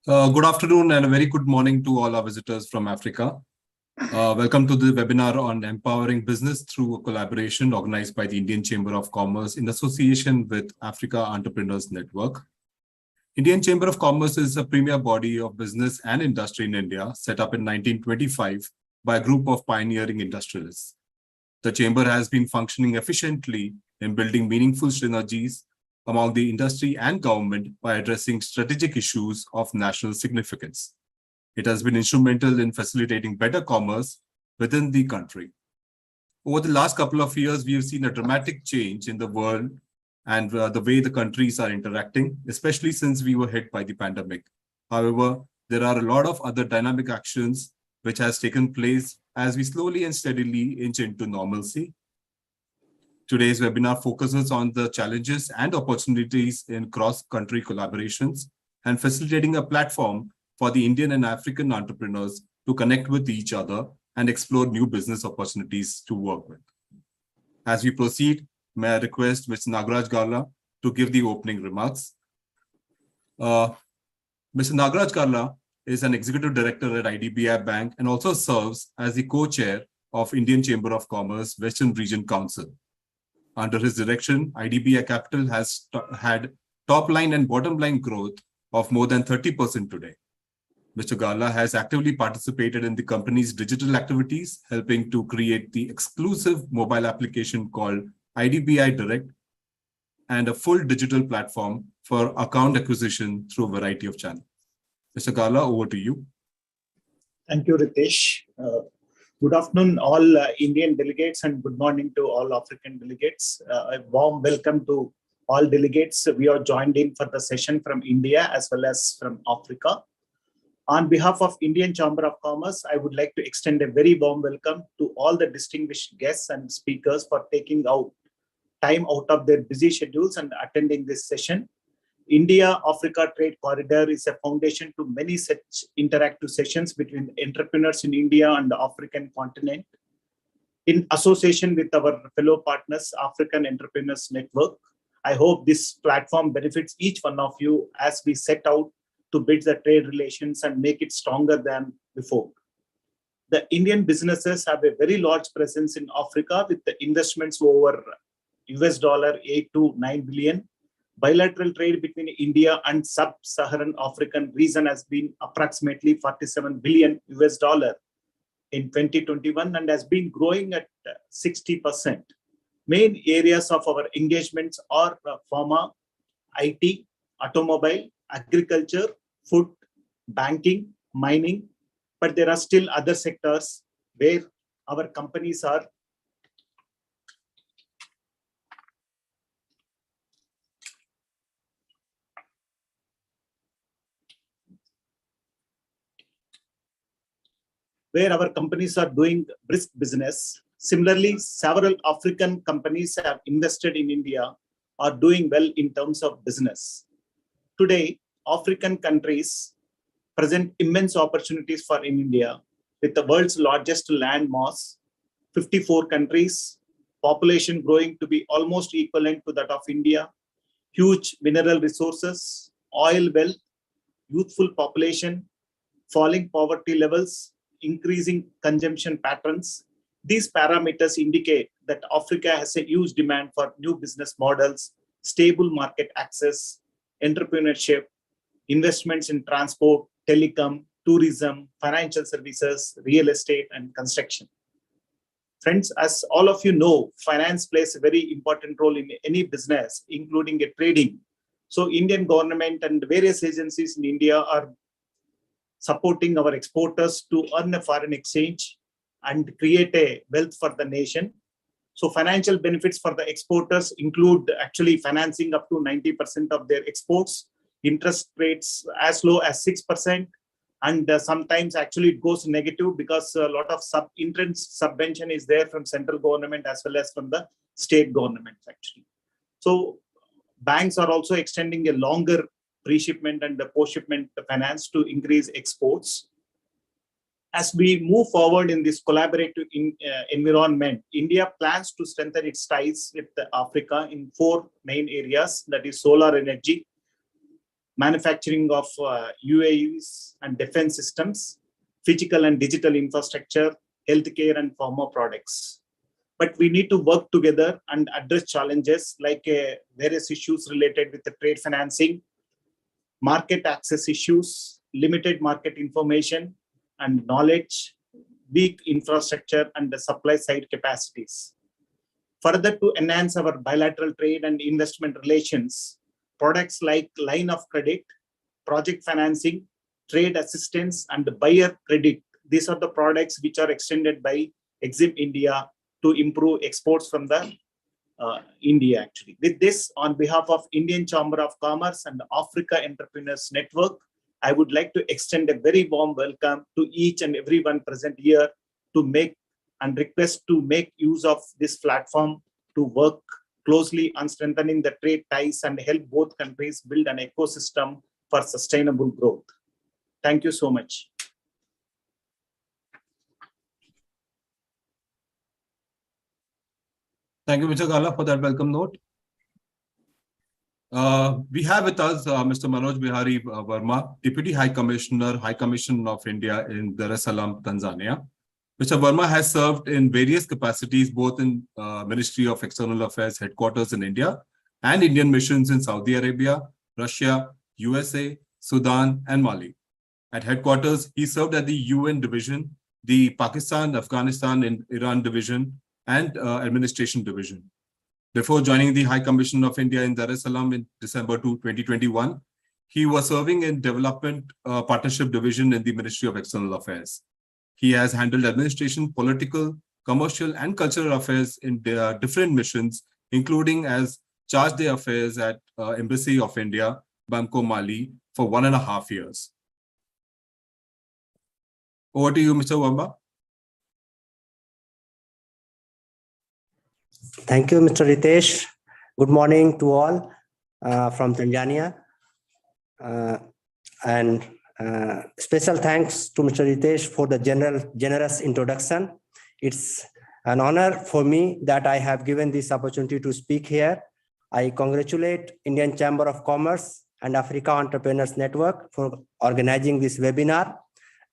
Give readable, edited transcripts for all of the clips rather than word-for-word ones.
Good afternoon and a very good morning to all our visitors from Africa. Welcome to the webinar on empowering business through a collaboration organized by the Indian Chamber of Commerce in association with Africa Entrepreneurs Network. Indian Chamber of Commerce is a premier body of business and industry in India, set up in 1925 by a group of pioneering industrialists. The Chamber has been functioning efficiently in building meaningful synergies among the industry and government by addressing strategic issues of national significance. It has been instrumental in facilitating better commerce within the country. Over the last couple of years, we have seen a dramatic change in the world and the way the countries are interacting, especially since we were hit by the pandemic. However, there are a lot of other dynamic actions which has taken place as we slowly and steadily inch into normalcy. Today's webinar focuses on the challenges and opportunities in cross-country collaborations and facilitating a platform for the Indian and African entrepreneurs to connect with each other and explore new business opportunities to work with. As we proceed, may I request Mr. Nagaraj Garla to give the opening remarks. Mr. Nagaraj Garla is an executive director at IDBI Bank and also serves as the co-chair of Indian Chamber of Commerce Western Region Council. Under his direction, IDBI Capital has had top line and bottom line growth of more than 30% today. Mr. Garla has actively participated in the company's digital activities, helping to create the exclusive mobile application called IDBI Direct and a full digital platform for account acquisition through a variety of channels. Mr. Garla, over to you. Thank you, Ritesh. Good afternoon, all Indian delegates, and good morning to all African delegates. A warm welcome to all delegates. We are joined in for the session from India as well as from Africa. On behalf of Indian Chamber of Commerce, I would like to extend a very warm welcome to all the distinguished guests and speakers for taking time out of their busy schedules and attending this session. India-Africa Trade Corridor is a foundation to many such interactive sessions between entrepreneurs in India and the African continent. In association with our fellow partners, African Entrepreneurs Network, I hope this platform benefits each one of you as we set out to build the trade relations and make it stronger than before. The Indian businesses have a very large presence in Africa with the investments over $8 to 9 billion. Bilateral trade between India and sub-Saharan African region has been approximately $47 billion in 2021 and has been growing at 60%. Main areas of our engagements are pharma, IT, automobile, agriculture, food, banking, mining, but there are still other sectors where our companies are doing brisk business. Similarly, several African companies have invested in India, are doing well in terms of business. Today, African countries present immense opportunities for India with the world's largest land mass, 54 countries, population growing to be almost equivalent to that of India, huge mineral resources, oil wealth, youthful population, falling poverty levels, increasing consumption patterns. These parameters indicate that Africa has a huge demand for new business models, stable market access, entrepreneurship, investments in transport, telecom, tourism, financial services, real estate, and construction. Friends, as all of you know, finance plays a very important role in any business, including a trading. So Indian government and various agencies in India are supporting our exporters to earn a foreign exchange and create a wealth for the nation. So financial benefits for the exporters include actually financing up to 90% of their exports, interest rates as low as 6%, and sometimes actually it goes negative because a lot of interest subvention is there from central government as well as from the state governments actually. So banks are also extending a longer pre-shipment and the post-shipment finance to increase exports. As we move forward in this collaborative environment, India plans to strengthen its ties with Africa in 4 main areas, that is solar energy, manufacturing of UAVs and defense systems, physical and digital infrastructure, healthcare and pharma products. But we need to work together and address challenges like various issues related with the trade financing, market access issues, limited market information and knowledge, weak infrastructure and the supply side capacities. Further, to enhance our bilateral trade and investment relations, products like line of credit, project financing, trade assistance, and buyer credit. These are the products which are extended by Exim India to improve exports from the India actually. With this, on behalf of Indian Chamber of Commerce and Africa Entrepreneurs Network, I would like to extend a very warm welcome to each and everyone present here to make and request to make use of this platform to work closely on strengthening the trade ties and help both countries build an ecosystem for sustainable growth. Thank you so much. Thank you, Mr. Gala, for that welcome note. We have with us Mr. Manoj Bihari Verma, Deputy High Commissioner, High Commission of India in Dar es Salaam, Tanzania. Mr. Verma has served in various capacities, both in Ministry of External Affairs headquarters in India and Indian missions in Saudi Arabia, Russia, USA, Sudan, and Mali. At headquarters, he served at the UN Division, the Pakistan, Afghanistan, and Iran Division, and Administration Division. Before joining the High Commission of India in Dar es Salaam in December 2021, he was serving in Development Partnership Division in the Ministry of External Affairs. He has handled administration, political, commercial, and cultural affairs in different missions, including as Charge d'Affaires at Embassy of India, Bamako, Mali, for 1.5 years. Over to you, Mr. Verma. Thank you, Mr. Ritesh. Good morning to all from Tanzania. And special thanks to Mr. Ritesh for the generous introduction. It's an honor for me that I have given this opportunity to speak here. I congratulate Indian Chamber of Commerce and Africa Entrepreneurs Network for organizing this webinar.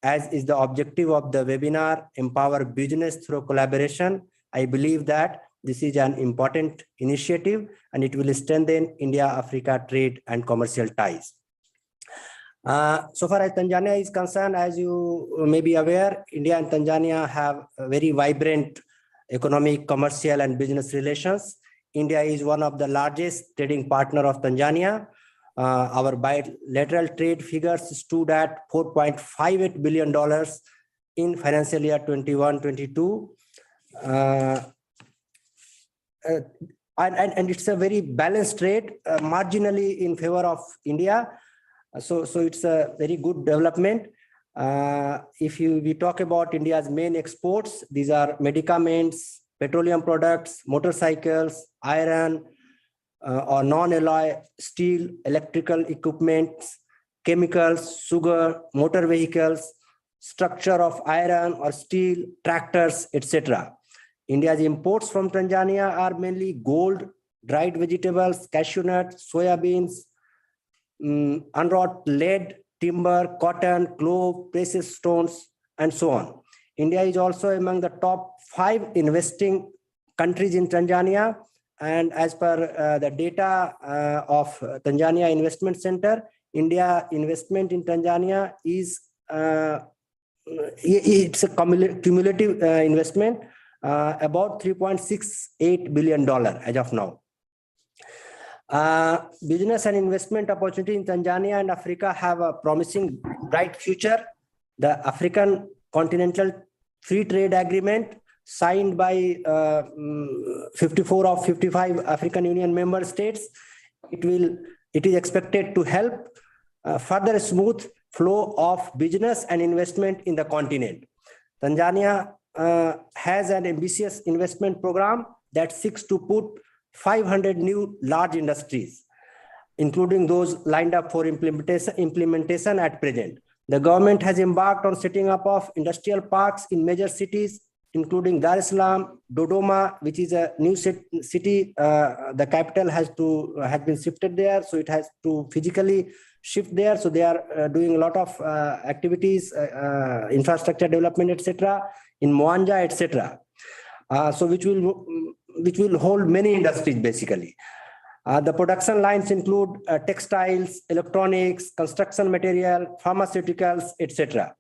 As is the objective of the webinar, empower business through collaboration. I believe that this is an important initiative and it will strengthen India-Africa trade and commercial ties. So far as Tanzania is concerned, as you may be aware, India and Tanzania have a very vibrant economic, commercial, and business relations. India is one of the largest trading partner of Tanzania. Our bilateral trade figures stood at $4.58 billion in financial year 21-22. And it's a very balanced trade, marginally in favor of India. So it's a very good development. If we talk about India's main exports, these are medicaments, petroleum products, motorcycles, iron or non-alloy steel, electrical equipment, chemicals, sugar, motor vehicles, structure of iron or steel, tractors, etc. India's imports from Tanzania are mainly gold, dried vegetables, cashew nuts, soya beans, unwrought lead, timber, cotton, clove, precious stones, and so on. India is also among the top 5 investing countries in Tanzania. And as per the data of Tanzania Investment Center, India investment in Tanzania is it's a cumulative investment about $3.68 billion as of now. Business and investment opportunity in Tanzania and Africa have a promising bright future. The African Continental Free Trade Agreement signed by 54 of 55 African Union member states, it is expected to help further smooth flow of business and investment in the continent. Tanzania has an ambitious investment program that seeks to put 500 new large industries, including those lined up for implementation at present. The government has embarked on setting up of industrial parks in major cities, including Dar es Salaam, Dodoma, which is a new city. The capital has been shifted there, so it has to physically shift there. So they are doing a lot of activities, infrastructure development, etc. in Moanja, etc. So which will hold many industries basically. The production lines include textiles, electronics, construction material, pharmaceuticals, etc.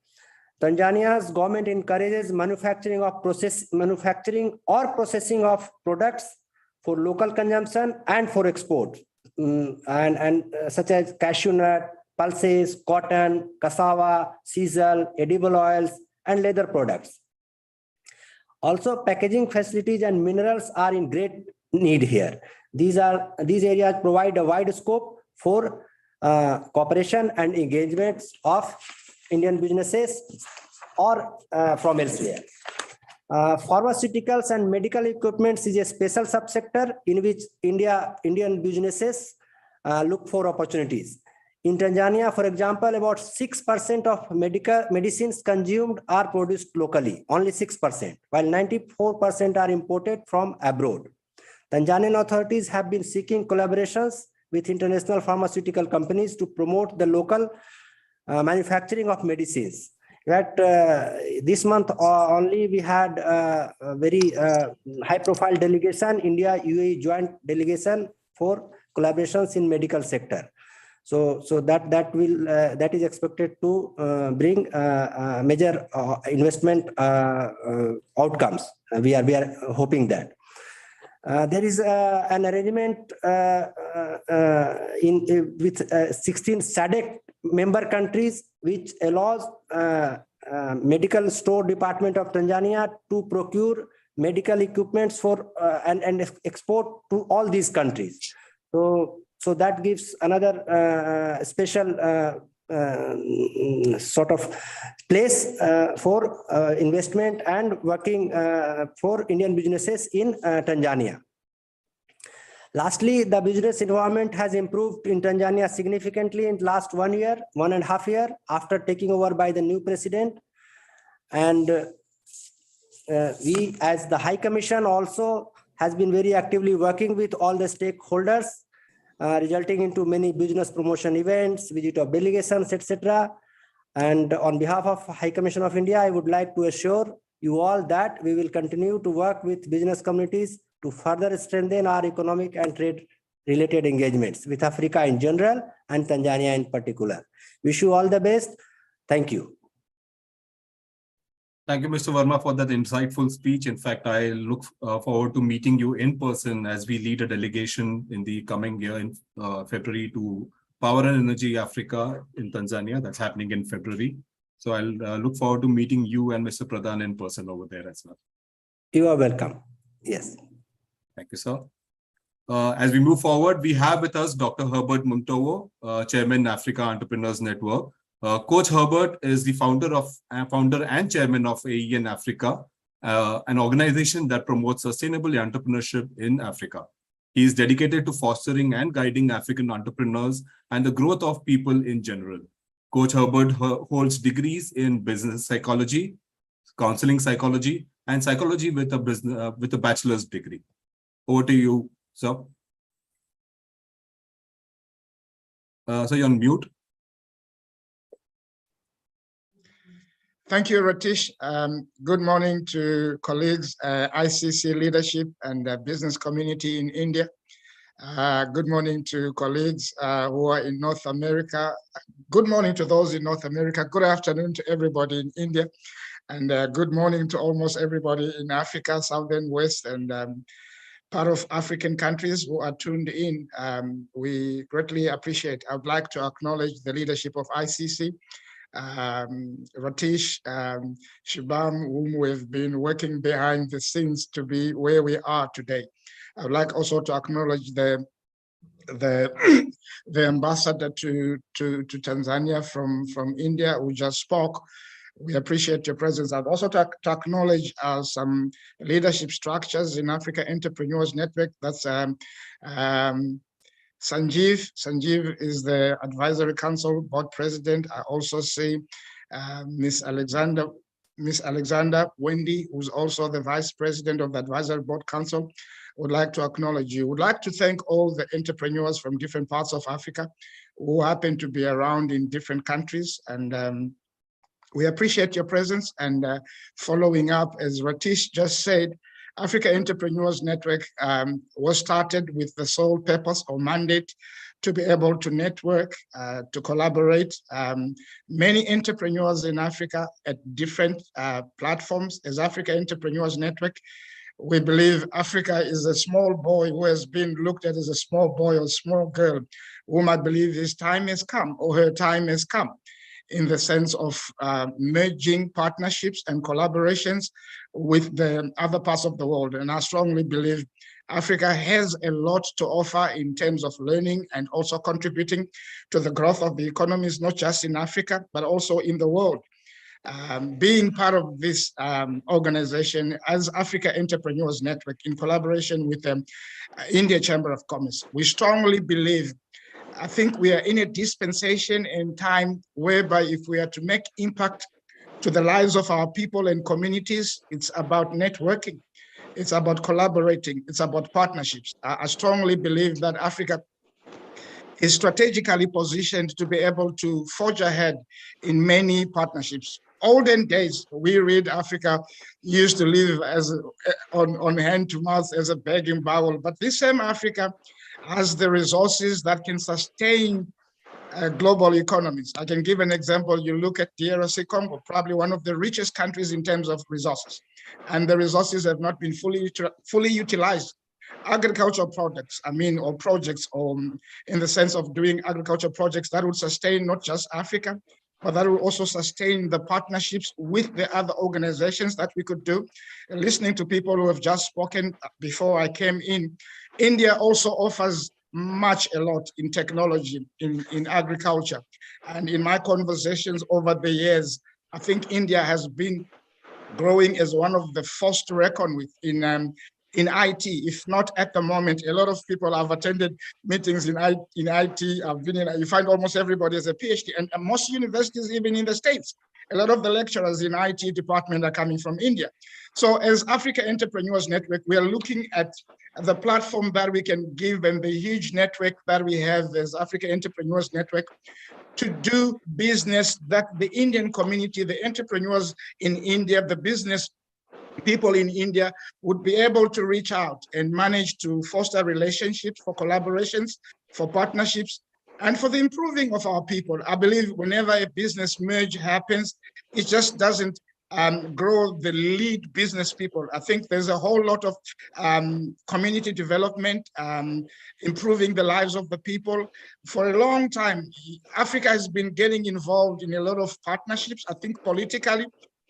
Tanzania's government encourages manufacturing or processing of products for local consumption and for export, such as cashew nut, pulses, cotton, cassava, sisal, edible oils, and leather products. Also, packaging facilities and minerals are in great need here. These areas provide a wide scope for cooperation and engagements of Indian businesses or from elsewhere. Pharmaceuticals and medical equipment is a special subsector in which Indian businesses look for opportunities. In Tanzania, for example, about 6% of medicines consumed are produced locally, only 6%, while 94% are imported from abroad. Tanzanian authorities have been seeking collaborations with international pharmaceutical companies to promote the local manufacturing of medicines. That this month only we had a very high-profile delegation, India-UAE joint delegation for collaborations in medical sector. So that is expected to bring major investment outcomes. We are hoping that. There is an arrangement with 16 SADC member countries which allows medical store department of Tanzania to procure medical equipments for and export to all these countries. So that gives another special sort of place for investment and working for Indian businesses in Tanzania. Lastly, the business environment has improved in Tanzania significantly in the last 1 year, 1.5 years after taking over by the new president. And we as the High Commission also has been very actively working with all the stakeholders, resulting into many business promotion events, visit of delegations, etc. And on behalf of High Commission of India, I would like to assure you all that we will continue to work with business communities to further strengthen our economic and trade related engagements with Africa in general and Tanzania in particular. Wish you all the best. Thank you. Thank you, Mr. Verma, for that insightful speech. In fact, I look forward to meeting you in person as we lead a delegation in the coming year in February to Power and Energy Africa in Tanzania. That's happening in February. So I'll look forward to meeting you and Mr. Pradhan in person over there as well. You are welcome. Yes. Thank you, sir. As we move forward, we have with us Dr. Herbert Muntowo, Chairman, Africa Entrepreneurs Network. Coach Herbert is the founder and chairman of AEN Africa, an organization that promotes sustainable entrepreneurship in Africa. He is dedicated to fostering and guiding African entrepreneurs and the growth of people in general. Coach Herbert holds degrees in business psychology, counseling psychology, and psychology with a bachelor's degree. Over to you, sir. So you're on mute. Thank you, Ratish. Good morning to colleagues, ICC leadership and business community in India. Good morning to colleagues who are in North America. Good morning to those in North America. Good afternoon to everybody in India. And good morning to almost everybody in Africa, Southern, West, and part of African countries who are tuned in. We greatly appreciate. I would like to acknowledge the leadership of ICC, Ratish, Shibam, whom we've been working behind the scenes to be where we are today. I would like also to acknowledge the ambassador to Tanzania from India who just spoke. We appreciate your presence. I'd also to acknowledge some leadership structures in Africa Entrepreneurs Network. That's Sanjeev. Sanjeev is the Advisory Council Board President. I also see Miss Alexander Wendy, who's also the Vice President of the Advisory Board Council. Would like to acknowledge you. Would like to thank all the entrepreneurs from different parts of Africa who happen to be around in different countries. And we appreciate your presence. And following up, as Ratish just said, Africa Entrepreneurs Network was started with the sole purpose or mandate to be able to network, to collaborate. Many entrepreneurs in Africa at different platforms. As Africa Entrepreneurs Network, we believe Africa is a small boy who has been looked at as a small boy or small girl, whom I believe his time has come or her time has come, in the sense of merging partnerships and collaborations with the other parts of the world. And I strongly believe Africa has a lot to offer in terms of learning and also contributing to the growth of the economies, not just in Africa, but also in the world. Being part of this organization as Africa Entrepreneurs Network in collaboration with the India Chamber of Commerce, we strongly believe, I think we are in a dispensation in time whereby if we are to make impact to the lives of our people and communities, it's about networking, it's about collaborating, it's about partnerships. I strongly believe that Africa is strategically positioned to be able to forge ahead in many partnerships. Olden days, we read Africa used to live as on hand to mouth as a begging bowl, but this same Africa has the resources that can sustain global economies. I can give an example. You look at DRC Congo, probably one of the richest countries in terms of resources, and the resources have not been fully utilized. Agricultural products, or projects, or in the sense of doing agricultural projects that would sustain not just Africa, but that will also sustain the partnerships with the other organizations that we could do. And listening to people who have just spoken before I came in, India also offers a lot in technology, in agriculture. And in my conversations over the years, I think India has been growing as one of the first to reckon with in IT, if not at the moment. A lot of people have attended meetings in IT. You find almost everybody has a PhD, and most universities, even in the States, a lot of the lecturers in IT department are coming from India. So as Africa Entrepreneurs Network, we are looking at the platform that we can give and the huge network that we have as Africa Entrepreneurs Network to do business that the Indian community, the entrepreneurs in India, the business people in India would be able to reach out and manage to foster relationships, for collaborations, for partnerships, and for the improving of our people. I believe whenever a business merge happens, it just doesn't grow the lead business people. I think there's a whole lot of community development, improving the lives of the people. For a long time, Africa has been getting involved in a lot of partnerships, I think politically,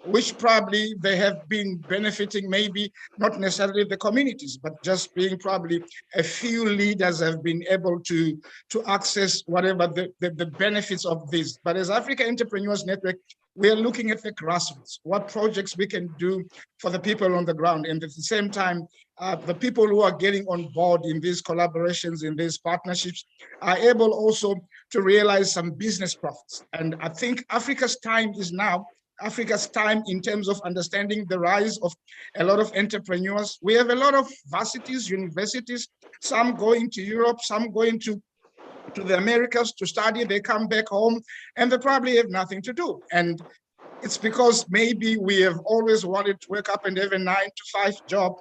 which probably they have been benefiting, maybe not necessarily the communities, but just being probably a few leaders have been able to access whatever the benefits of this. But as Africa Entrepreneurs Network, we are looking at the grassroots, what projects we can do for the people on the ground. And at the same time, the people who are getting on board in these collaborations, in these partnerships, are able also to realize some business profits. And I think Africa's time is now, Africa's time in terms of understanding the rise of a lot of entrepreneurs. We have a lot of varsities, universities, some going to Europe, some going to the Americas to study, they come back home and they probably have nothing to do. And it's because maybe we have always wanted to wake up and have a 9-to-5 job,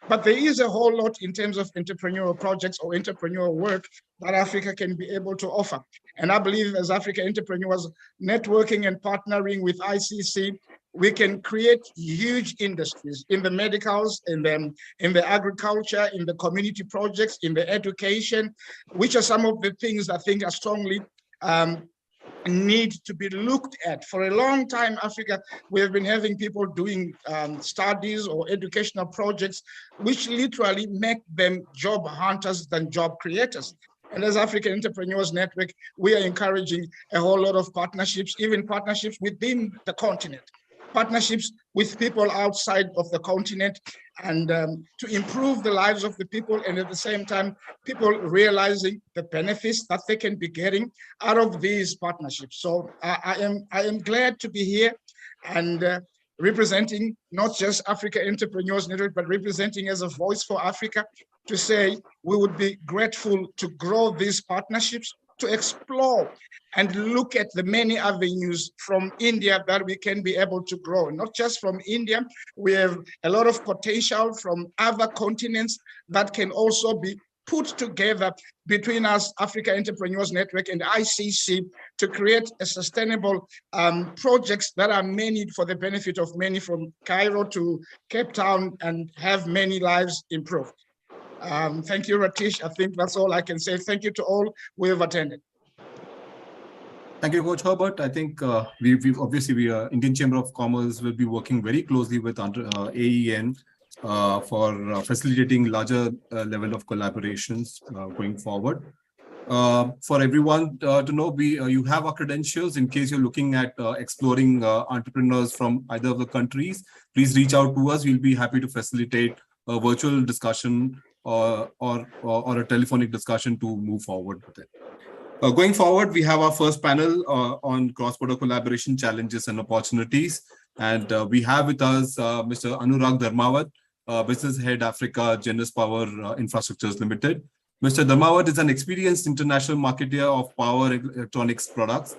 but there is a whole lot in terms of entrepreneurial projects or entrepreneurial work that Africa can be able to offer. And I believe as Africa Entrepreneurs, networking and partnering with ICC, we can create huge industries in the medicals, in the agriculture, in the community projects, in the education, which are some of the things I think are strongly need to be looked at. For a long time, Africa, we have been having people doing studies or educational projects, which literally make them job hunters than job creators. And as African Entrepreneurs Network, we are encouraging a whole lot of partnerships, even partnerships within the continent, partnerships with people outside of the continent, and to improve the lives of the people, and at the same time, people realizing the benefits that they can be getting out of these partnerships. So I am glad to be here and representing not just Africa Entrepreneurs Network, but representing as a voice for Africa, to say we would be grateful to grow these partnerships to explore and look at the many avenues from India that we can be able to grow. Not just from India, we have a lot of potential from other continents that can also be put together between us, Africa Entrepreneurs Network and ICC, to create a sustainable projects that are many for the benefit of many, from Cairo to Cape Town, and have many lives improved. Thank you, Ratish. I think that's all I can say. Thank you to all who have attended. Thank you, Coach Herbert. I think we've obviously, Indian Chamber of Commerce will be working very closely with AEN for facilitating larger level of collaborations going forward. For everyone to know, you have our credentials in case you're looking at exploring entrepreneurs from either of the countries. Please reach out to us. We'll be happy to facilitate a virtual discussion or a telephonic discussion to move forward with it. Going forward, we have our first panel on cross-border collaboration challenges and opportunities. And we have with us Mr. Anurag Dharmawat, Business Head Africa, Genesis Power Infrastructures Limited. Mr. Dharmawat is an experienced international marketer of power electronics products.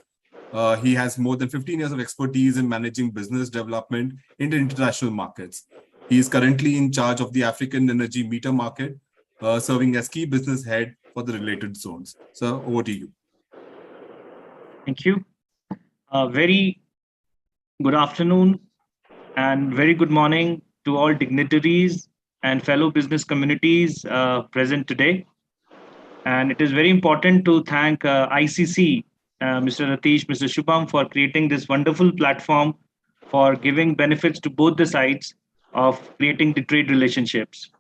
He has more than 15 years of expertise in managing business development in the international markets. He is currently in charge of the African energy meter market, serving as key business head for the related zones. So over to you. Thank you. Very good afternoon and very good morning to all dignitaries and fellow business communities present today. And it is very important to thank ICC, Mr. Ratish, Mr. Shubham, for creating this wonderful platform for giving benefits to both the sides of creating the trade relationships.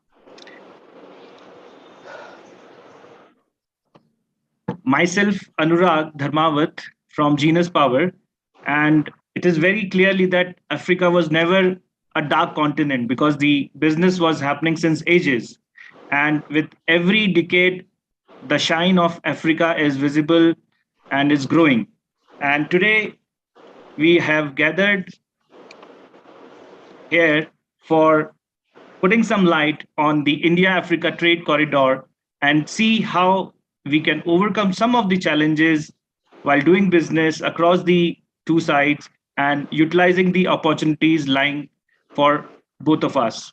Myself, Anurag Dharmawat from Genesis Power, and it is very clearly that Africa was never a dark continent because the business was happening since ages. And with every decade, the shine of Africa is visible and is growing. And today we have gathered here for putting some light on the India-Africa trade corridor and see how we can overcome some of the challenges while doing business across the two sides and utilizing the opportunities lying for both of us.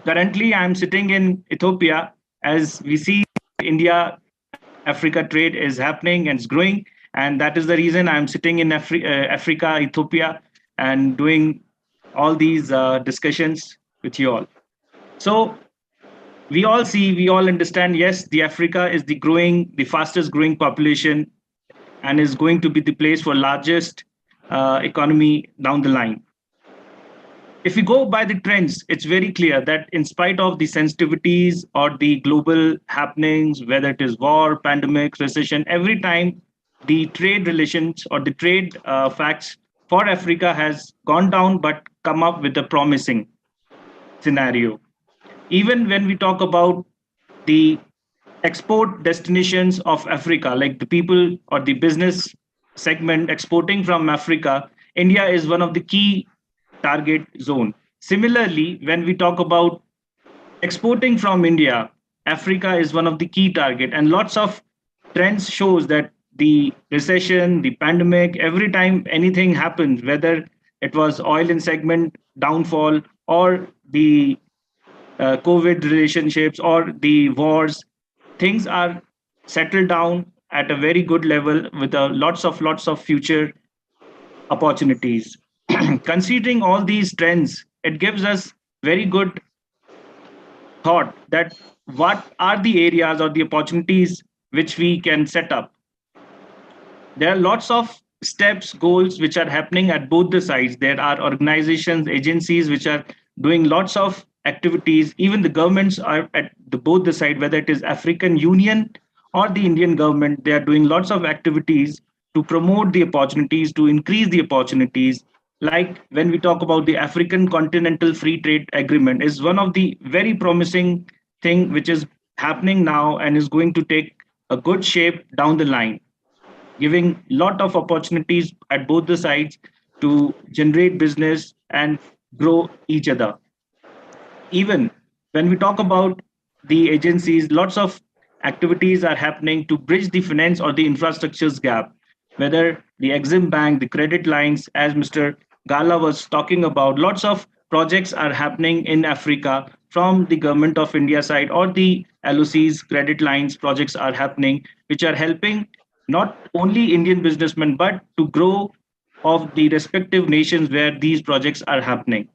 Currently, I'm sitting in Ethiopia. As we see, India-Africa trade is happening and it's growing. And that is the reason I'm sitting in Africa, Ethiopia, and doing all these discussions with you all. So we all see, we all understand, yes, the Africa is the fastest growing population and is going to be the place for largest economy down the line. If we go by the trends, it's very clear that in spite of the sensitivities or the global happenings, whether it is war, pandemic, recession, every time the trade relations or the trade facts for Africa has gone down but come up with a promising scenario. Even when we talk about the export destinations of Africa, like the people or the business segment exporting from Africa, India is one of the key target zone. Similarly, when we talk about exporting from India, Africa is one of the key target, and lots of trends shows that the recession, the pandemic, every time anything happens, whether it was oil and segment downfall or the COVID relationships or the wars, things are settled down at a very good level with lots of future opportunities. Considering all these trends, it gives us very good thought that what are the areas or the opportunities which we can set up. There are lots of steps, goals which are happening at both the sides. There are organizations, agencies which are doing lots of activities. Even the governments are at both the side, whether it is African Union or the Indian government, they are doing lots of activities to promote the opportunities, to increase the opportunities. Like when we talk about the African Continental Free Trade Agreement is one of the very promising thing which is happening now and is going to take a good shape down the line, giving lot of opportunities at both the sides to generate business and grow each other. Even when we talk about the agencies, lots of activities are happening to bridge the finance or the infrastructures gap, whether the Exim Bank, the credit lines, as Mr. Gala was talking about. Lots of projects are happening in Africa from the government of India side, or the LOCs, credit lines projects are happening, which are helping not only Indian businessmen, but to grow of the respective nations where these projects are happening.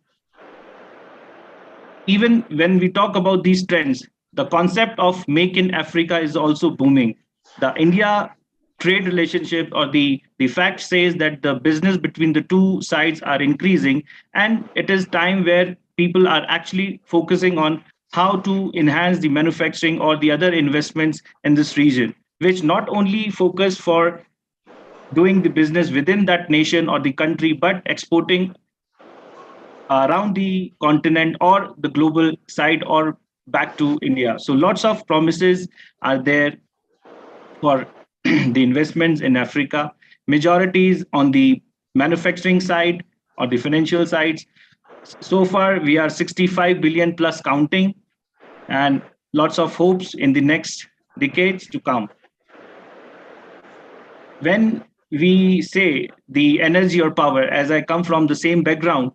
Even when we talk about these trends, the concept of make in Africa is also booming. The India trade relationship, or the fact says that the business between the two sides are increasing, and it is time where people are actually focusing on how to enhance the manufacturing or the other investments in this region, which not only focus for doing the business within that nation or the country, but exporting around the continent or the global side or back to India. So lots of promises are there for the investments in Africa. Majorities on the manufacturing side or the financial sides. So far, we are 65 billion plus counting, and lots of hopes in the next decades to come. When we say the energy or power, as I come from the same background,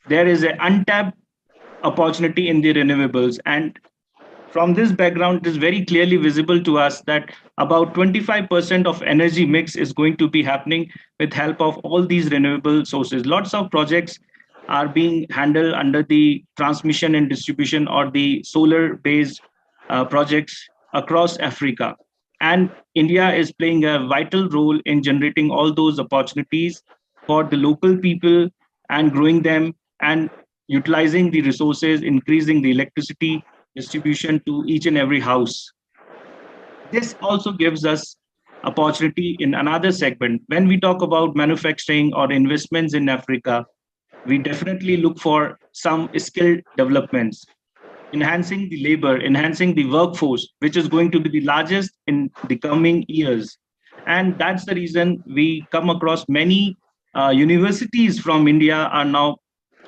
there is an untapped opportunity in the renewables. And from this background, it is very clearly visible to us that about 25% of energy mix is going to be happening with help of all these renewable sources. Lots of projects are being handled under the transmission and distribution or the solar-based projects across Africa. And India is playing a vital role in generating all those opportunities for the local people and growing them and utilizing the resources, increasing the electricity distribution to each and every house. This also gives us opportunity in another segment. When we talk about manufacturing or investments in Africa, we definitely look for some skill developments, enhancing the labor, enhancing the workforce, which is going to be the largest in the coming years. And that's the reason we come across many universities from India are now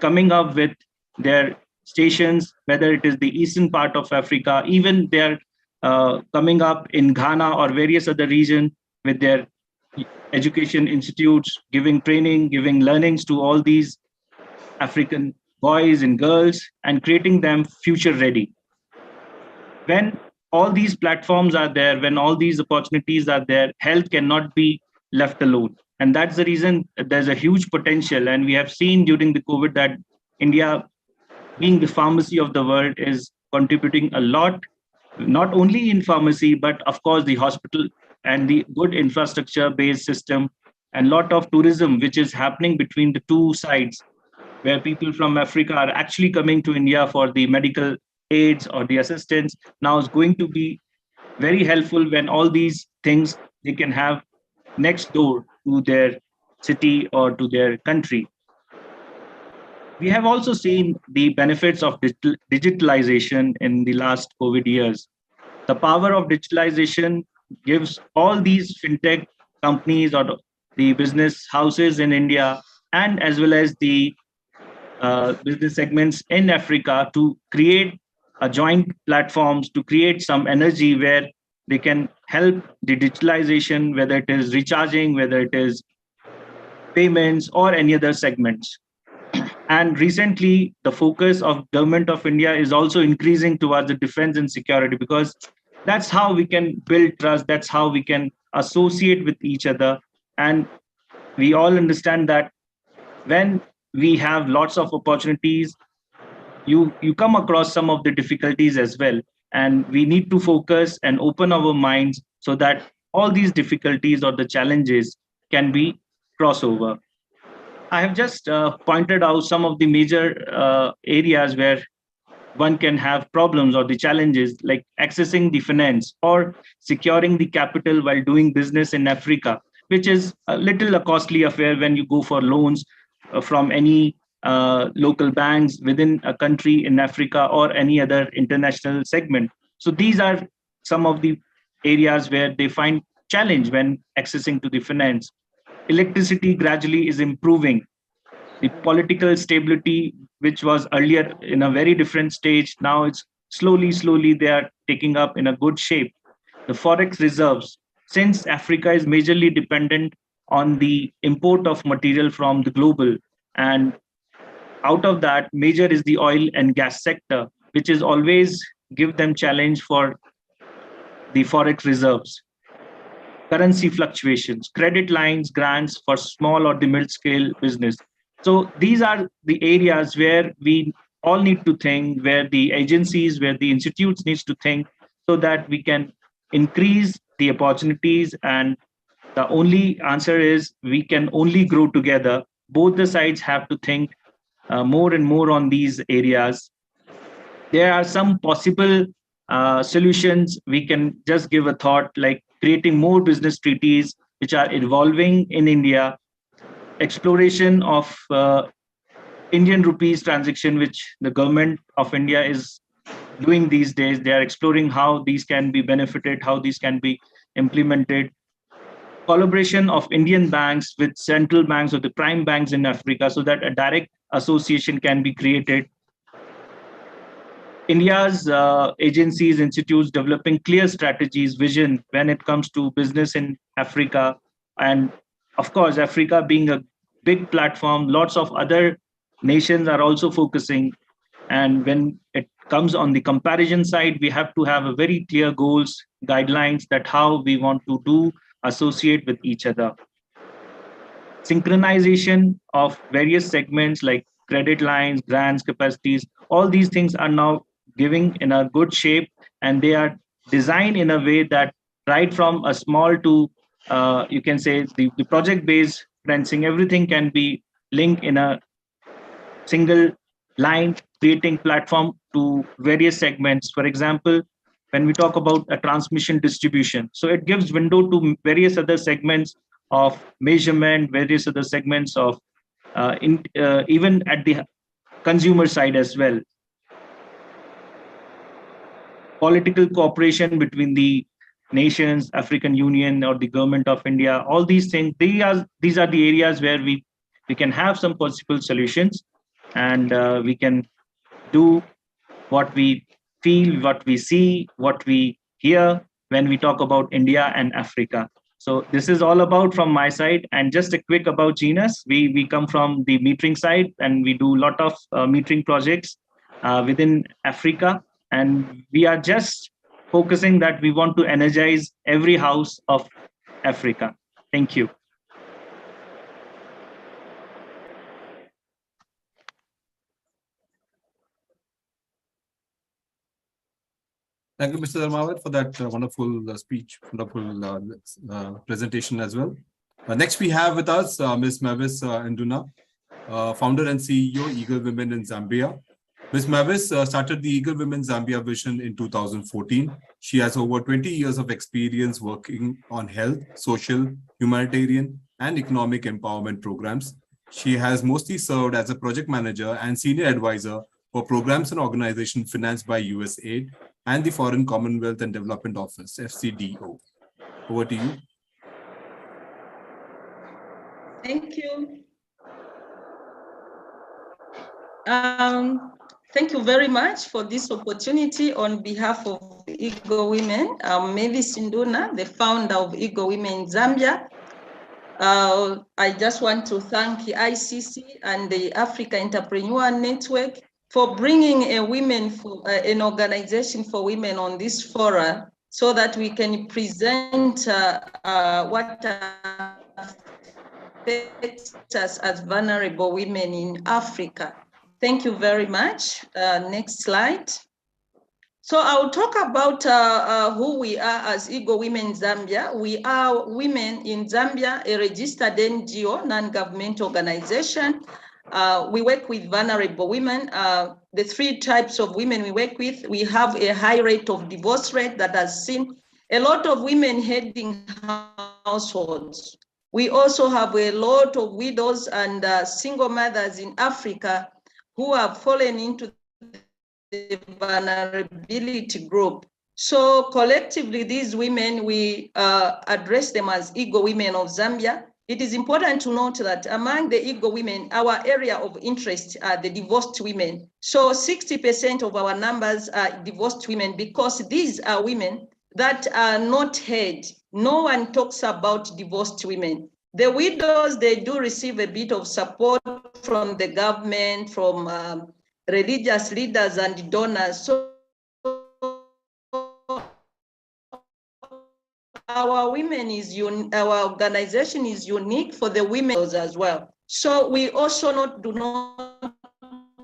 coming up with their stations, whether it is the eastern part of Africa, even they're coming up in Ghana or various other regions with their education institutes, giving training, giving learnings to all these African boys and girls and creating them future ready. When all these platforms are there, when all these opportunities are there, health cannot be left alone. And that's the reason there's a huge potential. And we have seen during the COVID that India, being the pharmacy of the world, is contributing a lot, not only in pharmacy, but of course the hospital and the good infrastructure-based system and lot of tourism, which is happening between the two sides, where people from Africa are actually coming to India for the medical aids or the assistance. Now is going to be very helpful when all these things they can have next door to their city or to their country. We have also seen the benefits of digitalization in the last COVID years. The power of digitalization gives all these fintech companies or the business houses in India and as well as the business segments in Africa to create a joint platforms, to create some energy where they can help the digitalization, whether it is recharging, whether it is payments or any other segments. And recently, the focus of Government of India is also increasing towards the defense and security, because that's how we can build trust. That's how we can associate with each other. And we all understand that when we have lots of opportunities, you come across some of the difficulties as well. And we need to focus and open our minds so that all these difficulties or the challenges can be crossover. I have just pointed out some of the major areas where one can have problems or the challenges, like accessing the finance or securing the capital while doing business in Africa, which is a little a costly affair when you go for loans from any local banks within a country in Africa or any other international segment. So these are some of the areas where they find challenge when accessing to the finance. Electricity gradually is improving. The political stability, which was earlier in a very different stage, now it's slowly they are taking up in a good shape. the forex reserves, since Africa is majorly dependent on the import of material from the global, and out of that, major is the oil and gas sector, which is always give them challenge for the forex reserves, currency fluctuations, credit lines, grants for small or the mid-scale business. So these are the areas where we all need to think, where the agencies, where the institutes needs to think, so that we can increase the opportunities. And the only answer is we can only grow together. Both the sides have to think more and more on these areas. There are some possible solutions. We can just give a thought, like creating more business treaties which are evolving in India, exploration of Indian rupees transaction, which the government of India is doing these days. They are exploring how these can be benefited, how these can be implemented. Collaboration of Indian banks with central banks or the prime banks in Africa, so that a direct association can be created. India's agencies, institutes developing clear strategies, vision when it comes to business in Africa. And of course, Africa being a big platform, lots of other nations are also focusing. And when it comes on the comparison side, we have to have a very clear goals, guidelines that how we want to do associate with each other. Synchronization of various segments like credit lines, grants, capacities, all these things are now giving in a good shape, and they are designed in a way that right from a small to you can say the project based fencing, everything can be linked in a single line, creating platform to various segments. For example, when we talk about a transmission distribution, so it gives window to various other segments of measurement, various other segments of even at the consumer side as well. Political cooperation between the nations, African Union or the government of India, all these things, these are the areas where we can have some possible solutions, and we can do what we feel, what we see, what we hear when we talk about India and Africa. So this is all about from my side. And just a quick about Genus. We come from the metering side, and we do a lot of metering projects within Africa. And we are just focusing that we want to energize every house of Africa. Thank you. Thank you, Mr. Dharmawat, for that wonderful speech, wonderful presentation as well. Next, we have with us Ms. Mavis Nduna, founder and CEO, Eagle Women in Zambia. Ms. Mavis started the Eagle Women Zambia vision in 2014. She has over 20 years of experience working on health, social, humanitarian, and economic empowerment programs. She has mostly served as a project manager and senior advisor for programs and organizations financed by USAID and the Foreign Commonwealth and Development Office, FCDO. Over to you. Thank you. Thank you very much for this opportunity on behalf of Eagle Women. I'm Mavis Nduna, the founder of Eagle Women in Zambia. I just want to thank the ICC and the Africa Entrepreneur Network for bringing an organization for women on this forum, so that we can present what affects us as vulnerable women in Africa. Thank you very much. Next slide. So I'll talk about who we are as Eagle Women in Zambia. We are women in Zambia, a registered NGO, non-governmental organization. We work with vulnerable women. The three types of women we work with, we have a high rate of divorce rate that has seen a lot of women heading households. We also have a lot of widows and single mothers in Africa who have fallen into the vulnerability group. So collectively, these women, we address them as Eagle Women of Zambia. It is important to note that among the Eagle women, our area of interest are the divorced women. So 60% of our numbers are divorced women, because these are women that are not heard. No one talks about divorced women. The widows, they do receive a bit of support from the government, from religious leaders and donors. So our our organization is unique for the women as well. So we also do not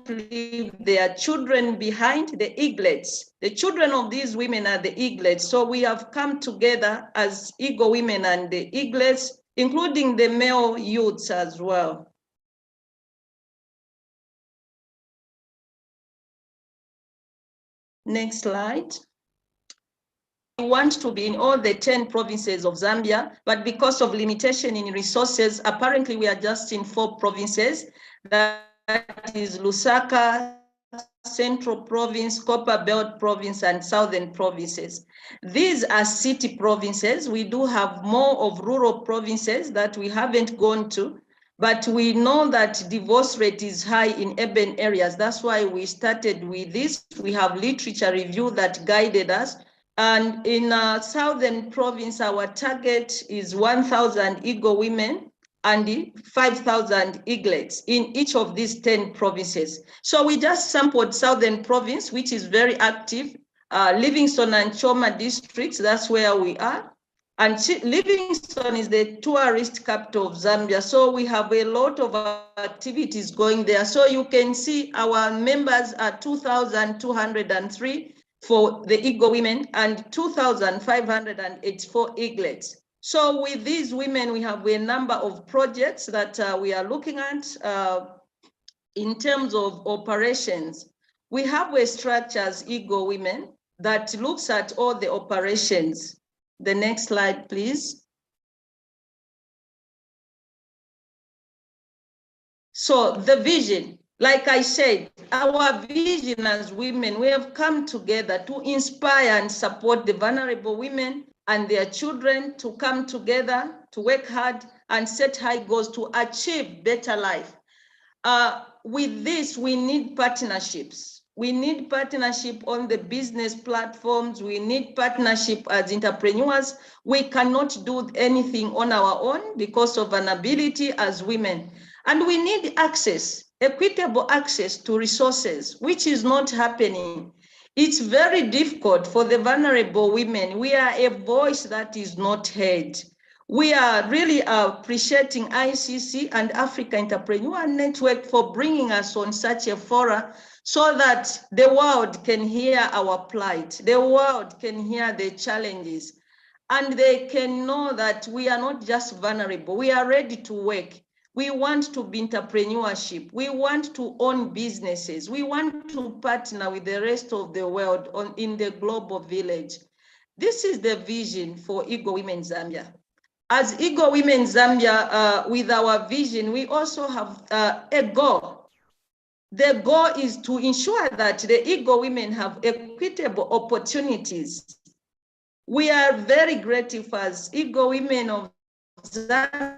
leave their children behind, the eaglets. The children of these women are the eaglets. So we have come together as Eagle Women and the eaglets, including the male youths as well. Next slide. We want to be in all the 10 provinces of Zambia, but because of limitation in resources, apparently we are just in 4 provinces. That is Lusaka, Central Province, Copper Belt Province, and Southern Provinces. These are city provinces. We do have more of rural provinces that we haven't gone to, but we know that divorce rate is high in urban areas. That's why we started with this. We have literature review that guided us. And in Southern Province, our target is 1,000 Eagle women and 5,000 eaglets in each of these 10 provinces. So we just sampled Southern Province, which is very active. Livingstone and Choma districts, that's where we are. And Livingstone is the tourist capital of Zambia. So we have a lot of activities going there. So you can see our members are 2,203 for the Eagle women and 2,584 eaglets. So with these women, we have a number of projects that we are looking at in terms of operations. We have a structure as Eagle Women that looks at all the operations. The next slide, please. So the vision, like I said, our vision as women, we have come together to inspire and support the vulnerable women and their children to come together, to work hard and set high goals to achieve better life. With this, we need partnerships. We need partnership on the business platforms. We need partnership as entrepreneurs. We cannot do anything on our own because of an ability as women. And we need access, equitable access to resources, which is not happening. It's very difficult for the vulnerable women. We are a voice that is not heard. We are really appreciating ICC and Africa Entrepreneur Network for bringing us on such a forum so that the world can hear our plight, the world can hear the challenges, and they can know that we are not just vulnerable, we are ready to work. We want to be entrepreneurship. We want to own businesses. We want to partner with the rest of the world in the global village. This is the vision for Eagle Women Zambia. As Eagle Women Zambia, with our vision, we also have a goal. The goal is to ensure that the Eagle women have equitable opportunities. We are very grateful as Eagle Women of Zambia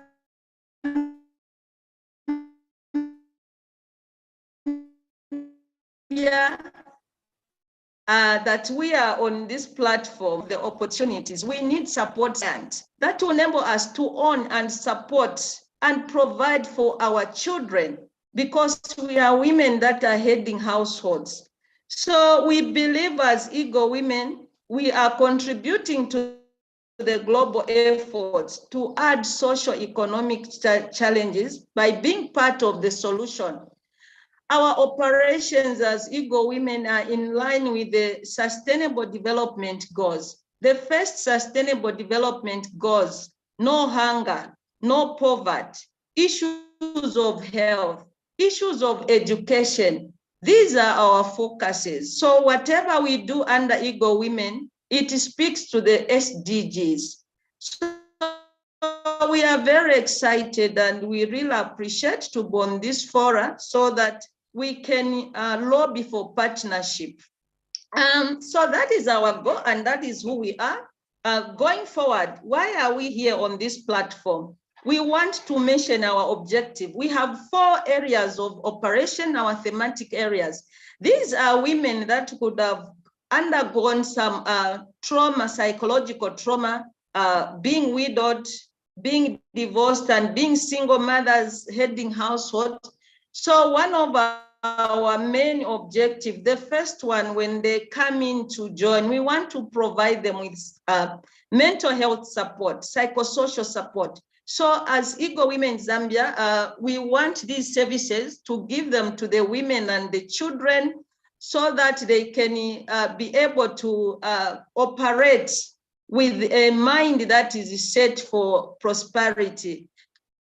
that we are on this platform, the opportunities. We need support and that will enable us to own and support and provide for our children because we are women that are heading households. So we believe as Eagle Women, we are contributing to the global efforts to add socio-economic challenges by being part of the solution. Our operations as Eagle Women are in line with the Sustainable Development Goals. The first Sustainable Development Goals, no hunger, no poverty, issues of health, issues of education. These are our focuses. So whatever we do under Eagle Women, it speaks to the SDGs. So we are very excited and we really appreciate to be on this forum so that we can lobby for partnership. So that is our goal and that is who we are. Going forward, why are we here on this platform? We want to mention our objective. We have 4 areas of operation, our thematic areas. These are women that could have undergone some trauma, psychological trauma, being widowed, being divorced, and being single mothers, heading household. So one of our main objective, the first one, when they come in to join, we want to provide them with mental health support, psychosocial support. So as Eagle Women Zambia, we want these services to give them to the women and the children so that they can be able to operate with a mind that is set for prosperity.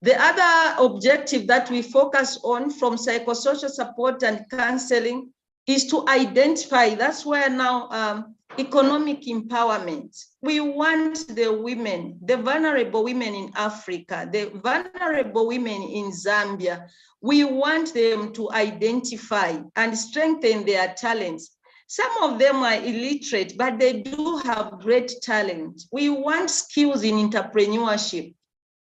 The other objective that we focus on from psychosocial support and counseling is to identify, that's where now economic empowerment. We want the women, the vulnerable women in Africa, the vulnerable women in Zambia, we want them to identify and strengthen their talents. Some of them are illiterate, but they do have great talent. We want skills in entrepreneurship.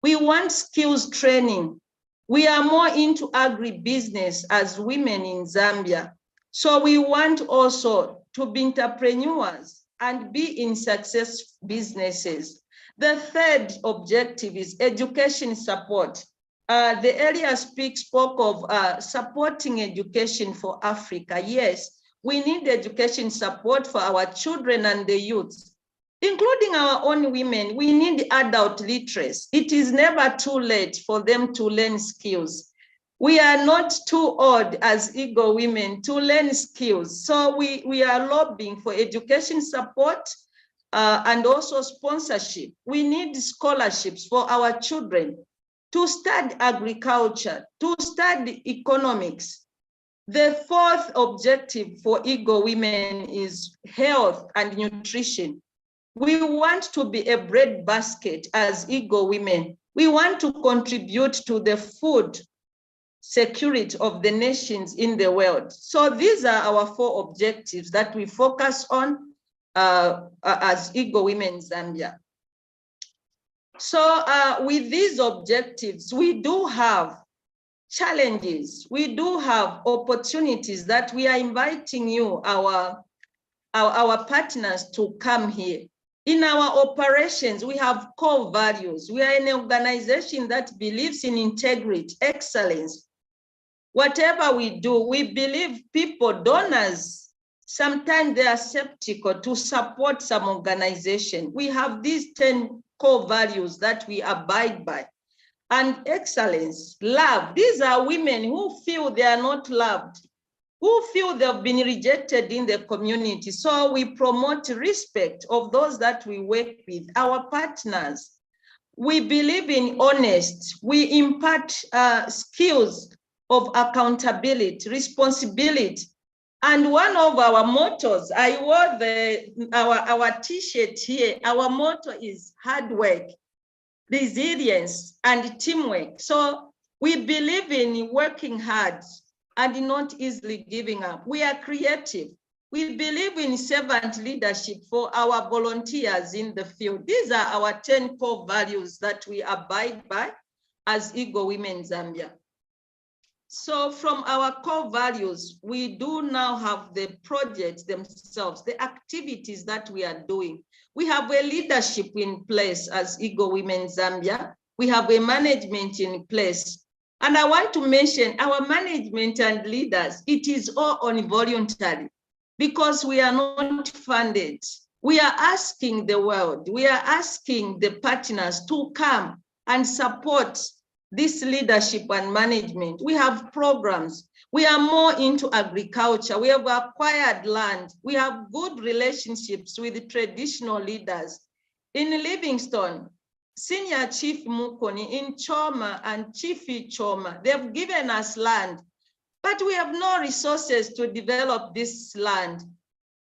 We want skills training. We are more into agribusiness as women in Zambia. So we want also to be entrepreneurs and be in success businesses. The third objective is education support. The earlier spoke of supporting education for Africa. Yes, we need education support for our children and the youth, including our own women. We need adult literacy. It is never too late for them to learn skills. We are not too old as Eagle Women to learn skills. So we are lobbying for education support and also sponsorship. We need scholarships for our children to study agriculture, to study economics. The fourth objective for Eagle Women is health and nutrition. We want to be a breadbasket as Eagle Women. We want to contribute to the food security of the nations in the world. So these are our four objectives that we focus on as Eagle Women Zambia. So with these objectives, we do have challenges. We do have opportunities that we are inviting you, our partners, to come here. In our operations, we have core values. We are an organization that believes in integrity, excellence. Whatever we do, we believe people, donors, sometimes they are skeptical to support some organization. We have these 10 core values that we abide by. And excellence, love. These are women who feel they are not loved, who feel they've been rejected in the community. So we promote respect of those that we work with, our partners. We believe in honest. We impart skills of accountability, responsibility. And one of our mottos, I wore our t-shirt here, our motto is hard work, resilience, and teamwork. So we believe in working hard and not easily giving up. We are creative. We believe in servant leadership for our volunteers in the field. These are our 10 core values that we abide by as Eagle Women Zambia. So from our core values, we do now have the projects themselves, the activities that we are doing. We have a leadership in place as Eagle Women Zambia. We have a management in place. And I want to mention our management and leaders, it is all on voluntary because we are not funded. We are asking the world, we are asking the partners to come and support this leadership and management. We have programs. We are more into agriculture. We have acquired land. We have good relationships with the traditional leaders. In Livingstone, Senior Chief Mukoni, in Choma and Chief Choma, they've given us land, but we have no resources to develop this land.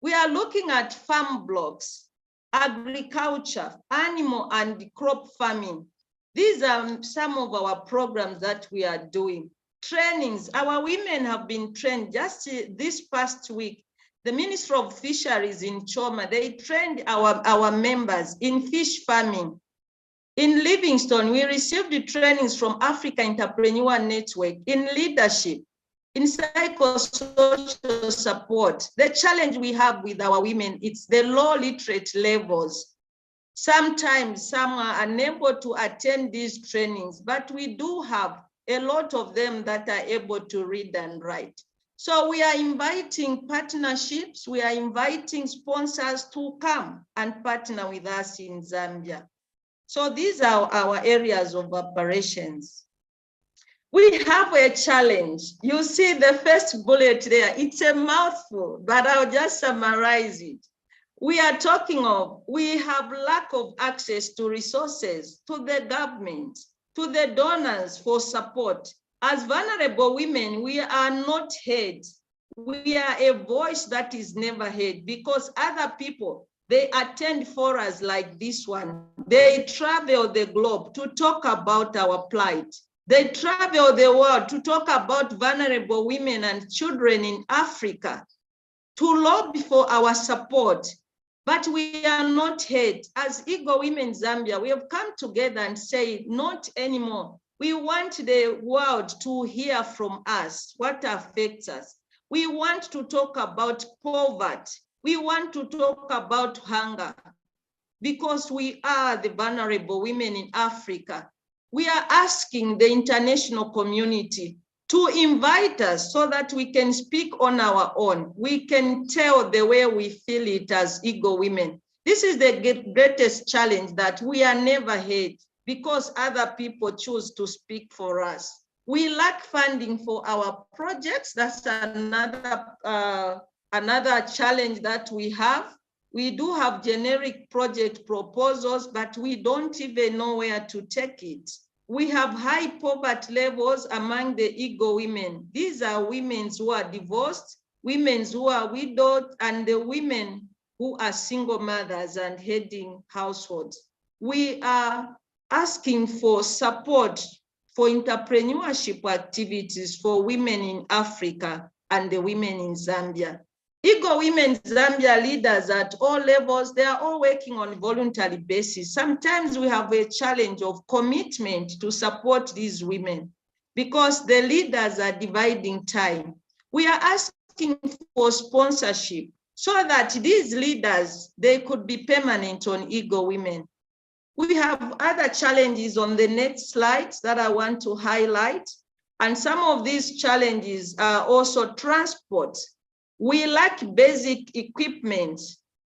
We are looking at farm blocks, agriculture, animal and crop farming. These are some of our programs that we are doing. Trainings, our women have been trained just this past week. The Ministry of Fisheries in Choma, they trained our members in fish farming. In Livingstone, we received the trainings from Africa Entrepreneur Network in leadership. in psychosocial support, the challenge we have with our women, it's the low literate levels. Sometimes some are unable to attend these trainings, but we do have a lot of them that are able to read and write. So we are inviting partnerships, we are inviting sponsors to come and partner with us in Zambia. So these are our areas of operations. We have a challenge. You see the first bullet there, it's a mouthful, but I'll just summarize it. We are talking of, we have lack of access to resources, to the government, to the donors for support. As vulnerable women, we are not heard. We are a voice that is never heard because other people, they attend forums like this one. They travel the globe to talk about our plight. They travel the world to talk about vulnerable women and children in Africa, to lobby for our support. But we are not heard. As Eagle Women Zambia, we have come together and say, not anymore. We want the world to hear from us what affects us. We want to talk about poverty. We want to talk about hunger because we are the vulnerable women in Africa. We are asking the international community to invite us so that we can speak on our own. We can tell the way we feel it as Eagle women. This is the greatest challenge, that we are never heard because other people choose to speak for us. We lack funding for our projects. That's another challenge that we have. We do have generic project proposals, but we don't even know where to take it. We have high poverty levels among the Eagle women. These are women who are divorced, women who are widowed, and the women who are single mothers and heading households. We are asking for support for entrepreneurship activities for women in Africa and the women in Zambia. Eagle Women Zambia leaders at all levels, they are all working on a voluntary basis. Sometimes we have a challenge of commitment to support these women because the leaders are dividing time. We are asking for sponsorship so that these leaders, they could be permanent on Eagle Women. We have other challenges on the next slides that I want to highlight. And some of these challenges are also transport. We lack basic equipment.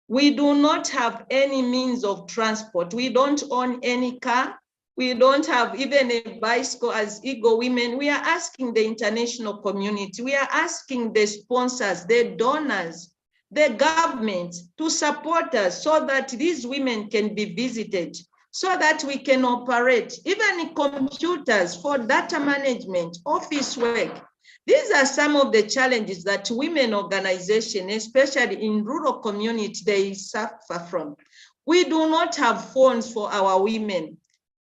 We do not have any means of transport. We don't own any car. We don't have even a bicycle as Eagle women. We are asking the international community. We are asking the sponsors, the donors, the government to support us so that these women can be visited, so that we can operate, even computers for data management, office work. These are some of the challenges that women organizations, especially in rural communities, they suffer from. We do not have phones for our women.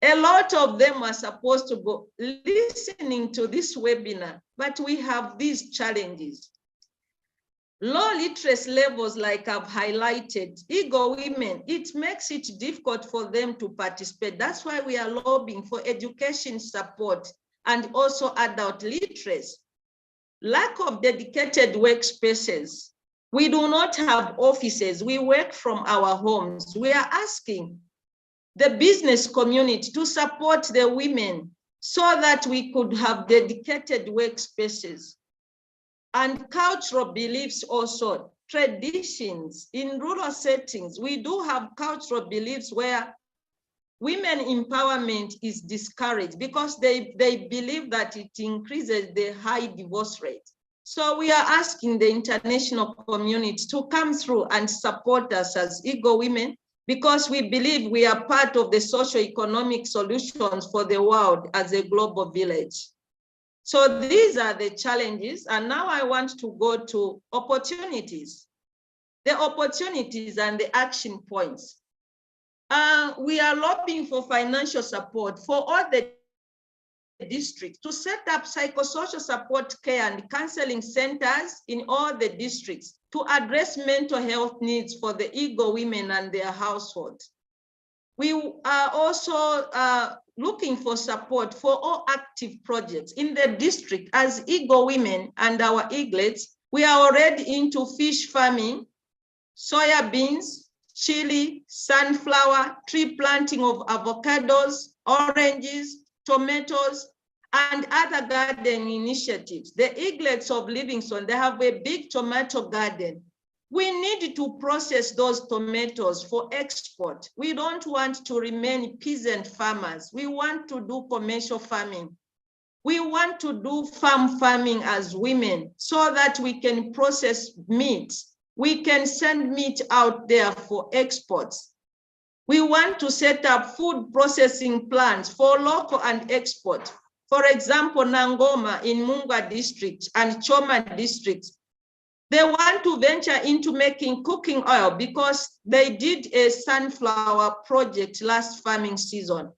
A lot of them are supposed to go listening to this webinar, but we have these challenges. Low literacy levels, like I've highlighted, Eagle women, it makes it difficult for them to participate. That's why we are lobbying for education support and also adult literacy. Lack of dedicated workspaces. We do not have offices. We work from our homes. We are asking the business community to support the women so that we could have dedicated workspaces. And cultural beliefs also, traditions in rural settings. We do have cultural beliefs where women empowerment is discouraged because they believe that it increases the high divorce rate. So we are asking the international community to come through and support us as Eagle women because we believe we are part of the socio-economic solutions for the world as a global village. So these are the challenges. And now I want to go to opportunities. The opportunities and the action points. We are lobbying for financial support for all the districts to set up psychosocial support care and counseling centers in all the districts to address mental health needs for the Eagle women and their households. We are also looking for support for all active projects in the district. As Eagle Women and our eaglets, we are already into fish farming, soya beans, chili, sunflower, tree planting of avocados, oranges, tomatoes, and other garden initiatives. The eaglets of Livingstone, they have a big tomato garden. We need to process those tomatoes for export. We don't want to remain peasant farmers. We want to do commercial farming. We want to do farm farming as women so that we can process meat. We can send meat out there for exports. We want to set up food processing plants for local and export. For example, Nangoma in Mungwa district and Choma district, they want to venture into making cooking oil because they did a sunflower project last farming season.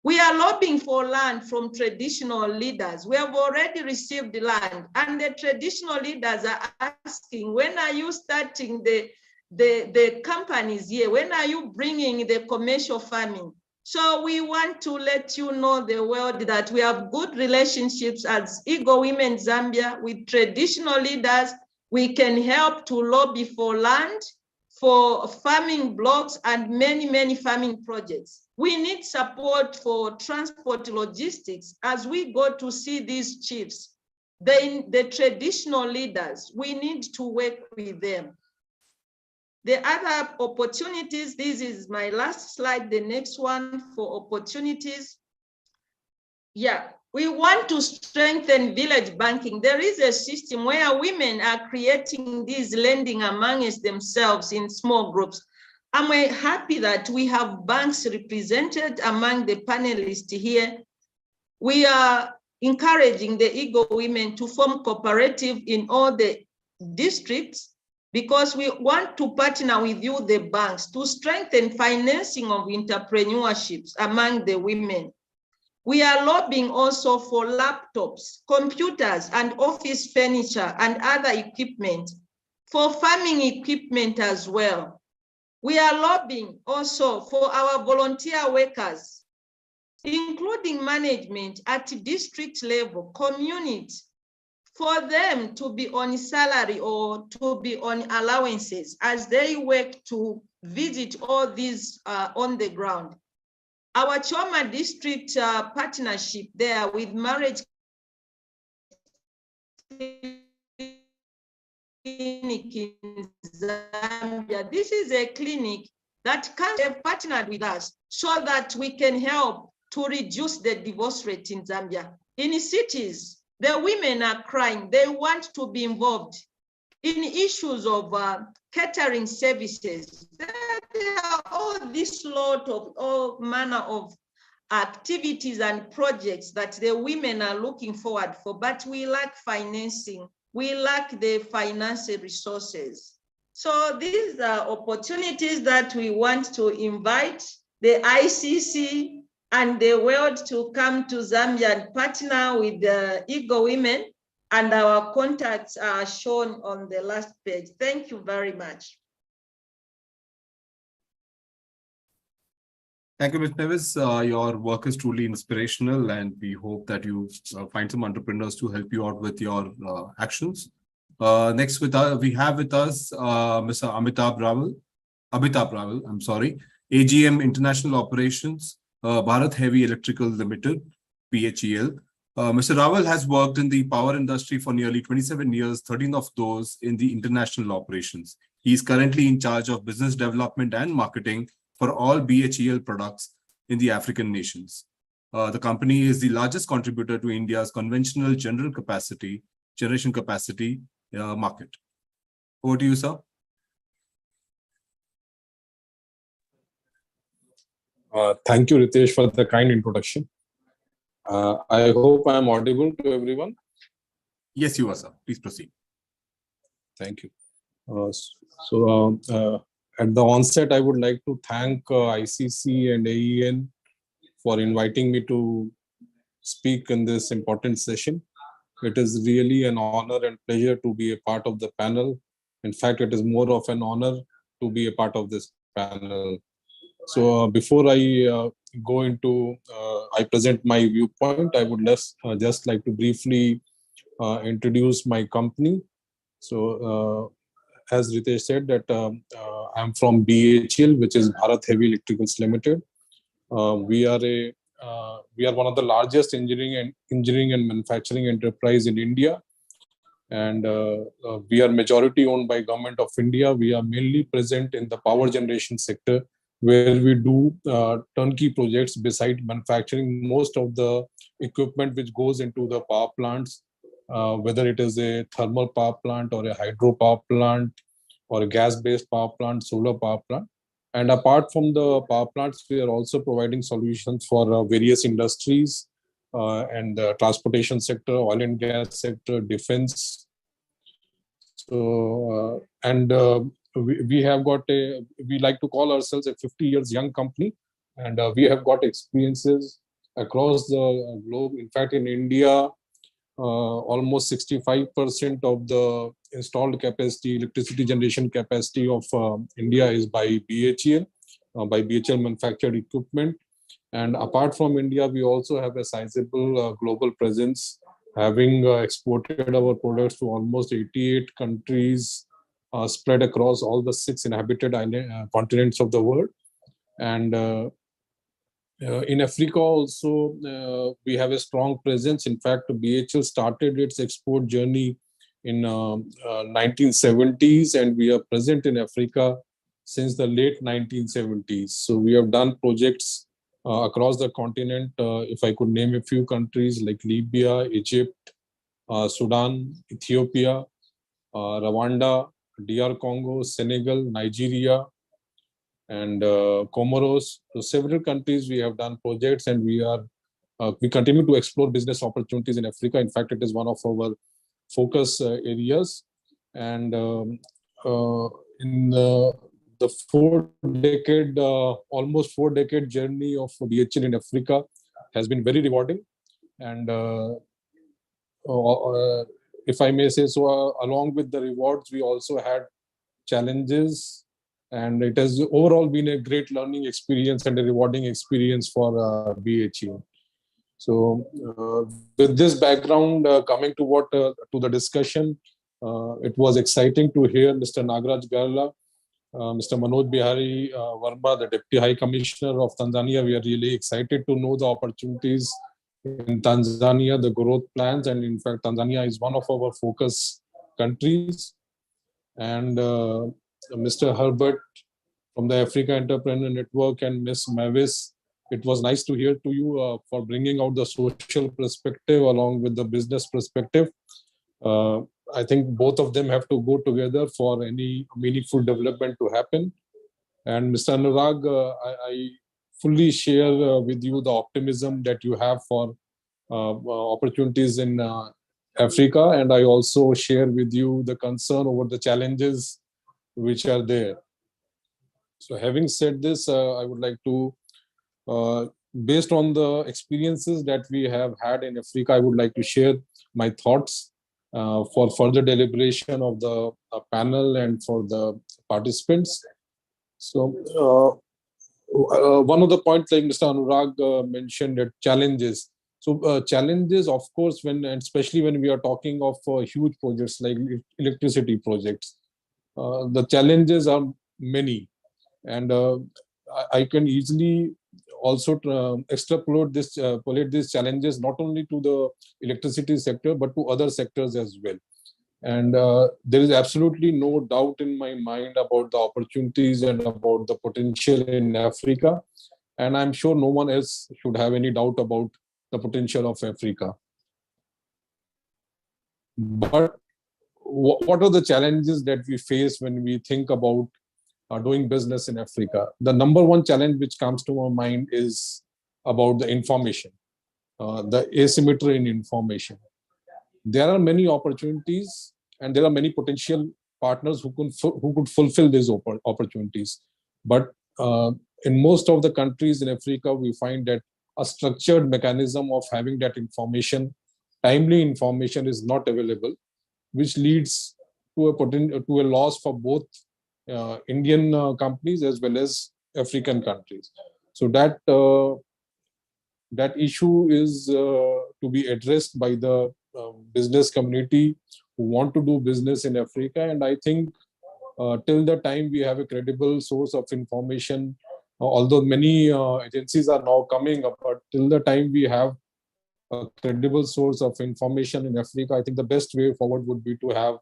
We are lobbying for land from traditional leaders. We have already received the land, and the traditional leaders are asking, when are you starting the companies here? When are you bringing the commercial farming? So we want to let you know, the world, that we have good relationships as Eagle Women Zambia with traditional leaders. We can help to lobby for land, for farming blocks, and many, many farming projects. We need support for transport logistics as we go to see these chiefs. The traditional leaders, we need to work with them. The other opportunities, this is my last slide, the next one for opportunities. Yeah, we want to strengthen village banking. There is a system where women are creating these lending amongst themselves in small groups. I'm happy that we have banks represented among the panelists here. We are encouraging the Eagle women to form cooperative in all the districts, because we want to partner with you, the banks, to strengthen financing of entrepreneurships among the women. We are lobbying also for laptops, computers, and office furniture and other equipment, for farming equipment as well. We are lobbying also for our volunteer workers, including management at district level, community, for them to be on salary or to be on allowances as they work to visit all these on the ground. Our Choma district partnership there with marriage clinic in Zambia. This is a clinic that have partnered with us so that we can help to reduce the divorce rate in Zambia. In cities, the women are crying. They want to be involved in issues of catering services. There are all this lot of all manner of activities and projects that the women are looking forward for, but we lack financing. We lack the financial resources. So these are opportunities that we want to invite the ICC and the world to come to Zambia and partner with the Eagle Women, and our contacts are shown on the last page. Thank you very much. Thank you, Ms. Nevis. Your work is truly inspirational, and we hope that you find some entrepreneurs to help you out with your actions. Next, we have with us Mr. Amitabh Raval, I'm sorry, AGM International Operations, Bharat Heavy Electrical Limited, BHEL. Mr. Raval has worked in the power industry for nearly 27 years, 13 of those in the international operations. He is currently in charge of business development and marketing for all BHEL products in the African nations. The company is the largest contributor to India's conventional generation capacity market. Over to you, sir. Thank you, Ritesh, for the kind introduction. I hope I am audible to everyone. Yes, you are, sir. Please proceed. Thank you. At the onset, I would like to thank ICC and AEN for inviting me to speak in this important session. It is really an honor and pleasure to be a part of the panel. In fact, it is more of an honor to be a part of this panel. So before I go into, I present my viewpoint, I would just like to briefly introduce my company. So as Ritesh said, that I'm from BHEL, which is Bharat Heavy Electricals Limited. We are one of the largest engineering and manufacturing enterprise in India, and we are majority owned by Government of India. We are mainly present in the power generation sector, where we do turnkey projects beside manufacturing most of the equipment which goes into the power plants, whether it is a thermal power plant or a hydro power plant or a gas-based power plant, solar power plant. And apart from the power plants, we are also providing solutions for various industries and the transportation sector, oil and gas sector, defense. So, we have got we like to call ourselves a 50 years young company, and we have got experiences across the globe. In fact, in India, almost 65% of the installed capacity, electricity generation capacity of India is by BHEL, by BHEL manufactured equipment. And apart from India, we also have a sizable global presence, having exported our products to almost 88 countries spread across all the 6 inhabited continents of the world. And in Africa also, we have a strong presence. In fact, BHEL started its export journey in 1970s, and we are present in Africa since the late 1970s. So we have done projects across the continent. If I could name a few countries like Libya, Egypt, Sudan, Ethiopia, Rwanda, DR Congo, Senegal, Nigeria, and Comoros. So several countries we have done projects, and we continue to explore business opportunities in Africa. In fact, it is one of our focus areas. And in the almost 4-decade journey of BHEL in Africa has been very rewarding. And if I may say so, along with the rewards, we also had challenges, and it has overall been a great learning experience and a rewarding experience for BHEL. So with this background, coming to the discussion, it was exciting to hear Mr. Nagaraj Garla, Mr. Manoj Bihari Verma, the Deputy High Commissioner of Tanzania. We are really excited to know the opportunities in Tanzania, the growth plans, and in fact, Tanzania is one of our focus countries. And Mr. Herbert from the Africa Entrepreneur Network and Ms. Mavis, it was nice to hear to you for bringing out the social perspective along with the business perspective. I think both of them have to go together for any meaningful development to happen. And Mr. Anurag, I fully share with you the optimism that you have for opportunities in Africa. And I also share with you the concern over the challenges which are there. So having said this, I would like to, based on the experiences that we have had in Africa, I would like to share my thoughts for further deliberation of the panel and for the participants. So one of the points, like Mr. Anurag mentioned, that challenges. So challenges, of course, especially when we are talking of huge projects like electricity projects, the challenges are many. And I can easily also extrapolate these challenges not only to the electricity sector, but to other sectors as well. And there is absolutely no doubt in my mind about the opportunities and about the potential in Africa. And I'm sure no one else should have any doubt about the potential of Africa. But what are the challenges that we face when we think about doing business in Africa? The number one challenge which comes to my mind is about the information, the asymmetry in information. There are many opportunities and there are many potential partners who could fulfill these opportunities. But in most of the countries in Africa, we find that a structured mechanism of having that information, timely information, is not available, which leads to a loss for both Indian companies as well as African countries. So that that issue is to be addressed by the business community who want to do business in Africa. And I think till the time we have a credible source of information, although many agencies are now coming up, but till the time we have a credible source of information in Africa, I think the best way forward would be to have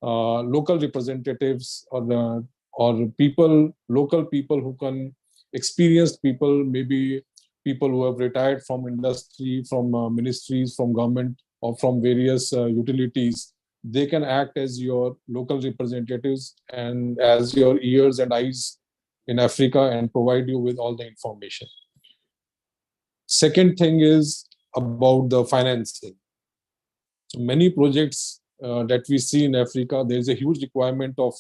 local representatives or people, local people who can, experienced people, maybe people who have retired from industry, from ministries, from government, or from various utilities. They can act as your local representatives and as your ears and eyes in Africa and provide you with all the information. Second thing is about the financing. So many projects that we see in Africa, there's a huge requirement of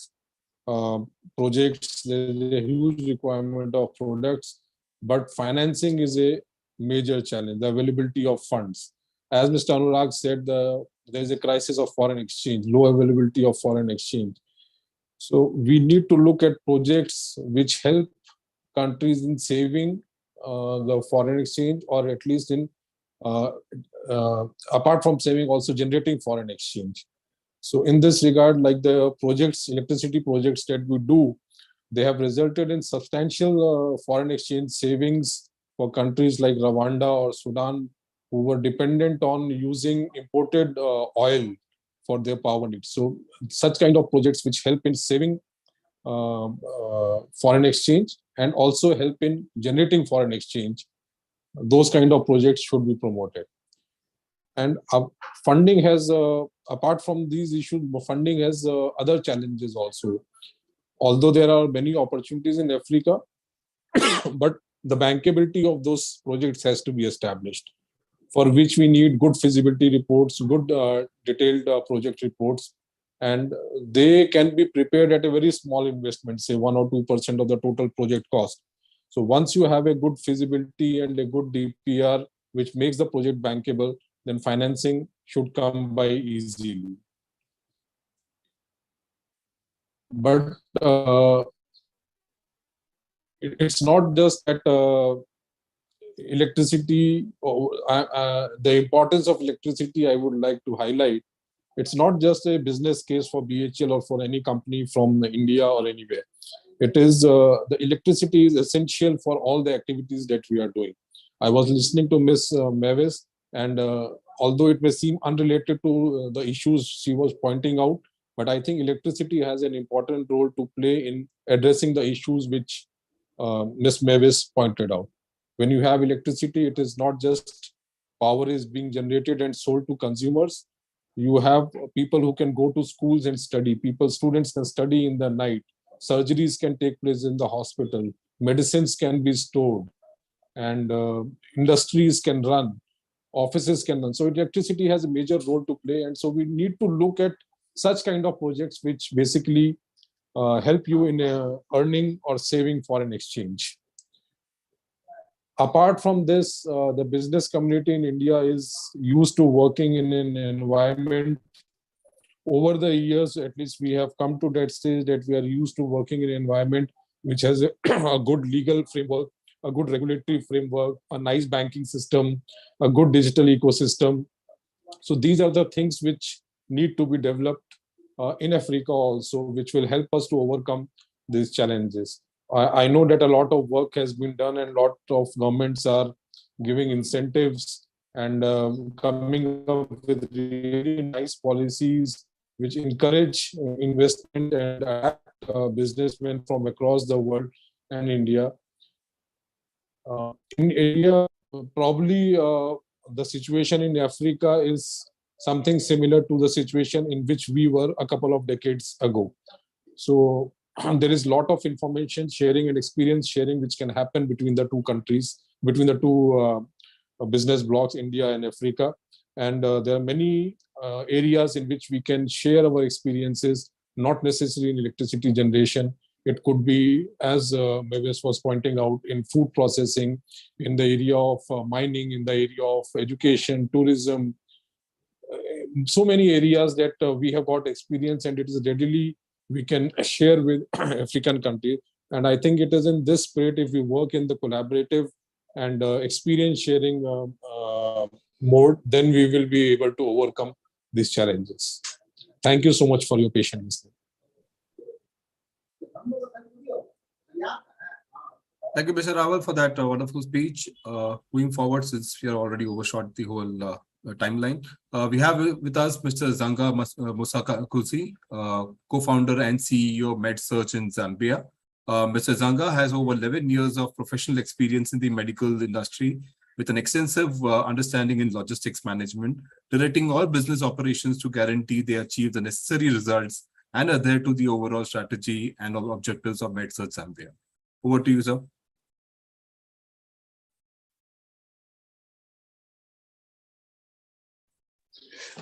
projects, there's a huge requirement of products, but financing is a major challenge, the availability of funds. As Mr. Anurag said, there's a crisis of foreign exchange, low availability of foreign exchange. So we need to look at projects which help countries in saving the foreign exchange, or at least in apart from saving, also generating foreign exchange. So in this regard, like the projects, electricity projects that we do, they have resulted in substantial foreign exchange savings for countries like Rwanda or Sudan, who were dependent on using imported oil for their power needs. So such kind of projects which help in saving foreign exchange and also help in generating foreign exchange, those kind of projects should be promoted. And funding has, apart from these issues, funding has other challenges also. Although there are many opportunities in Africa, but the bankability of those projects has to be established, for which we need good feasibility reports, good detailed project reports, and they can be prepared at a very small investment, say 1 or 2% of the total project cost. So once you have a good feasibility and a good DPR, which makes the project bankable, then financing should come by easily. But it's not just that electricity, the importance of electricity I would like to highlight. It's not just a business case for BHL or for any company from India or anywhere. It is, the electricity is essential for all the activities that we are doing. I was listening to Ms. Mavis, and although it may seem unrelated to the issues she was pointing out, but I think electricity has an important role to play in addressing the issues which Ms. Mavis pointed out. When you have electricity, it is not just power is being generated and sold to consumers. You have people who can go to schools and study. Students can study in the night. Surgeries can take place in the hospital. Medicines can be stored, and industries can run. Offices can run. So electricity has a major role to play, and so we need to look at such kind of projects which basically help you in earning or saving foreign exchange. Apart from this, the business community in India is used to working in an environment. Over the years, at least we have come to that stage that we are used to working in an environment which has a good legal framework, a good regulatory framework, a nice banking system, a good digital ecosystem. So these are the things which need to be developed in Africa also, which will help us to overcome these challenges. I know that a lot of work has been done and a lot of governments are giving incentives and coming up with really nice policies which encourage investment and attract businessmen from across the world and India. In India, probably the situation in Africa is something similar to the situation in which we were a couple of decades ago. So there is a lot of information sharing and experience sharing which can happen between the two countries, between the two business blocks, India and Africa. And there are many areas in which we can share our experiences, not necessarily in electricity generation. It could be, as Mavis was pointing out, in food processing, in the area of mining, in the area of education, tourism, so many areas that we have got experience, and it is readily we can share with African countries. And I think it is in this spirit, if we work in the collaborative and experience sharing mode, then we will be able to overcome these challenges. Thank you so much for your patience. Thank you, Mr. Rawal, for that wonderful speech. Moving forward, since we are already overshot the whole timeline, we have with us Mr. Zanga Musakakusi, co-founder and CEO of MedSearch in Zambia. Mr. Zanga has over 11 years of professional experience in the medical industry with an extensive understanding in logistics management, directing all business operations to guarantee they achieve the necessary results and adhere to the overall strategy and objectives of MedSearch Zambia. Over to you, sir.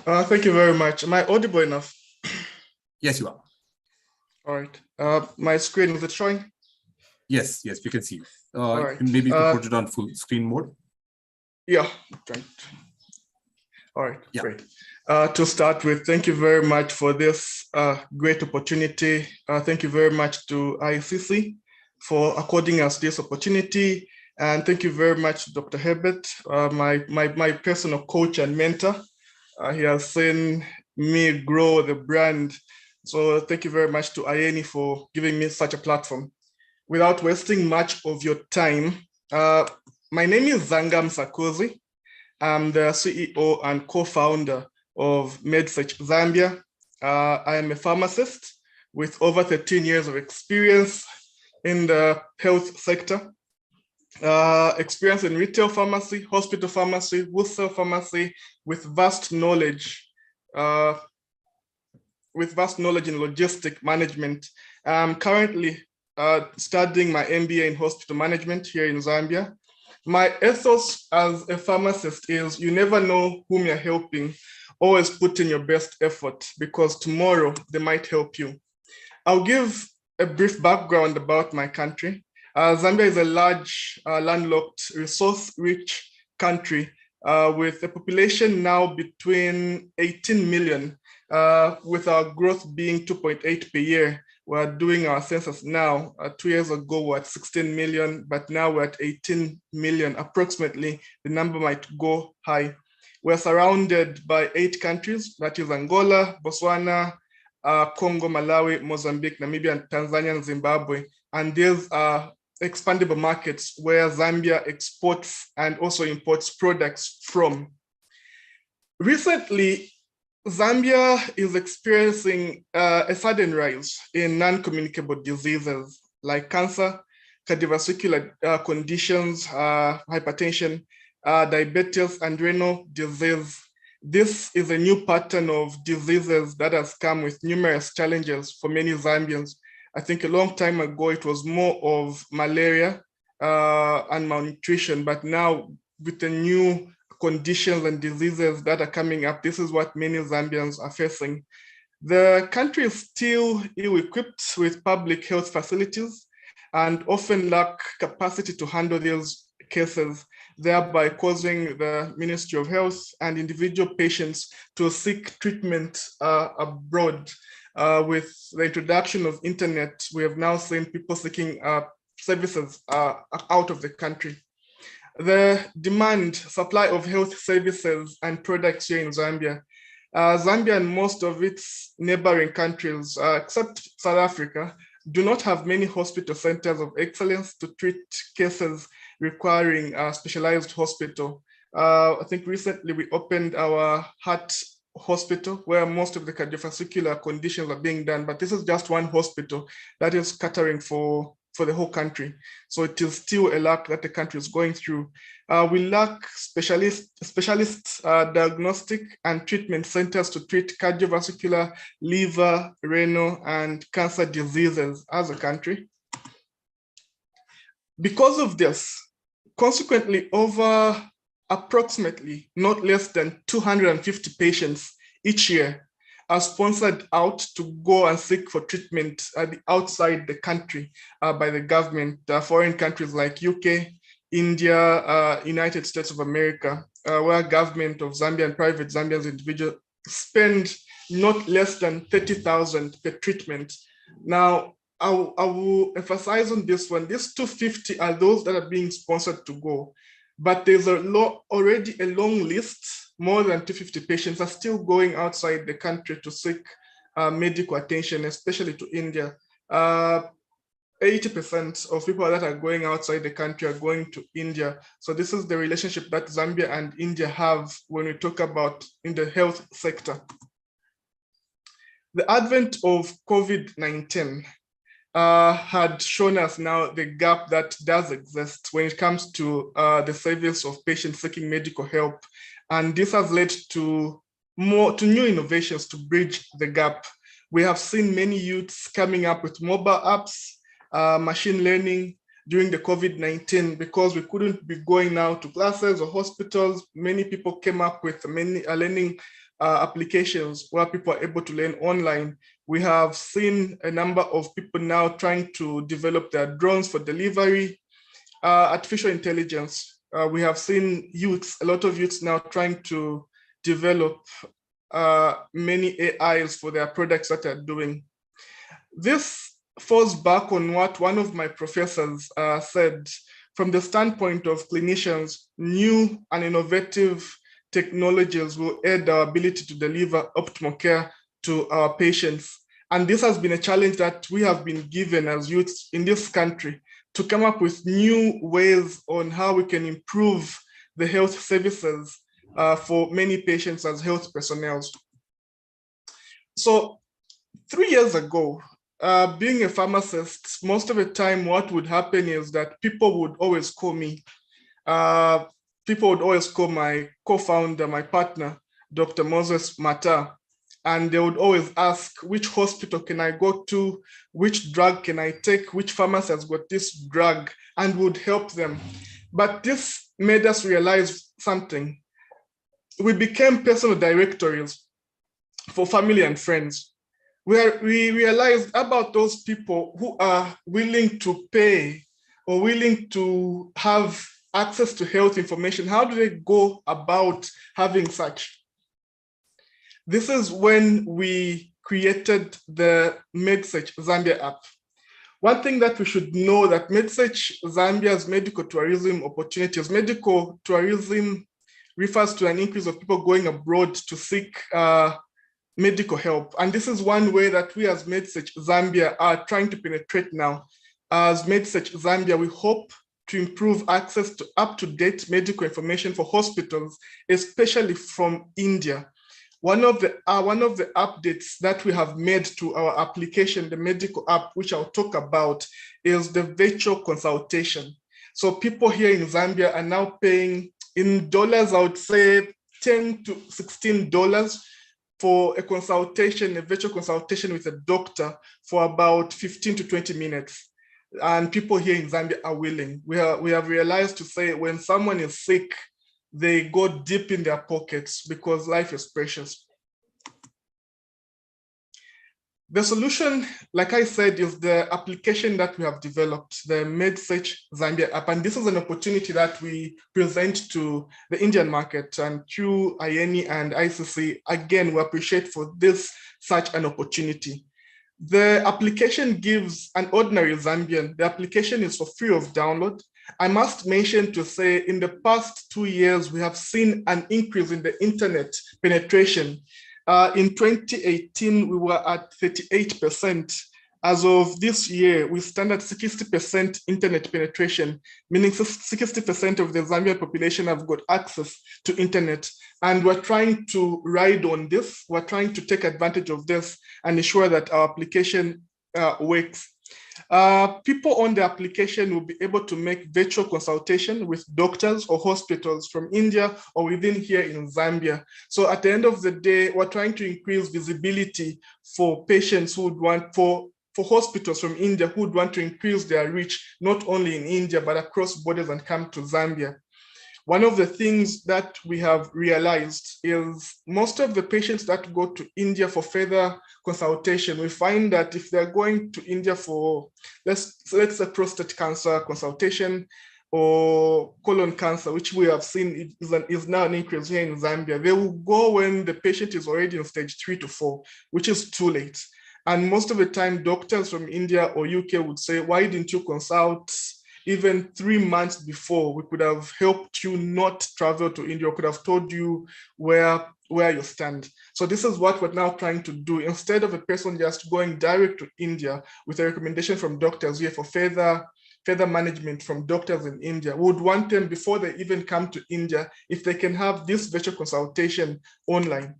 Thank you very much. Am I audible enough? Yes, you are. All right. My screen, is it showing? Yes, yes, we can see you. Right. Maybe you could put it on full screen mode. Yeah. Right. All right. Yeah. Great. To start with, thank you very much for this great opportunity. Thank you very much to ICC for according us this opportunity. And thank you very much, Dr. Herbert, my personal coach and mentor. He has seen me grow the brand. So thank you very much to IANI for giving me such a platform. Without wasting much of your time, my name is Zanga Musakakusi. I'm the CEO and co-founder of MedSearch Zambia. I am a pharmacist with over 13 years of experience in the health sector. Experience in retail pharmacy, hospital pharmacy, wholesale pharmacy, with vast knowledge in logistic management. I'm currently studying my MBA in hospital management here in Zambia. My ethos as a pharmacist is you never know whom you're helping. Always put in your best effort because tomorrow they might help you. I'll give a brief background about my country. Zambia is a large, landlocked, resource-rich country with a population now between 18 million, with our growth being 2.8 per year. We're doing our census now. 2 years ago, we were at 16 million, but now we're at 18 million approximately. The number might go high. We're surrounded by 8 countries, that is Angola, Botswana, Congo, Malawi, Mozambique, Namibia, and Tanzania, and Zimbabwe. And these are expandable markets where Zambia exports and also imports products from. Recently, Zambia is experiencing a sudden rise in non-communicable diseases like cancer, cardiovascular conditions, hypertension, diabetes, and renal disease. This is a new pattern of diseases that has come with numerous challenges for many Zambians. I think a long time ago, it was more of malaria and malnutrition, but now with the new conditions and diseases that are coming up, this is what many Zambians are facing. The country is still ill-equipped with public health facilities and often lack capacity to handle these cases, thereby causing the Ministry of Health and individual patients to seek treatment abroad. With the introduction of internet, we have now seen people seeking services out of the country. The demand, supply of health services and products here in Zambia. Zambia and most of its neighboring countries, except South Africa, do not have many hospital centers of excellence to treat cases requiring a specialized hospital. I think recently we opened our heart hospital where most of the cardiovascular conditions are being done, but this is just one hospital that is catering for the whole country. So it is still a lack that the country is going through. We lack specialist diagnostic and treatment centers to treat cardiovascular, liver, renal, and cancer diseases as a country. Because of this, consequently, over approximately not less than 250 patients each year are sponsored out to go and seek for treatment outside the country by the government, foreign countries like UK, India, United States of America, where government of Zambia and private Zambians individuals spend not less than 30,000 per treatment. Now, I will emphasize on this one. These 250 are those that are being sponsored to go, but there's already a long list. More than 250 patients are still going outside the country to seek medical attention, especially to India. 80% of people that are going outside the country are going to India. So this is the relationship that Zambia and India have when we talk about in the health sector. The advent of COVID-19 had shown us now the gap that does exist when it comes to the service of patients seeking medical help. And this has led to new innovations to bridge the gap. We have seen many youths coming up with mobile apps, machine learning during the COVID-19, because we couldn't be going now to classes or hospitals. Many people came up with many learning applications where people are able to learn online. We have seen a number of people now trying to develop their drones for delivery, artificial intelligence. We have seen a lot of youths now trying to develop many AIs for their products that they're doing. This falls back on what one of my professors said. From the standpoint of clinicians, new and innovative technologies will aid our ability to deliver optimal care to our patients. And this has been a challenge that we have been given as youths in this country, to come up with new ways on how we can improve the health services for many patients as health personnel. So 3 years ago, being a pharmacist, most of the time what would happen is that people would always call me. People would always call my co-founder, my partner, Dr. Moses Mata, and they would always ask, which hospital can I go to? Which drug can I take? Which pharmacy has got this drug? And would help them. But this made us realize something. We became personal directories for family and friends. We realized about those people who are willing to pay or willing to have access to health information. How do they go about having such? This is when we created the MedSearch Zambia app. One thing that we should know that MedSearch Zambia's medical tourism opportunities, medical tourism refers to an increase of people going abroad to seek medical help. And this is one way that we as MedSearch Zambia are trying to penetrate now. As MedSearch Zambia, we hope to improve access to up-to-date medical information for hospitals, especially from India. One of the updates that we have made to our application, the medical app, which I'll talk about, is the virtual consultation. So people here in Zambia are now paying in dollars, I would say $10 to $16 for a consultation, a virtual consultation with a doctor for about 15 to 20 minutes. And people here in Zambia are willing. We have realized to say when someone is sick, they go deep in their pockets because life is precious. The solution, like I said, is the application that we have developed, the MedSearch Zambia app. And this is an opportunity that we present to the Indian market, and through IENI and ICC, again, we appreciate for this such an opportunity. The application gives an ordinary Zambian, the application is for free of download. I must mention to say in the past 2 years, we have seen an increase in the internet penetration. In 2018, we were at 38%. As of this year, we stand at 60% internet penetration, meaning 60% of the Zambian population have got access to internet. And we're trying to ride on this. We're trying to take advantage of this and ensure that our application works. People on the application will be able to make virtual consultation with doctors or hospitals from India or within here in Zambia. So at the end of the day, we're trying to increase visibility for patients who would want, for hospitals from India who would want to increase their reach, not only in India, but across borders and come to Zambia. One of the things that we have realized is most of the patients that go to India for further consultation, we find that if they're going to India for, let's say prostate cancer consultation or colon cancer, which we have seen is now an increase here in Zambia, they will go when the patient is already in stage 3 to 4, which is too late. And most of the time, doctors from India or UK would say, why didn't you consult even 3 months before? We could have helped you not travel to India, or could have told you where you stand. So this is what we're now trying to do. Instead of a person just going direct to India with a recommendation from doctors here for further management from doctors in India, we would want them, before they even come to India, if they can have this virtual consultation online.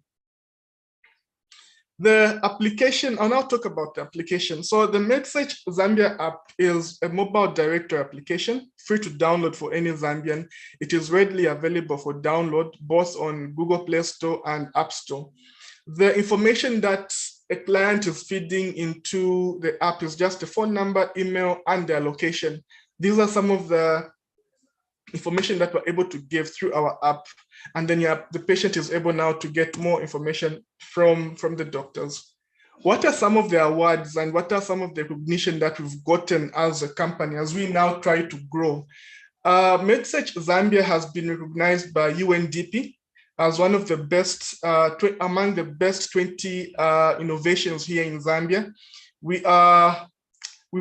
The application, I'll now talk about the application. So the MedSearch Zambia app is a mobile directory application, free to download for any Zambian. It is readily available for download, both on Google Play Store and App Store. The information that a client is feeding into the app is just a phone number, email, and their location. These are some of the information that we're able to give through our app. And then the patient is able now to get more information from the doctors. What are some of the awards and what are some of the recognition that we've gotten as a company as we now try to grow? MedSearch Zambia has been recognized by UNDP as one of the best, among the best 20 innovations here in Zambia. We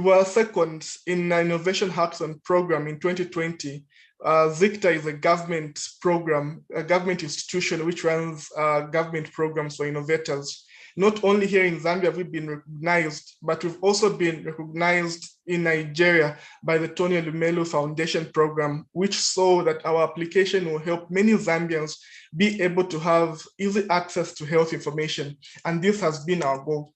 were second in the Innovation Hackathon program in 2020. ZICTA is a government program, a government institution which runs government programs for innovators. Not only here in Zambia have we been recognized, but we've also been recognized in Nigeria by the Tony Elumelu Foundation program, which saw that our application will help many Zambians be able to have easy access to health information. And this has been our goal.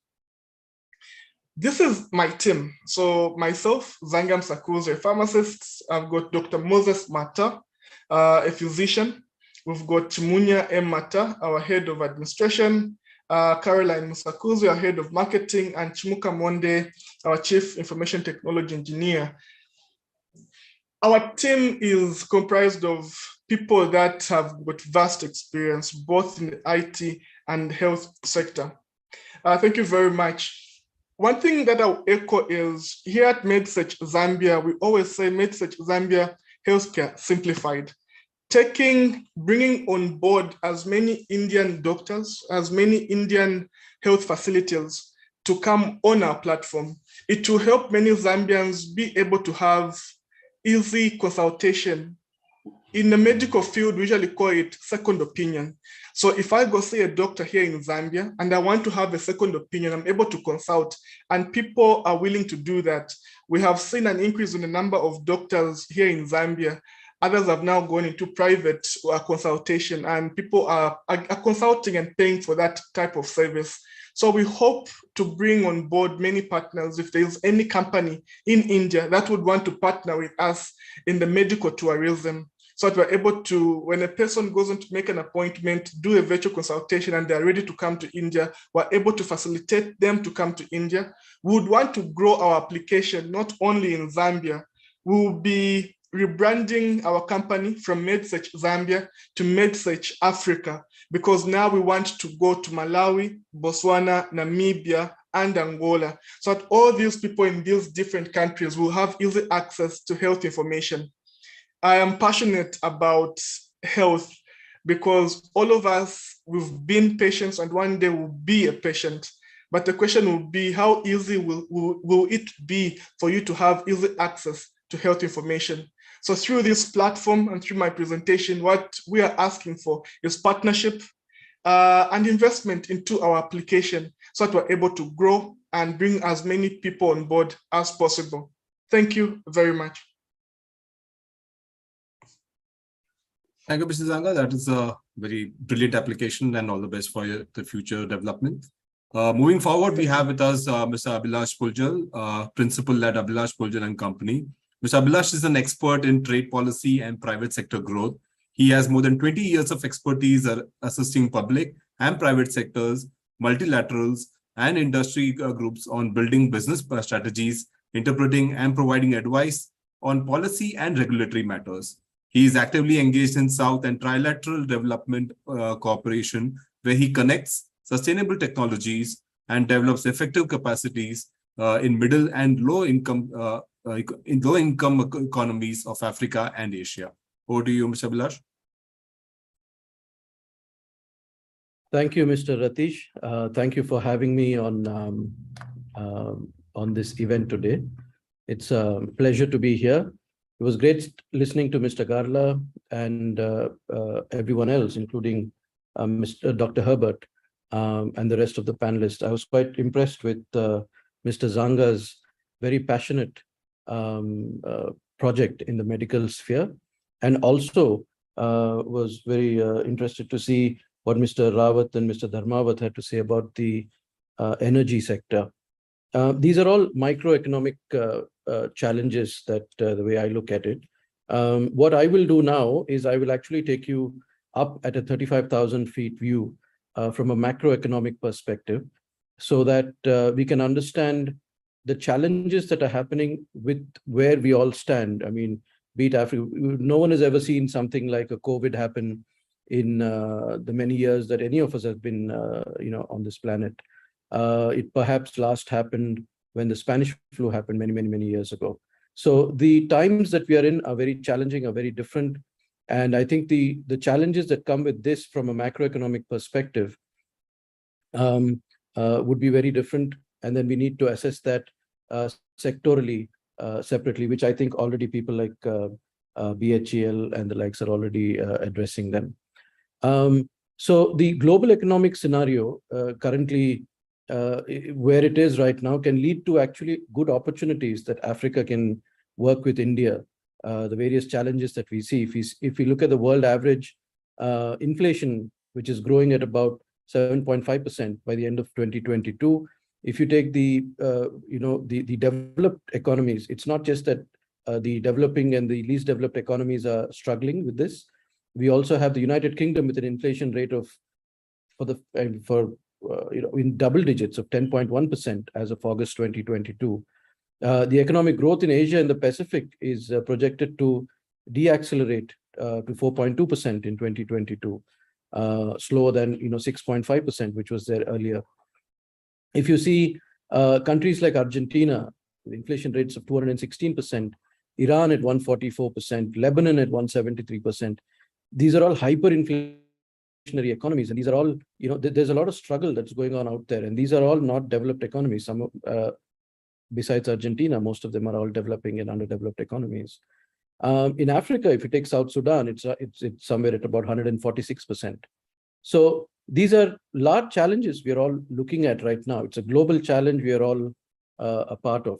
This is my team. So myself, Zangam Sakuza, a pharmacist. I've got Dr. Moses Mata, a physician. We've got Chimunya M. Mata, our head of administration, Caroline Musakuzi, our head of marketing, and Chimuka Monde, our chief information technology engineer. Our team is comprised of people that have got vast experience, both in the IT and health sector. Thank you very much. One thing that I'll echo is here at MedSearch Zambia, we always say MedSearch Zambia Healthcare Simplified. Bringing on board as many Indian doctors, as many Indian health facilities to come on our platform. It will help many Zambians be able to have easy consultation. In the medical field, we usually call it second opinion. So if I go see a doctor here in Zambia and I want to have a second opinion, I'm able to consult, and people are willing to do that. We have seen an increase in the number of doctors here in Zambia. Others have now gone into private consultation, and people are consulting and paying for that type of service. So we hope to bring on board many partners. If there's any company in India that would want to partner with us in the medical tourism, so that we're able to, when a person goes on to make an appointment, do a virtual consultation, and they're ready to come to India, we're able to facilitate them to come to India. We would want to grow our application, not only in Zambia. We will be rebranding our company from MedSearch Zambia to MedSearch Africa, because now we want to go to Malawi, Botswana, Namibia, and Angola, so that all these people in these different countries will have easy access to health information. I am passionate about health because all of us, we've been patients and one day we'll be a patient. But the question will be, how easy will it be for you to have easy access to health information? So through this platform and through my presentation, what we are asking for is partnership and investment into our application so that we're able to grow and bring as many people on board as possible. Thank you very much. Thank you, Mr. Zanga. That is a very brilliant application, and all the best for the future development. Moving forward, we have with us Mr. Abhilash Puljal, principal at Abhilash Puljal and Company. Mr. Abhilash is an expert in trade policy and private sector growth. He has more than 20 years of expertise assisting public and private sectors, multilaterals, and industry groups on building business strategies, interpreting and providing advice on policy and regulatory matters. He is actively engaged in South and trilateral development cooperation, where he connects sustainable technologies and develops effective capacities in middle and low income economies of Africa and Asia. Over to you, Mr. Abhilash. Thank you, Mr. Ratish. Thank you for having me on this event today. It's a pleasure to be here. It was great listening to Mr. Garla and everyone else, including Mr. Dr. Herbert and the rest of the panelists. I was quite impressed with Mr. Zanga's very passionate project in the medical sphere, and also was very interested to see what Mr. Rawat and Mr. Dharmawat had to say about the energy sector. These are all microeconomic challenges that the way I look at it. What I will do now is I will actually take you up at a 35,000 feet view from a macroeconomic perspective, so that we can understand the challenges that are happening with where we all stand. I mean, be it Africa, no one has ever seen something like a COVID happen in the many years that any of us have been, on this planet. It perhaps last happened when the Spanish flu happened many years ago. So the times that we are in are very challenging, are very different. And I think the challenges that come with this from a macroeconomic perspective would be very different. And then we need to assess that sectorally, separately, which I think already people like BHEL and the likes are already addressing them. So the global economic scenario currently, where it is right now, can lead to actually good opportunities that Africa can work with India. The various challenges that we see, if we look at the world average inflation, which is growing at about 7.5% by the end of 2022. If you take the developed economies, it's not just that the developing and the least developed economies are struggling with this. We also have the United Kingdom with an inflation rate of in double digits of 10.1% as of August 2022. The economic growth in Asia and the Pacific is projected to deaccelerate to 4.2% in 2022, slower than 6.5%, which was there earlier. If you see countries like Argentina, the inflation rates of 216%, Iran at 144%, Lebanon at 173%. These are all hyperinflationary economies, and these are all, there's a lot of struggle that's going on out there, and these are all not developed economies. Some, besides Argentina, most of them are all developing and underdeveloped economies. In Africa, if you take South Sudan, it's somewhere at about 146%. So these are large challenges we are all looking at right now. It's a global challenge we are all a part of.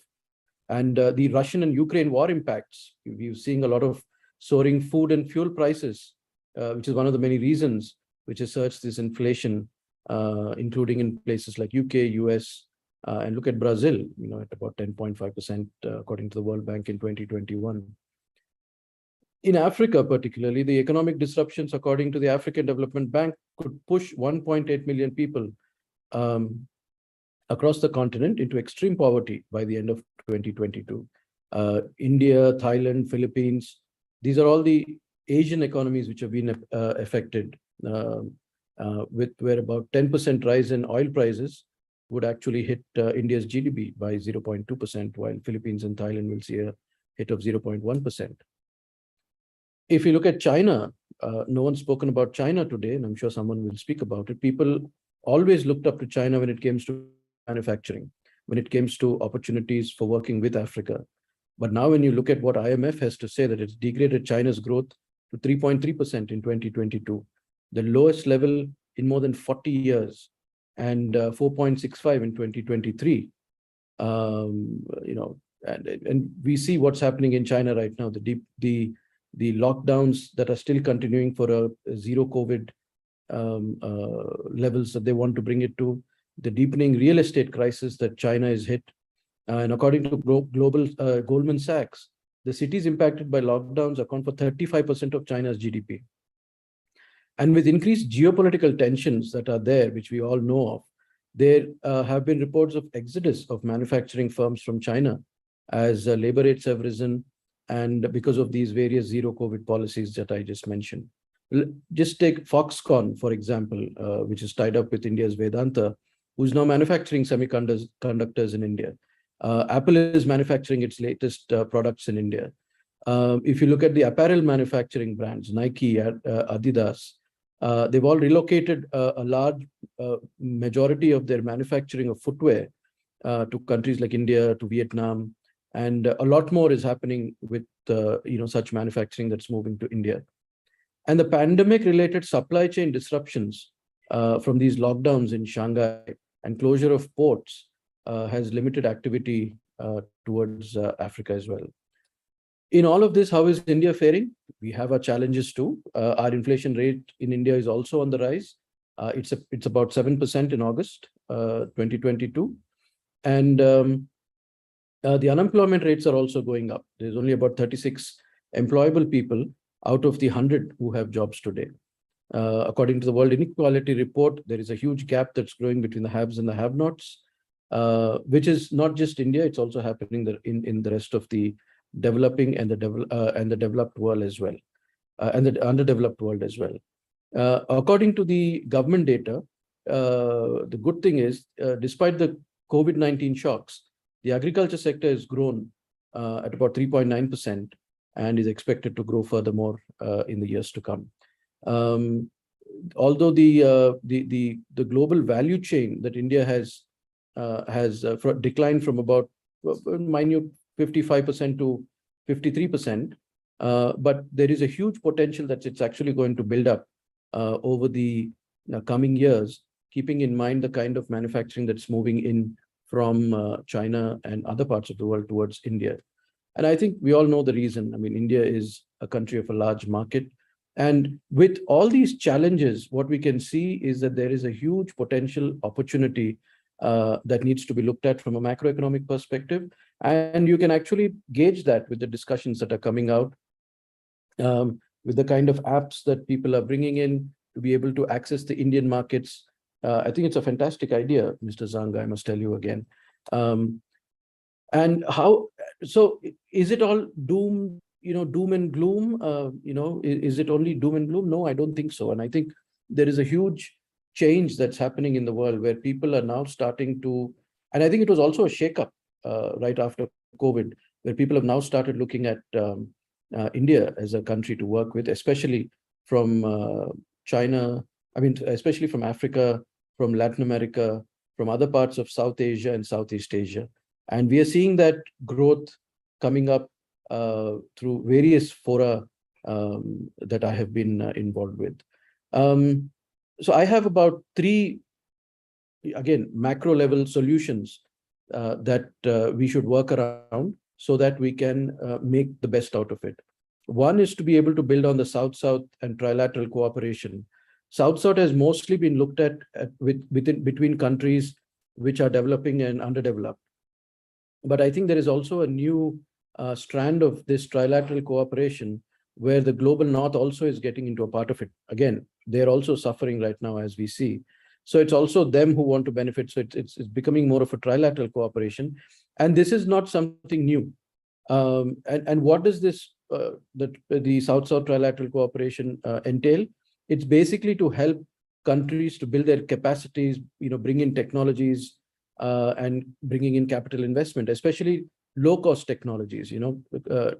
And the Russian and Ukraine war impacts, we're seeing a lot of soaring food and fuel prices, which is one of the many reasons which has surged this inflation, including in places like UK, US, and look at Brazil, at about 10.5%, according to the World Bank in 2021. In Africa, particularly, the economic disruptions, according to the African Development Bank, could push 1.8 million people across the continent into extreme poverty by the end of 2022. India, Thailand, Philippines, these are all the Asian economies which have been affected, with where about 10% rise in oil prices would actually hit India's GDP by 0.2%, while Philippines and Thailand will see a hit of 0.1%. If you look at China, no one's spoken about China today, and I'm sure someone will speak about it. People always looked up to China when it comes to manufacturing, when it comes to opportunities for working with Africa. But now when you look at what IMF has to say, that it's degraded China's growth to 3.3% in 2022, the lowest level in more than 40 years, and 4.65 in 2023. And we see what's happening in China right now, the lockdowns that are still continuing for a zero COVID levels that they want to bring it to, the deepening real estate crisis that China has hit. And according to Goldman Sachs, the cities impacted by lockdowns account for 35% of China's GDP. And with increased geopolitical tensions that are there, which we all know of, there have been reports of exodus of manufacturing firms from China as labor rates have risen, and because of these various zero COVID policies that I just mentioned. Just take Foxconn, for example, which is tied up with India's Vedanta, who's now manufacturing semiconductors in India. Apple is manufacturing its latest products in India. If you look at the apparel manufacturing brands, Nike, Adidas, They've all relocated a large majority of their manufacturing of footwear to countries like India, to Vietnam, and a lot more is happening with such manufacturing that's moving to India. And the pandemic-related supply chain disruptions from these lockdowns in Shanghai and closure of ports has limited activity towards Africa as well. In all of this, how is India faring? We have our challenges too. Our inflation rate in India is also on the rise. It's about 7% in August 2022. And the unemployment rates are also going up. There's only about 36 employable people out of the 100 who have jobs today. According to the World Inequality Report, there is a huge gap that's growing between the haves and the have-nots, which is not just India, it's also happening in the rest of the developing and the developed world as well, and the underdeveloped world as well. According to the government data, the good thing is, despite the COVID-19 shocks, the agriculture sector has grown at about 3.9% and is expected to grow furthermore in the years to come. Although the global value chain that India has declined from about minute 55% to 53%, but there is a huge potential that it's actually going to build up over the coming years, keeping in mind the kind of manufacturing that's moving in from China and other parts of the world towards India. And I think we all know the reason. I mean, India is a country of a large market. And with all these challenges, what we can see is that there is a huge potential opportunity that needs to be looked at from a macroeconomic perspective. And you can actually gauge that with the discussions that are coming out, with the kind of apps that people are bringing in to be able to access the Indian markets. I think it's a fantastic idea, Mr. Zanga, I must tell you again. And so is it all doom and gloom? Is it only doom and gloom? No, I don't think so. And I think there is a huge change that's happening in the world where people are now starting to, and I think it was also a shakeup right after COVID, where people have now started looking at India as a country to work with, especially from China, especially from Africa, from Latin America, from other parts of South Asia and Southeast Asia. And we are seeing that growth coming up through various fora that I have been involved with. So I have about 3, again, macro level solutions that we should work around so that we can make the best out of it. One is to be able to build on the South-South and trilateral cooperation. South-South has mostly been looked at between countries which are developing and underdeveloped. But I think there is also a new strand of this trilateral cooperation where the global North also is getting into a part of it. Again, they're also suffering right now, as we see. So it's also them who want to benefit. So it's becoming more of a trilateral cooperation. And this is not something new. And what does this, the South-South trilateral cooperation entail? It's basically to help countries to build their capacities, bring in technologies and bringing in capital investment, especially low-cost technologies.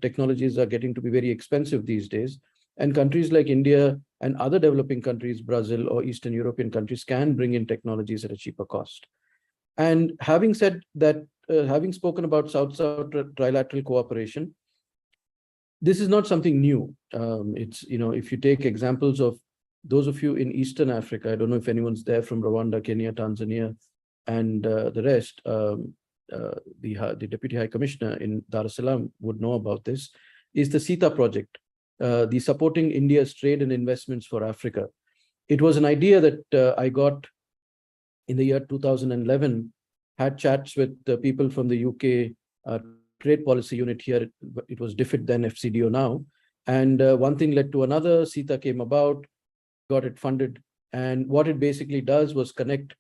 Technologies are getting to be very expensive these days. And countries like India and other developing countries, Brazil or Eastern European countries, can bring in technologies at a cheaper cost. And having said that, having spoken about South-South trilateral cooperation, this is not something new. It's, if you take examples of those of you in Eastern Africa, I don't know if anyone's there from Rwanda, Kenya, Tanzania, and the rest, the Deputy High Commissioner in Dar es Salaam would know about this, is the SITA project, the Supporting India's Trade and Investments for Africa. It was an idea that I got in the year 2011, had chats with the people from the UK Trade Policy Unit here. It was DFID then, FCDO now. And one thing led to another, SITA came about, got it funded. And what it basically does was connect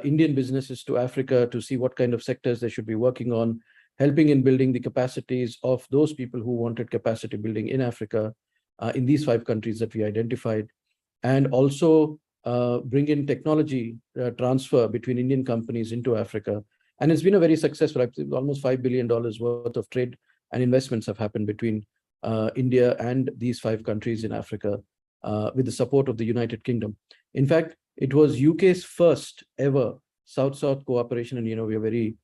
Indian businesses to Africa to see what kind of sectors they should be working on, helping in building the capacities of those people who wanted capacity building in Africa, in these 5 countries that we identified, and also bring in technology transfer between Indian companies into Africa. And it's been a very successful, almost $5 billion worth of trade and investments have happened between India and these 5 countries in Africa with the support of the United Kingdom. In fact, it was UK's first ever South-South cooperation, and we are very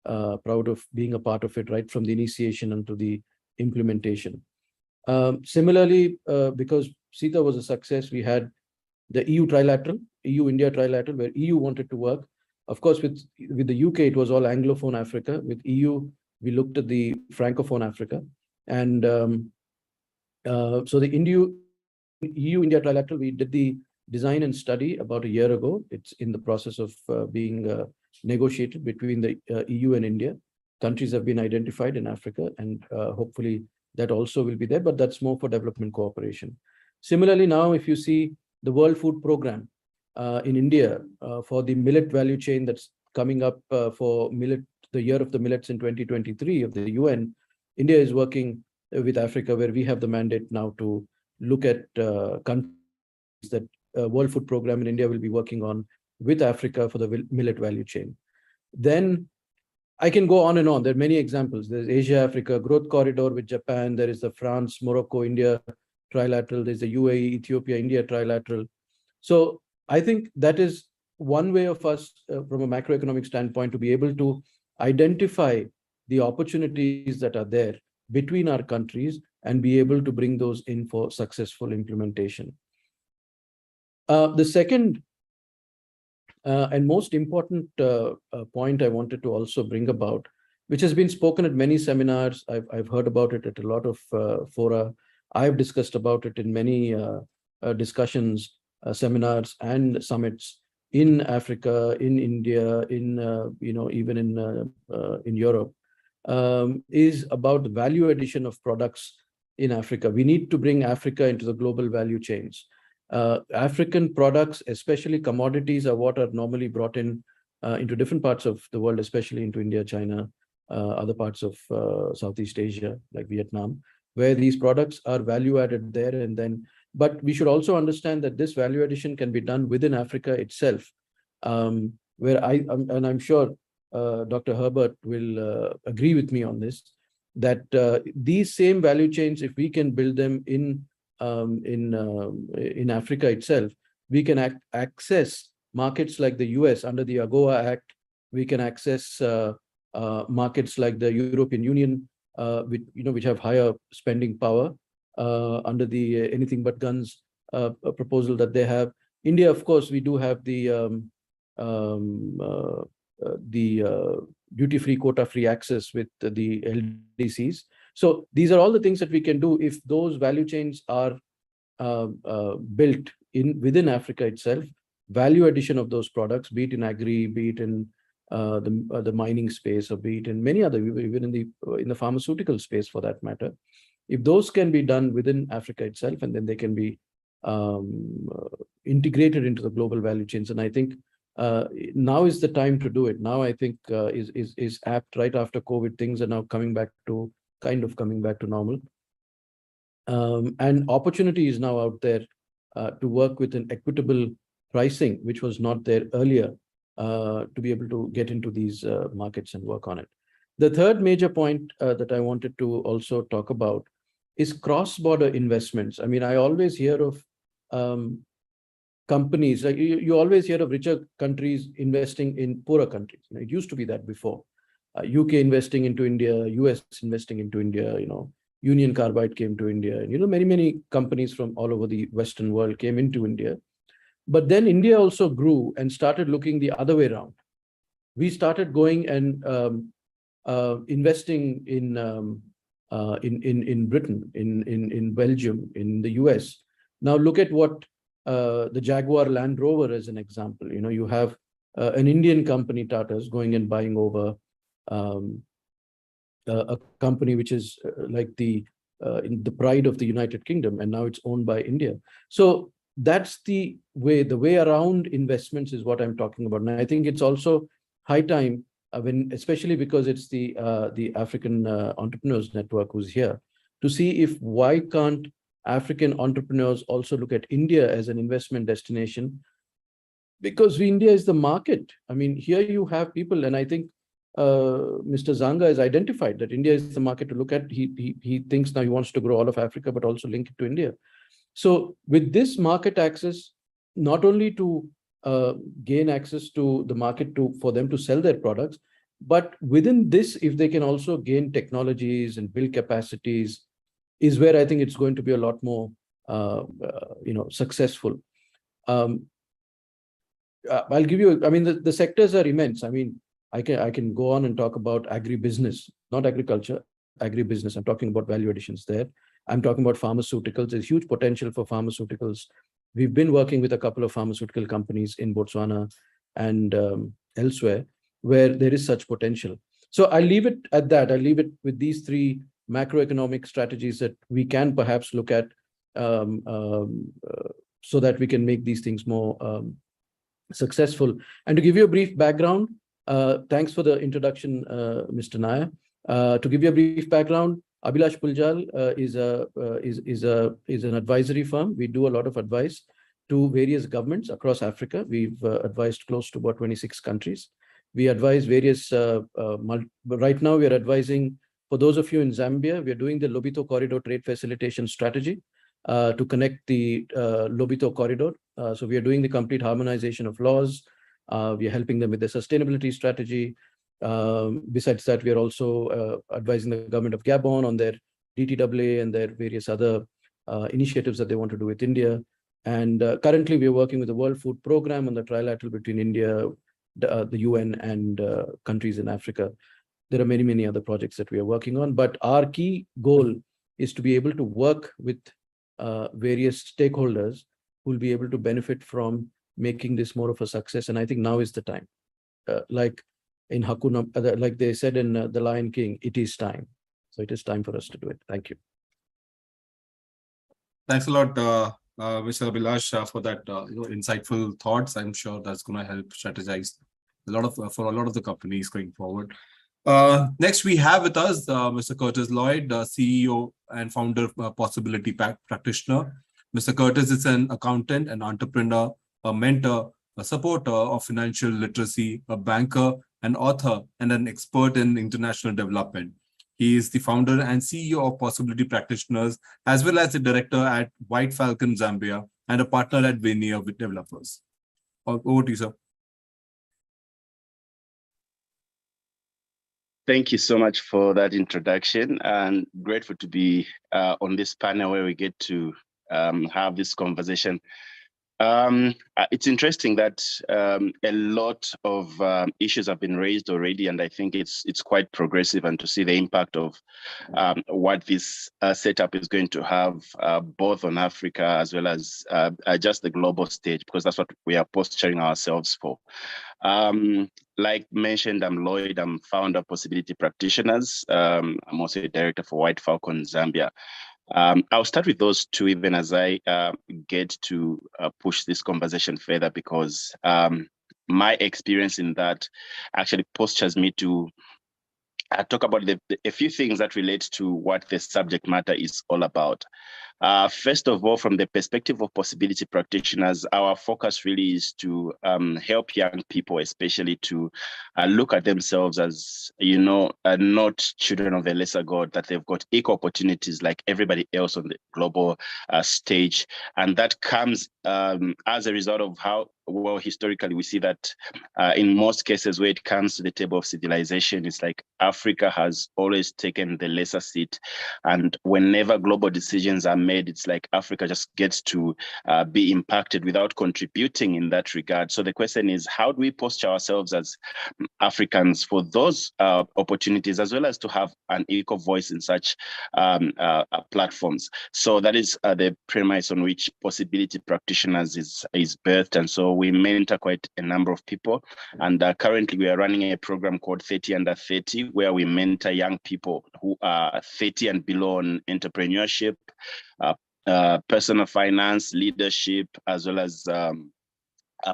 proud of being a part of it, right from the initiation until the implementation. Similarly, because CETA was a success, we had the EU trilateral, EU-India trilateral, where EU wanted to work. Of course, with the UK, it was all Anglophone Africa. With EU, we looked at the Francophone Africa. And so the EU-India trilateral, we did the design and study about a year ago. It's in the process of being negotiated between the EU and India. Countries have been identified in Africa, and hopefully that also will be there, but that's more for development cooperation. Similarly, now, if you see the World Food Programme in India for the millet value chain that's coming up for millet, the year of the millets in 2023 of the UN, India is working with Africa, where we have the mandate now to look at countries that World Food Programme in India will be working on with Africa for the millet value chain. Then I can go on and on. There are many examples. There's Asia-Africa Growth Corridor with Japan. There is the France, Morocco, India trilateral. There's the UAE, Ethiopia, India trilateral. So I think that is one way of us from a macroeconomic standpoint to be able to identify the opportunities that are there between our countries and be able to bring those in for successful implementation. The second and most important point I wanted to also bring about, which has been spoken at many seminars, I've heard about it at a lot of fora. I've discussed about it in many discussions, seminars and summits in Africa, in India, in even in Europe, is about the value addition of products in Africa. We need to bring Africa into the global value chains. African products, especially commodities, are what are normally brought in into different parts of the world, especially into India, China, other parts of Southeast Asia, like Vietnam, where these products are value added there and then. But we should also understand that this value addition can be done within Africa itself, where I'm sure Dr. Herbert will agree with me on this, that these same value chains, if we can build them in Africa itself, we can access markets like the US under the AGOA Act. We can access markets like the European Union, which have higher spending power under the anything but guns proposal that they have. India, of course, we do have the duty-free, quota-free access with the LDCs. So these are all the things that we can do if those value chains are built within Africa itself. Value addition of those products, be it in agri, be it in the mining space, or be it in many other, even in the pharmaceutical space for that matter. If those can be done within Africa itself, and then they can be integrated into the global value chains, and I think now is the time to do it. Now I think is apt. Right after COVID, things are now coming back to normal, and opportunity is now out there to work with an equitable pricing, which was not there earlier, to be able to get into these markets and work on it. The third major point that I wanted to also talk about is cross-border investments. I mean, I always hear of companies, like you always hear of richer countries investing in poorer countries. It used to be that before. UK investing into India, US investing into India, Union Carbide came to India, and many companies from all over the Western world came into India. But then India also grew and started looking the other way around. We started going and investing in Britain, in Belgium, in the US. Now look at what the Jaguar Land Rover as an example. You have an Indian company, Tata's, going and buying over a company which is like the pride of the United Kingdom, and now it's owned by India. So that's the way around investments is what I'm talking about. And I think it's also high time, especially because it's the African Entrepreneurs Network who's here, to see why can't African entrepreneurs also look at India as an investment destination, because India is the market. I mean, here you have people, and I think Mr. Zanga has identified that India is the market to look at. He thinks now he wants to grow all of Africa, but also link it to India. So with this market access, not only to gain access to the market for them to sell their products, but within this, if they can also gain technologies and build capacities, is where I think it's going to be a lot more successful. I'll give you, I mean, the sectors are immense. I mean, I can go on and talk about agribusiness, not agriculture, agribusiness. I'm talking about value additions there. I'm talking about pharmaceuticals. There's huge potential for pharmaceuticals. We've been working with a couple of pharmaceutical companies in Botswana and elsewhere where there is such potential. So I'll leave it at that. I'll leave it with these three macroeconomic strategies that we can perhaps look at so that we can make these things more successful. And to give you a brief background, thanks for the introduction, Mr. Nair. To give you a brief background, Abhilash Puljal is an advisory firm. We do a lot of advice to various governments across Africa. We've advised close to about 26 countries. We advise various, right now we are advising, for those of you in Zambia, we are doing the Lobito Corridor Trade Facilitation Strategy to connect the Lobito Corridor. So we are doing the complete harmonization of laws. We are helping them with the sustainability strategy. Besides that, we are also advising the government of Gabon on their DTAA and their various other initiatives that they want to do with India. And currently, we are working with the World Food Programme on the trilateral between India, the UN, and countries in Africa. There are many, many other projects that we are working on. But our key goal is to be able to work with various stakeholders who will be able to benefit from making this more of a success. And I think now is the time. Like in Hakuna, like they said in The Lion King, it is time. So it is time for us to do it. Thank you. Thanks a lot, Mr. Abhilash, for that insightful thoughts. I'm sure that's going to help strategize for a lot of the companies going forward. Next, we have with us Mr. Curtis Lloyd, CEO and founder of Possibility Practitioner. Mr. Curtis is an accountant, an entrepreneur, a mentor, a supporter of financial literacy, a banker, an author, and an expert in international development. He is the founder and CEO of Possibility Practitioners, as well as the director at White Falcon Zambia and a partner at Veneer with developers. Over to you, sir. Thank you so much for that introduction, and grateful to be on this panel where we get to have this conversation. It's interesting that a lot of issues have been raised already, and I think it's quite progressive, and to see the impact of what this setup is going to have both on Africa as well as just the global stage, because that's what we are posturing ourselves for. Like mentioned, I'm Lloyd. I'm founder of Possibility Practitioners. I'm also a director for White Falcon Zambia. I'll start with those two even as I get to push this conversation further, because my experience in that actually postures me to talk about a few things that relate to what the subject matter is all about. First of all, from the perspective of Possibility Practitioners, our focus really is to help young people, especially to look at themselves as, not children of a lesser God, that they've got equal opportunities like everybody else on the global stage. And that comes as a result of how, well, historically, we see that in most cases where it comes to the table of civilization, it's like Africa has always taken the lesser seat. And whenever global decisions are made, it's like Africa just gets to be impacted without contributing in that regard. So the question is, how do we posture ourselves as Africans for those opportunities, as well as to have an equal voice in such platforms? So that is the premise on which Possibility Practitioners is birthed. And so we mentor quite a number of people. And currently we are running a program called 30 Under 30, where we mentor young people who are 30 and below on entrepreneurship, personal finance, leadership, as well as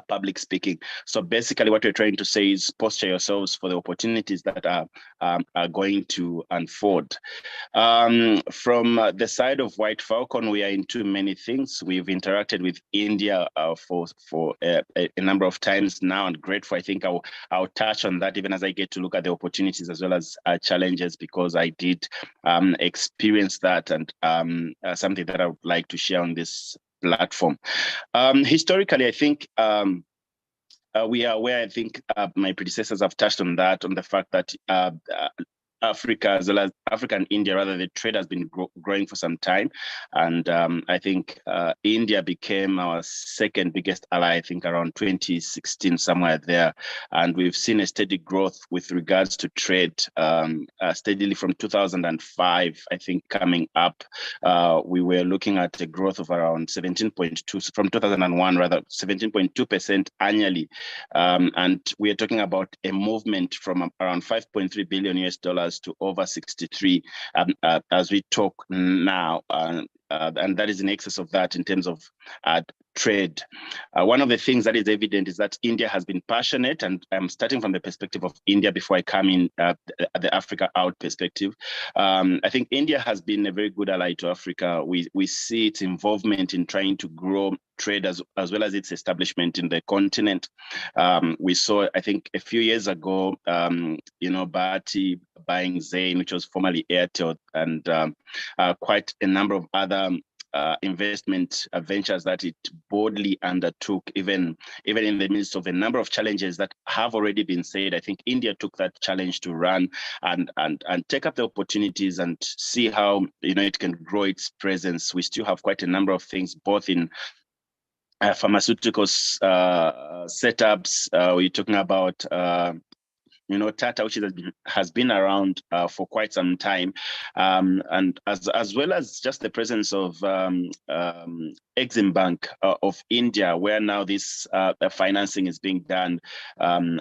public speaking. So basically what we're trying to say is posture yourselves for the opportunities that are going to unfold. From the side of White Falcon, we are into many things. We've interacted with India for a number of times now, and grateful. I think I'll touch on that even as I get to look at the opportunities as well as challenges, because I did experience that, and something that I would like to share on this platform. Historically, I think we are aware, I think my predecessors have touched on that, on the fact that Africa, as well as Africa and India, rather, the trade has been growing for some time. And I think India became our second biggest ally, I think around 2016, somewhere there. And we've seen a steady growth with regards to trade, steadily from 2005, I think, coming up. We were looking at a growth of around 17.2, from 2001, rather, 17.2% annually. And we are talking about a movement from around $5.3 billion US to over 63 as we talk now, and that is in excess of that in terms of trade. One of the things that is evident is that India has been passionate, and I'm starting from the perspective of India before I come in at the Africa Out perspective. I think India has been a very good ally to Africa. We see its involvement in trying to grow trade as well as its establishment in the continent. We saw, I think, a few years ago, Bharti buying Zain, which was formerly Airtel, and quite a number of other investment ventures that it boldly undertook, even in the midst of a number of challenges that have already been said. I think India took that challenge to run and take up the opportunities and see how it can grow its presence. We still have quite a number of things, both in pharmaceuticals setups. We're talking about Tata, which has been around for quite some time, and as well as just the presence of Exim Bank of India, where now this financing is being done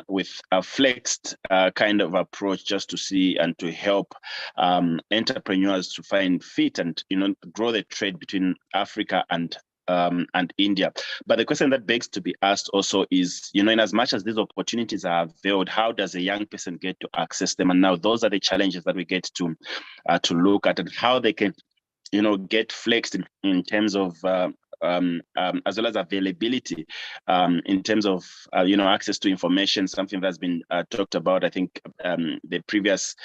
with a flexed kind of approach, just to see and to help entrepreneurs to find fit and grow the trade between Africa and India. But the question that begs to be asked also is, in as much as these opportunities are availed, how does a young person get to access them? And now those are the challenges that we get to look at, and how they can, get flexed in terms of as well as availability, in terms of access to information, something that's been talked about. I think the previous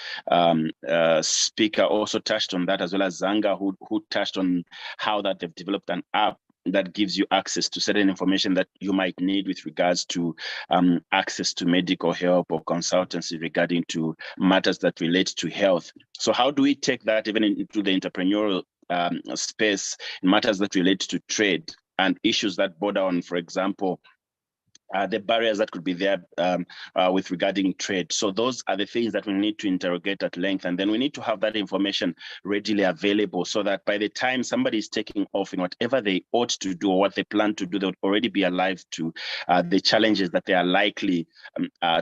speaker also touched on that, as well as Zanga, who touched on how that they've developed an app that gives you access to certain information that you might need with regards to access to medical help or consultancy regarding to matters that relate to health. So how do we take that even into the entrepreneurial space in matters that relate to trade and issues that border on, for example, the barriers that could be there with regarding trade? So those are the things that we need to interrogate at length, and then we need to have that information readily available, so that by the time somebody is taking off in whatever they ought to do or what they plan to do, they would already be alive to the challenges that they are likely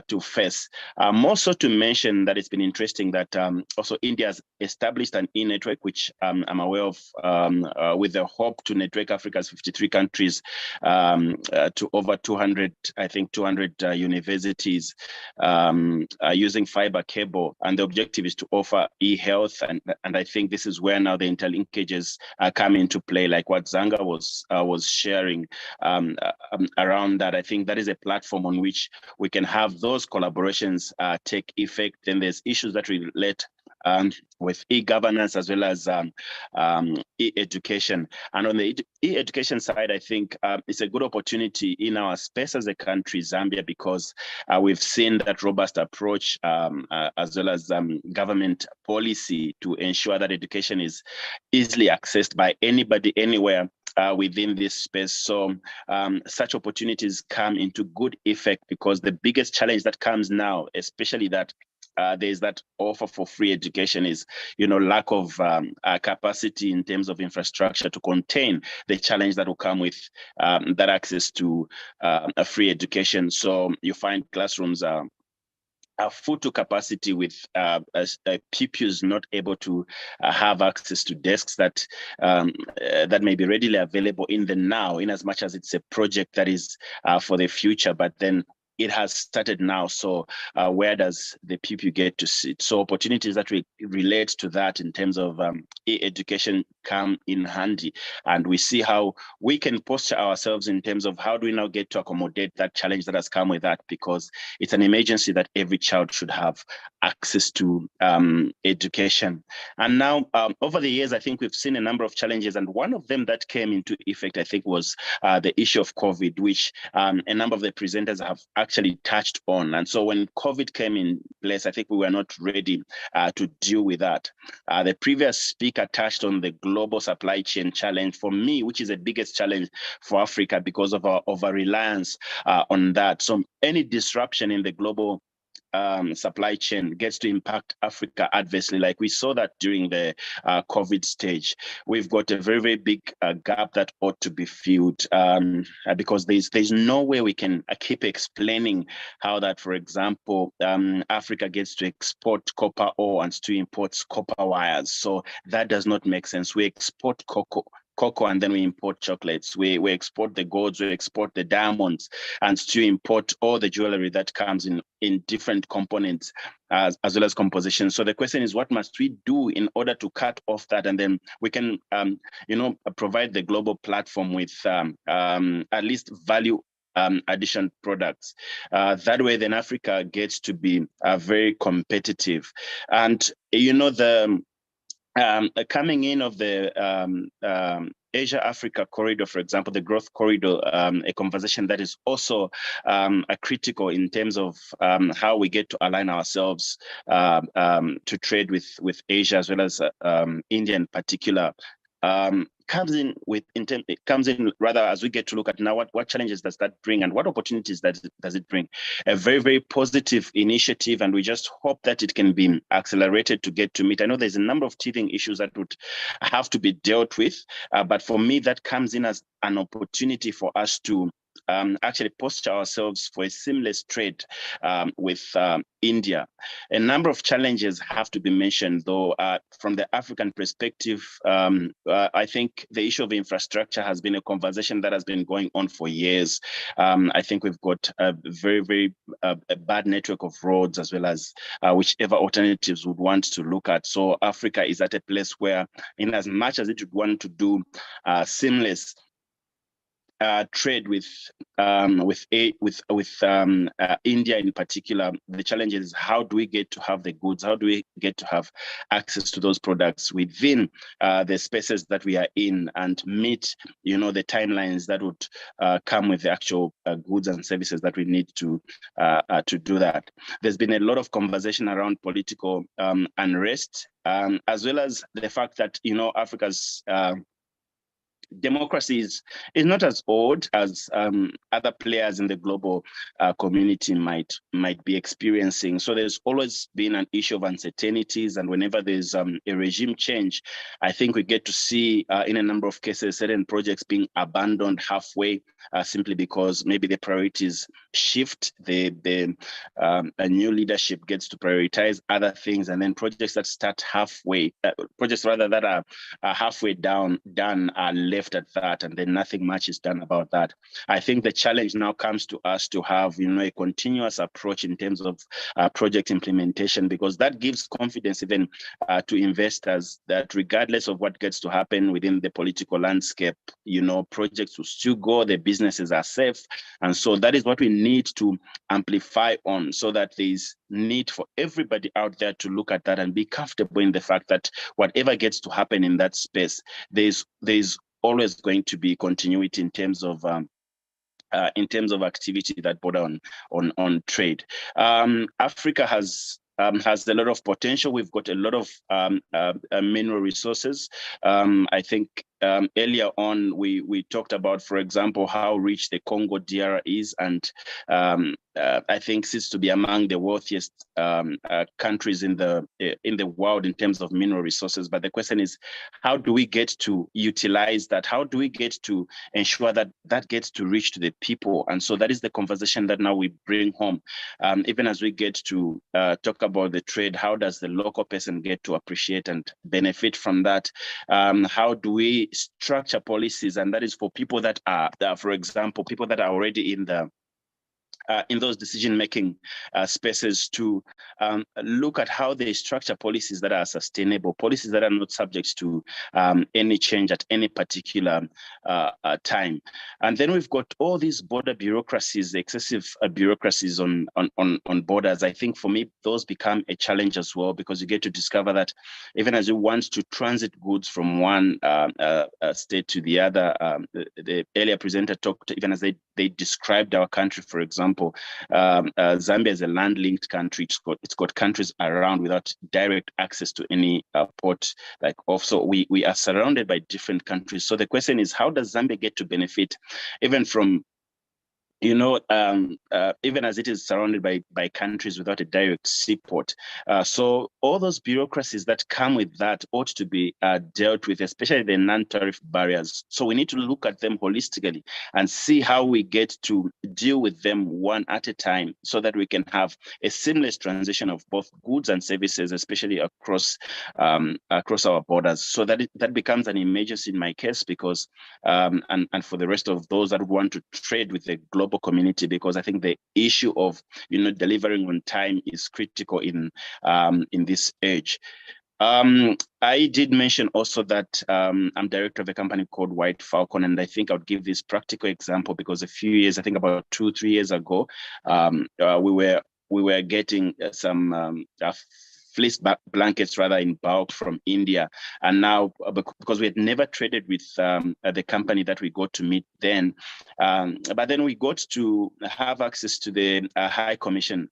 to face. More so to mention that it's been interesting that also India has established an e-network, which I'm aware of, with the hope to network Africa's 53 countries to over 200 universities using fiber cable, and the objective is to offer e-health, and I think this is where now the interlinkages come into play, like what Zanga was sharing around that. I think that is a platform on which we can have those collaborations take effect. Then there's issues that relate with e-governance as well as e-education. And on the e-education side, I think it's a good opportunity in our space as a country, Zambia, because we've seen that robust approach as well as government policy to ensure that education is easily accessed by anybody, anywhere within this space. So such opportunities come into good effect, because the biggest challenge that comes now, especially that there's that offer for free education, is lack of capacity in terms of infrastructure to contain the challenge that will come with that access to a free education. So you find classrooms are full to capacity with pupils not able to have access to desks that that may be readily available in the now, in as much as it's a project that is for the future, but then it has started now. So where does the pupil get to sit? So opportunities that relate to that in terms of e-education come in handy. And we see how we can posture ourselves in terms of how do we now get to accommodate that challenge that has come with that, because it's an emergency that every child should have access to education. And now over the years, I think we've seen a number of challenges. And one of them that came into effect, I think, was the issue of COVID, which a number of the presenters have actually touched on. And so when COVID came in place, I think we were not ready to deal with that. The previous speaker touched on the global supply chain challenge for me, which is the biggest challenge for Africa because of our over-reliance on that. So any disruption in the global supply chain gets to impact Africa adversely, like we saw that during the COVID stage. We've got a very, very big gap that ought to be filled because there's no way we can keep explaining how that, for example, Africa gets to export copper ore and still imports copper wires. So that does not make sense. We export cocoa and then we import chocolates. We export the golds, we export the diamonds, and still import all the jewelry that comes in different components as well as composition. So the question is, what must we do in order to cut off that? And then we can, provide the global platform with at least value addition products. That way, then Africa gets to be very competitive. And, coming in of the Asia-Africa corridor, for example, the growth corridor, a conversation that is also critical in terms of how we get to align ourselves to trade with Asia as well as India in particular. Comes in rather as we get to look at now what challenges does that bring and what opportunities does it bring. A very, very positive initiative, and we just hope that it can be accelerated to get to meet. I know there's a number of teething issues that would have to be dealt with, but for me that comes in as an opportunity for us to actually posture ourselves for a seamless trade with India. A number of challenges have to be mentioned, though. From the African perspective, I think the issue of infrastructure has been a conversation that has been going on for years. I think we've got a very, very bad network of roads, as well as whichever alternatives would want to look at. So Africa is at a place where, in as much as it would want to do seamless trade with India in particular, the challenge is how do we get to have the goods? How do we get to have access to those products within the spaces that we are in and meet, the timelines that would come with the actual goods and services that we need to do that. There's been a lot of conversation around political unrest, as well as the fact that Africa's democracy is not as old as other players in the global community might be experiencing. So there's always been an issue of uncertainties, and whenever there's a regime change, I think we get to see in a number of cases certain projects being abandoned halfway, simply because maybe the priorities shift. A new leadership gets to prioritize other things, and then projects that start halfway, projects rather that are halfway done are left at that, and then nothing much is done about that. I think the challenge now comes to us to have a continuous approach in terms of project implementation, because that gives confidence even to investors that regardless of what gets to happen within the political landscape, projects will still go, the businesses are safe. And so that is what we need to amplify on, so that there's need for everybody out there to look at that and be comfortable in the fact that whatever gets to happen in that space, there's always going to be continuity in terms of activity that border on trade. Africa has a lot of potential. We've got a lot of mineral resources. I think earlier on, we talked about, for example, how rich the Congo DR is, and I think seems to be among the wealthiest countries in the world in terms of mineral resources. But the question is, how do we get to utilize that? How do we get to ensure that that gets to reach to the people? And so that is the conversation that now we bring home. Even as we get to talk about the trade, how does the local person get to appreciate and benefit from that? How do we structure policies? And that is for people that are, for example, people that are already in those decision-making spaces, to look at how they structure policies that are sustainable, policies that are not subject to any change at any particular time. And then we've got all these border bureaucracies, excessive bureaucracies on borders. I think for me, those become a challenge as well, because you get to discover that even as you want to transit goods from one state to the other, the earlier presenter talked, even as they described our country, for example, Zambia is a land-linked country. It's got countries around without direct access to any port. Like also, we are surrounded by different countries. So the question is, how does Zambia get to benefit even from, even as it is surrounded by countries without a direct seaport? So all those bureaucracies that come with that ought to be dealt with, especially the non-tariff barriers. So we need to look at them holistically and see how we get to deal with them one at a time, so that we can have a seamless transition of both goods and services, especially across our borders. So that becomes an emergency in my case, because and for the rest of those that want to trade with the global community, because I think the issue of delivering on time is critical in this age. I did mention also that I'm director of a company called White Falcon, and I think I would give this practical example because a few years, I think about 2-3 years ago, we were getting some fleece blankets rather in bulk from India, and now because we had never traded with the company that we got to meet then, but then we got to have access to the High Commission.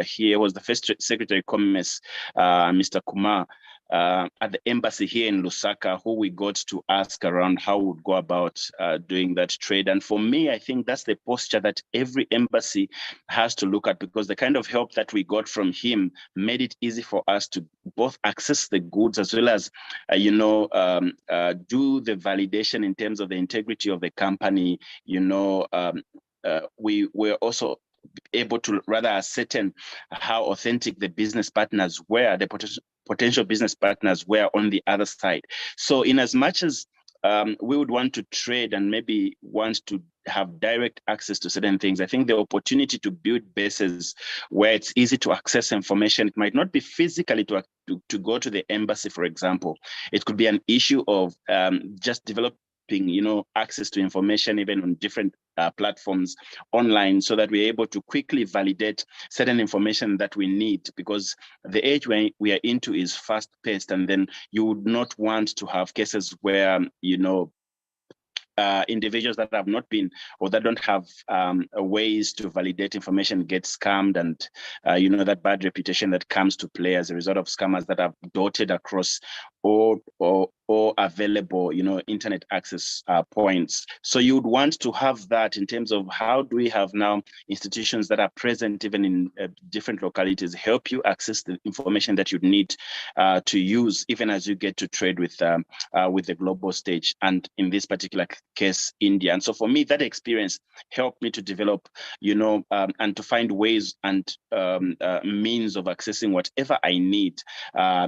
Here was the first Secretary of Commerce, Mr. Kumar, at the embassy here in Lusaka, who we got to ask around how we would go about doing that trade. And for me, I think that's the posture that every embassy has to look at, because the kind of help that we got from him made it easy for us to both access the goods as well as, do the validation in terms of the integrity of the company. We were also able to rather ascertain how authentic the business partners were, the potential business partners were on the other side. So in as much as we would want to trade and maybe want to have direct access to certain things, I think the opportunity to build bases where it's easy to access information, it might not be physically to go to the embassy, for example. It could be an issue of just developing access to information even on different platforms online, so that we're able to quickly validate certain information that we need, because the age we are into is fast-paced, and then you would not want to have cases where individuals that have not been or that don't have ways to validate information get scammed, and that bad reputation that comes to play as a result of scammers that are dotted across all available internet access points. So you would want to have that in terms of how do we have now institutions that are present even in different localities help you access the information that you need to use even as you get to trade with the global stage, and in this particular case India. And so for me, that experience helped me to develop and to find ways and means of accessing whatever I need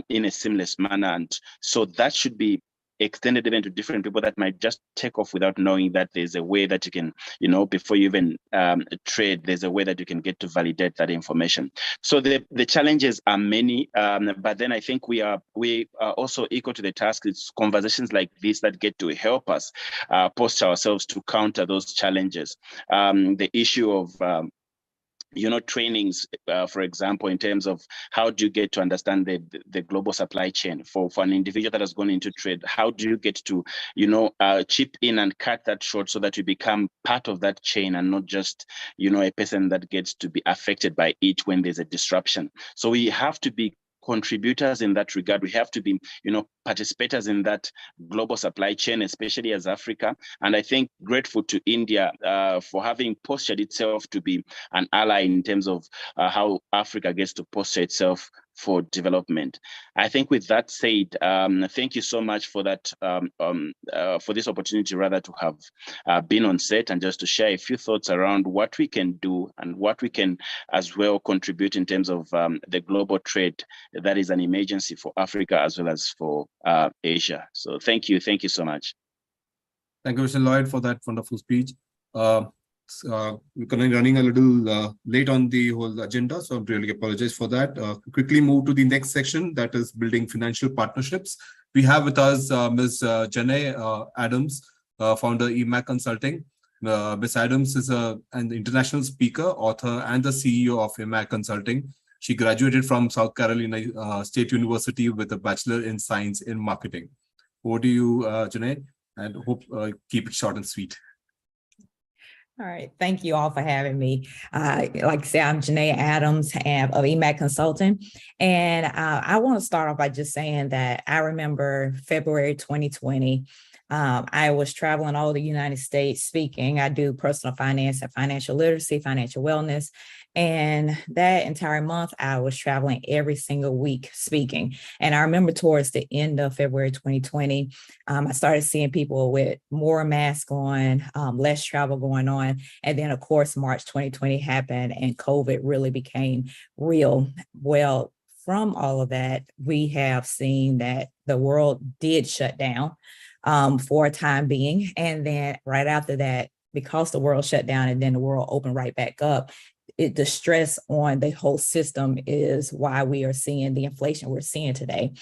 in a seamless manner. And so that should be extended even to different people that might just take off without knowing that there's a way that you can, before you even trade, there's a way that you can get to validate that information. So the challenges are many, but then I think we are also equal to the task. It's conversations like this that get to help us posture ourselves to counter those challenges. The issue of trainings, for example, in terms of how do you get to understand the global supply chain for an individual that has gone into trade? How do you get to, chip in and cut that short so that you become part of that chain and not just, a person that gets to be affected by it when there's a disruption? So we have to be contributors in that regard. We have to be, participators in that global supply chain, especially as Africa. And I think grateful to India for having postured itself to be an ally in terms of how Africa gets to posture itself for development. I think with that said, thank you so much for that, for this opportunity rather to have been on set and just to share a few thoughts around what we can do and what we can as well contribute in terms of the global trade that is an emergency for Africa as well as for Asia. So thank you so much. Thank you, Mr. Lloyd, for that wonderful speech. We're running a little late on the whole agenda, so I really apologize for that. Quickly move to the next section, that is building financial partnerships. We have with us Ms. Janae Adams, founder EMAC Consulting. Ms. Adams is an international speaker, author, and the CEO of EMAC Consulting. She graduated from South Carolina State University with a Bachelor in Science in Marketing. Over to you, Janae, and hope keep it short and sweet. All right. Thank you all for having me. Like I said, I'm Janae Adams of EMAC Consulting. And I want to start off by just saying that I remember February 2020. I was traveling all over the United States speaking. I do personal finance and financial literacy, financial wellness. And that entire month, I was traveling every single week speaking. And I remember towards the end of February 2020, I started seeing people with more masks on, less travel going on. And then, of course, March 2020 happened and COVID really became real. Well, from all of that, we have seen that the world did shut down for a time being. And then right after that, because the world shut down and then the world opened right back up, the stress on the whole system is why we are seeing the inflation we're seeing today.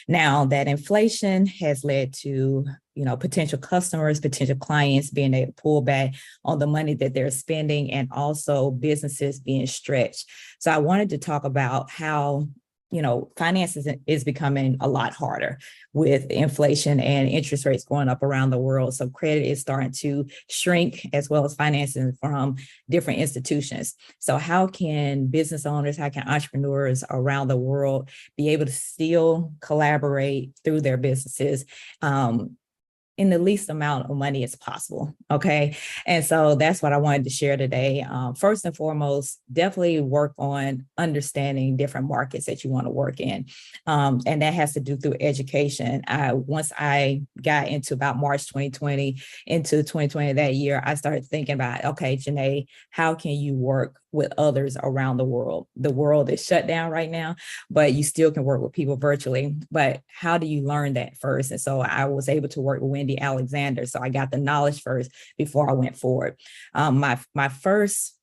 Now, that inflation has led to, potential customers, potential clients being able to pull back on the money that they're spending and also businesses being stretched. So I wanted to talk about how finances is becoming a lot harder with inflation and interest rates going up around the world. So credit is starting to shrink as well as financing from different institutions. So how can business owners, how can entrepreneurs around the world be able to still collaborate through their businesses in the least amount of money as possible, okay? And so that's what I wanted to share today. First and foremost, definitely work on understanding different markets that you want to work in. And that has to do through education. Once I got into about March 2020, into 2020 that year, I started thinking about, okay, Janae, how can you work with others around the world? The world is shut down right now, but you still can work with people virtually. But how do you learn that first? And so I was able to work with Wendy Alexander. So I got the knowledge first before I went forward. My first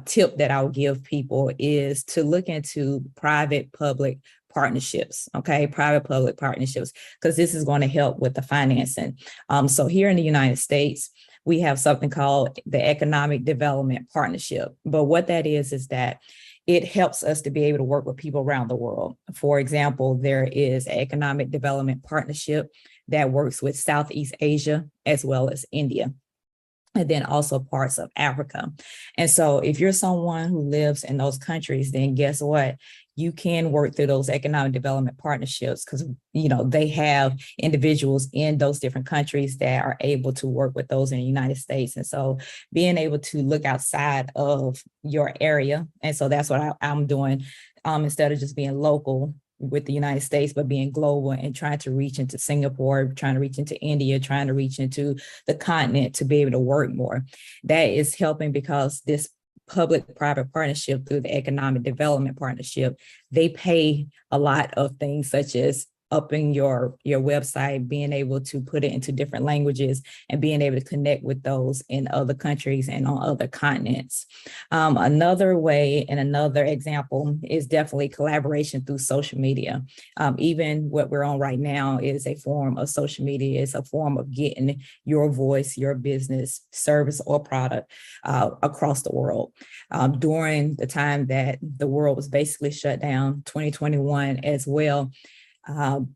tip that I'll give people is to look into private-public partnerships, okay? Private-public partnerships, because this is going to help with the financing. So here in the United States, we have something called the Economic Development Partnership. But what that is that it helps us to be able to work with people around the world. For example, there is an Economic Development Partnership that works with Southeast Asia as well as India, and then also parts of Africa. And so if you're someone who lives in those countries, then guess what? You can work through those economic development partnerships because, they have individuals in those different countries that are able to work with those in the United States. And so being able to look outside of your area. And so that's what I'm doing instead of just being local with the United States, but being global and trying to reach into Singapore, trying to reach into India, trying to reach into the continent to be able to work more. That is helping because this public-private partnership through the Economic Development Partnership, they pay a lot of things such as upping your website, being able to put it into different languages and being able to connect with those in other countries and on other continents. Another way and another example is definitely collaboration through social media. Even what we're on right now is a form of social media. It's a form of getting your voice, your business, service, or product across the world. During the time that the world was basically shut down, 2021 as well,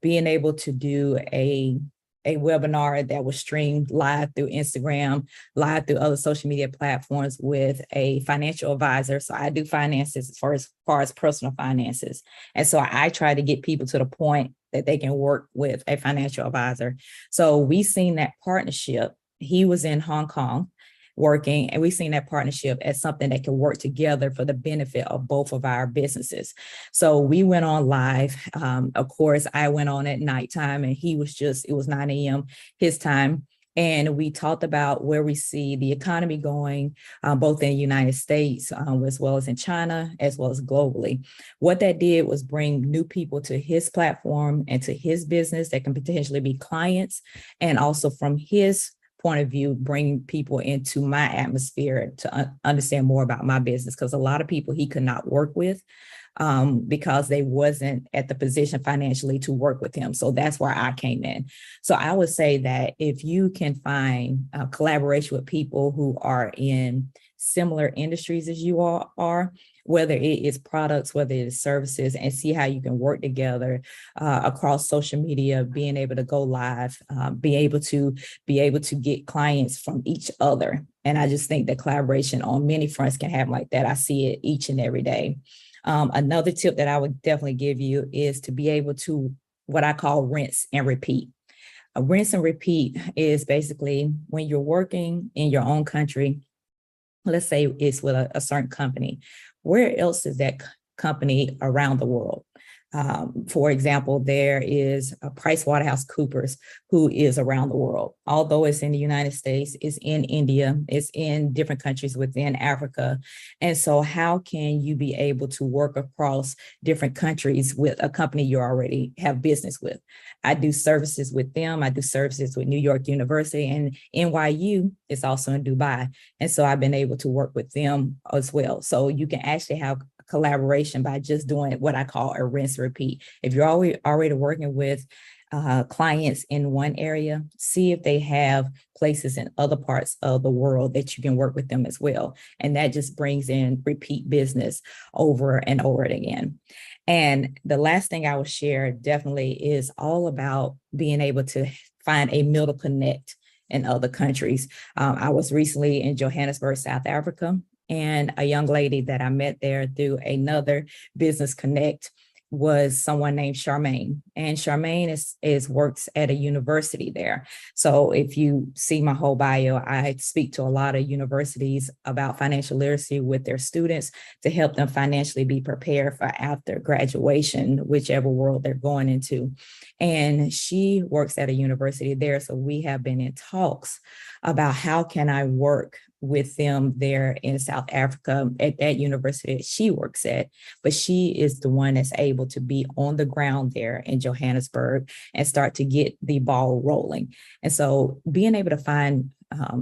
being able to do a a webinar that was streamed live through Instagram, live through other social media platforms with a financial advisor. So I do finances as far as personal finances. And so I try to get people to the point that they can work with a financial advisor. So we seen that partnership. He was in Hong Kong working, and we've seen that partnership as something that can work together for the benefit of both of our businesses. So we went on live. Of course, I went on at nighttime, and it was 9 a.m. his time. And we talked about where we see the economy going, both in the United States, as well as in China, as well as globally. What that did was bring new people to his platform and to his business that can potentially be clients, and also from his point of view, bring people into my atmosphere to understand more about my business, because a lot of people he could not work with because they wasn't at the position financially to work with him. So that's where I came in. So I would say that if you can find collaboration with people who are in similar industries as you all are, whether it is products, whether it is services, and see how you can work together across social media, being able to go live, be able to get clients from each other. And I just think that collaboration on many fronts can happen like that. I see it each and every day. Another tip that I would definitely give you is to be able to what I call rinse and repeat. A rinse and repeat is basically when you're working in your own country, let's say it's with a certain company, where else is that company around the world? For example, there is a PricewaterhouseCoopers who is around the world. Although it's in the United States, it's in India, it's in different countries within Africa. And so how can you be able to work across different countries with a company you already have business with? I do services with them. I do services with New York University, and NYU is also in Dubai. And so I've been able to work with them as well. So you can actually have collaboration by just doing what I call a rinse repeat. If you're already working with clients in one area, see if they have places in other parts of the world that you can work with them as well. And that just brings in repeat business over and over again. And the last thing I will share definitely is all about being able to find a middle connect in other countries. I was recently in Johannesburg, South Africa, and a young lady that I met there through another business connect was someone named Charmaine. And Charmaine works at a university there. So if you see my whole bio, I speak to a lot of universities about financial literacy with their students to help them financially be prepared for after graduation, whichever world they're going into. And she works at a university there. So we have been in talks about how can I work with them there in South Africa at that university that she works at. But she is the one that's able to be on the ground there in Johannesburg and start to get the ball rolling. And so being able to find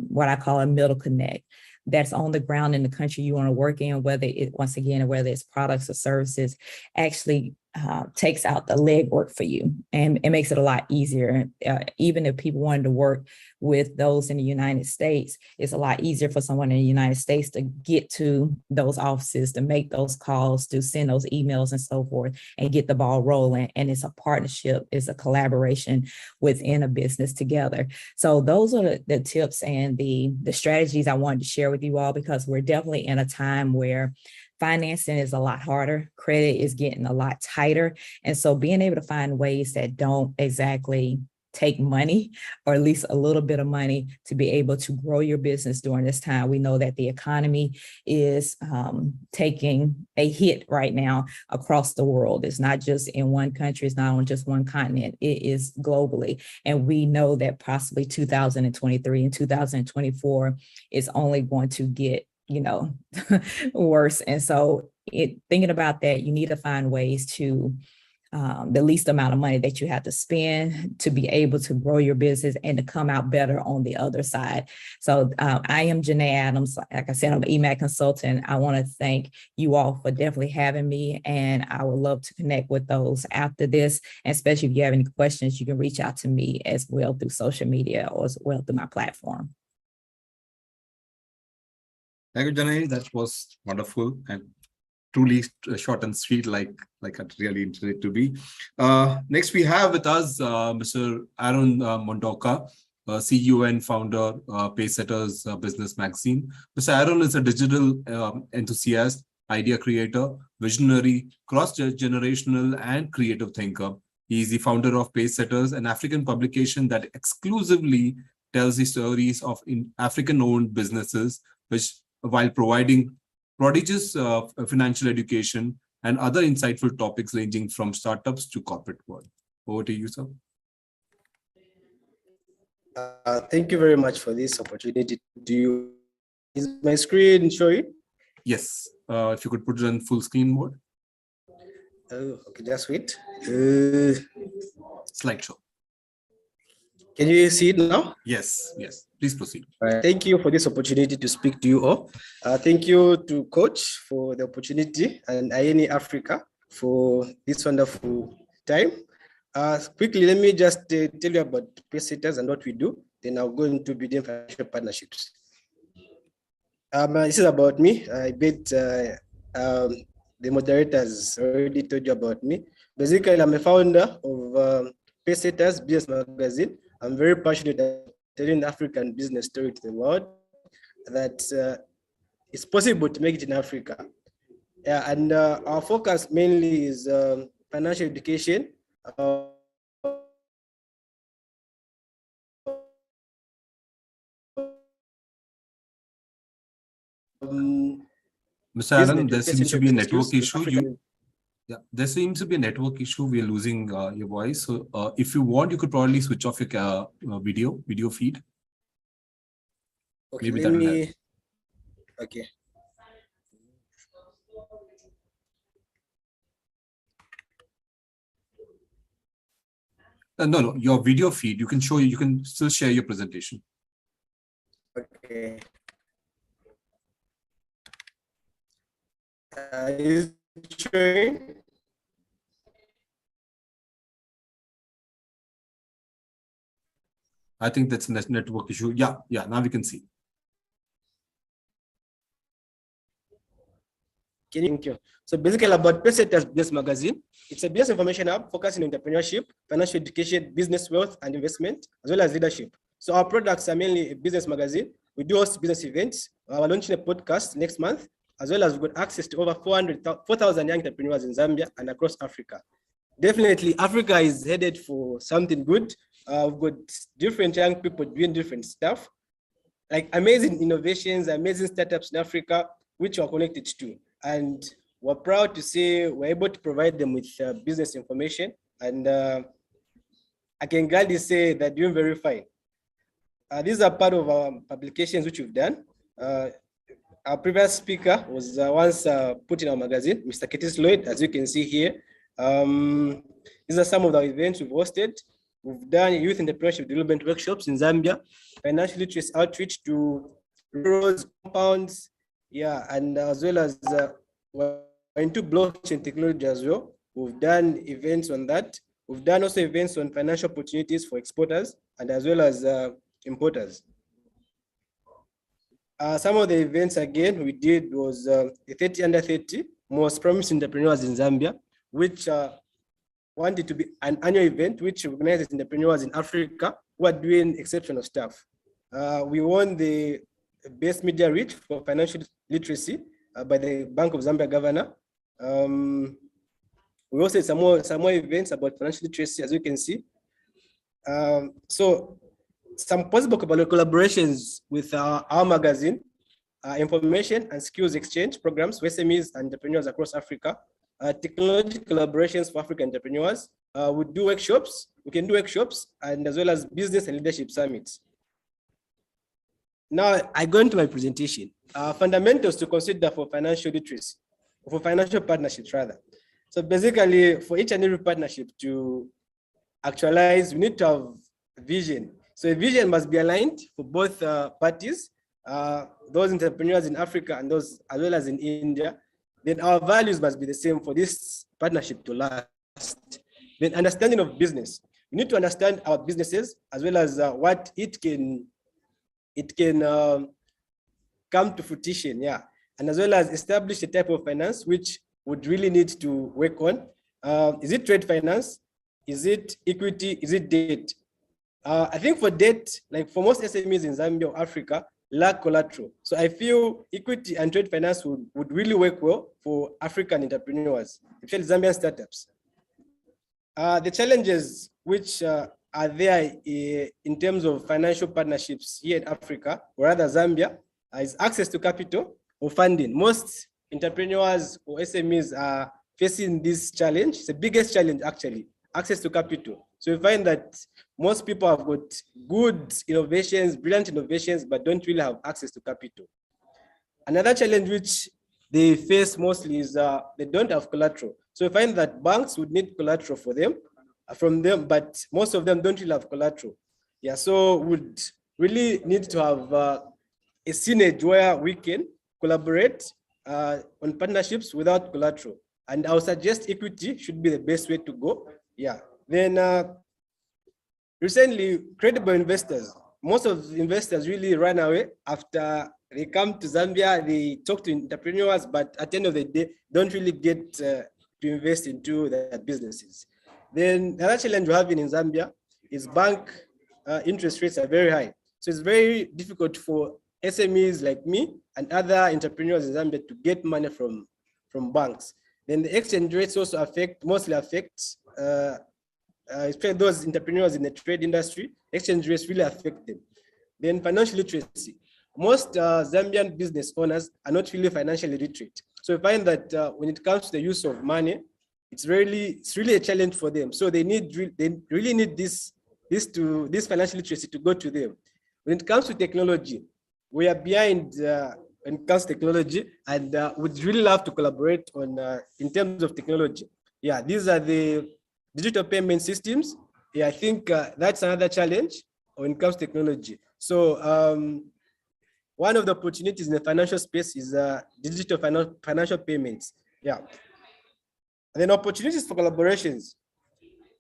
what I call a middle connect that's on the ground in the country you want to work in, whether it's products or services, actually takes out the legwork for you, and it makes it a lot easier. Even if people wanted to work with those in the United States, it's a lot easier for someone in the United States to get to those offices, to make those calls, to send those emails and so forth, and get the ball rolling. And it's a partnership, it's a collaboration within a business together. So those are the tips and the strategies I wanted to share with you all, because we're definitely in a time where financing is a lot harder. Credit is getting a lot tighter. And so being able to find ways that don't exactly take money, or at least a little bit of money, to be able to grow your business during this time. We know that the economy is taking a hit right now across the world. It's not just in one country. It's not on just one continent. It is globally. And we know that possibly 2023 and 2024 is only going to get worse. And so thinking about that, you need to find ways to the least amount of money that you have to spend to be able to grow your business and to come out better on the other side. So I am Janae Adams. Like I said, I'm an EMAC consultant. I want to thank you all for definitely having me, and I would love to connect with those after this. And especially if you have any questions, you can reach out to me as well through social media or as well through my platform. Thank you, Janae. That was wonderful and truly short and sweet, like like I really intended it to be. Next, we have with us Mr. Aaron Mondoka, CEO and founder, Pacesetters Business Magazine. Mr. Aaron is a digital enthusiast, idea creator, visionary, cross-generational, and creative thinker. He is the founder of Pacesetters, an African publication that exclusively tells the stories of African-owned businesses, which, while providing prodigious financial education and other insightful topics ranging from startups to corporate world. Over to you, sir. Thank you very much for this opportunity. Is my screen showing? Yes, if you could put it on full screen mode. Okay, just wait. Slideshow. Can you see it now? Yes, yes. Please proceed. Thank you for this opportunity to speak to you all. Thank you to Coach for the opportunity and INE Africa for this wonderful time. Quickly, let me just tell you about Pacesetters and what we do. Then I'll go into building financial partnerships. This is about me. I bet the moderators already told you about me. Basically, I'm a founder of Pacesetters Business Magazine. I'm very passionate about telling the African business story to the world, that it's possible to make it in Africa. Yeah, and our focus mainly is financial education. Mr. Aaron, there seems to be a network issue. There seems to be a network issue. We are losing your voice. So if you want, you could probably switch off your video feed. Okay, maybe that will help. Okay. No, your video feed. You can show. You can still share your presentation. Okay. Is it showing? I think that's a network issue. Yeah, now we can see. Thank you. So basically about Pacesetters Business Magazine, it's a business information hub focusing on entrepreneurship, financial education, business wealth and investment, as well as leadership. So our products are mainly a business magazine. We do host business events. We're launching a podcast next month, as well as we've got access to over 4,000 young entrepreneurs in Zambia and across Africa. Definitely, Africa is headed for something good. We've got different young people doing different stuff, like amazing innovations, amazing startups in Africa, which we're connected to. And we're proud to say we're able to provide them with business information. And I can gladly say they're doing very fine. These are part of our publications which we've done. Our previous speaker was once put in our magazine, Mr. Lloyd, as you can see here. These are some of the events we've hosted. We've done youth entrepreneurship development workshops in Zambia, financial literacy outreach to rural compounds, and as well as we're into blockchain technology as well. We've done events on that. We've done also events on financial opportunities for exporters and as well as importers. Some of the events again we did was the 30 under 30 most promising entrepreneurs in Zambia, which wanted to be an annual event which recognizes entrepreneurs in Africa who are doing exceptional stuff. We won the best media reach for financial literacy by the Bank of Zambia governor. We also had some more events about financial literacy, as you can see. So some possible collaborations with our magazine, information and skills exchange programs for SMEs and entrepreneurs across Africa, technology collaborations for African entrepreneurs. We do workshops, we can do workshops, and as well as business and leadership summits. Now I go into my presentation. Fundamentals to consider for financial literacy, for financial partnerships rather. So basically for each and every partnership to actualize, we need to have vision. So a vision must be aligned for both parties, those entrepreneurs in Africa and those as well as in India. Then our values must be the same for this partnership to last. Then understanding of business. We need to understand our businesses as well as what it can come to fruition, and as well as establish a type of finance which would really need to work on, Is it trade finance? Is it equity? Is it debt? I think for debt, like for most SMEs in Zambia or Africa, lack collateral. So I feel equity and trade finance would really work well for African entrepreneurs, especially Zambian startups. The challenges which are there in terms of financial partnerships here in Africa, or rather Zambia, is access to capital or funding. Most entrepreneurs or SMEs are facing this challenge. It's the biggest challenge actually, access to capital. So we find that most people have got good innovations, brilliant innovations, but don't really have access to capital. Another challenge which they face mostly is they don't have collateral. So we find that banks would need collateral from them, but most of them don't really have collateral. Yeah, so would really need to have a synergy where we can collaborate on partnerships without collateral. And I would suggest equity should be the best way to go. Yeah. Then recently, credible investors, most of the investors really run away after they come to Zambia, they talk to entrepreneurs, but at the end of the day, don't really get to invest into their businesses. Then the other challenge we're having in Zambia is bank interest rates are very high. So it's very difficult for SMEs like me and other entrepreneurs in Zambia to get money from banks. Then the exchange rates also mostly affect especially those entrepreneurs in the trade industry. Exchange rates really affect them. Then financial literacy. Most Zambian business owners are not really financially literate. So we find that when it comes to the use of money, it's really a challenge for them. So they really need this financial literacy to go to them. When it comes to technology, we are behind when it comes to technology, and would really love to collaborate on in terms of technology. Yeah, these are the digital payment systems. Yeah, I think that's another challenge when it comes to technology. So one of the opportunities in the financial space is digital financial payments. Yeah. And then opportunities for collaborations.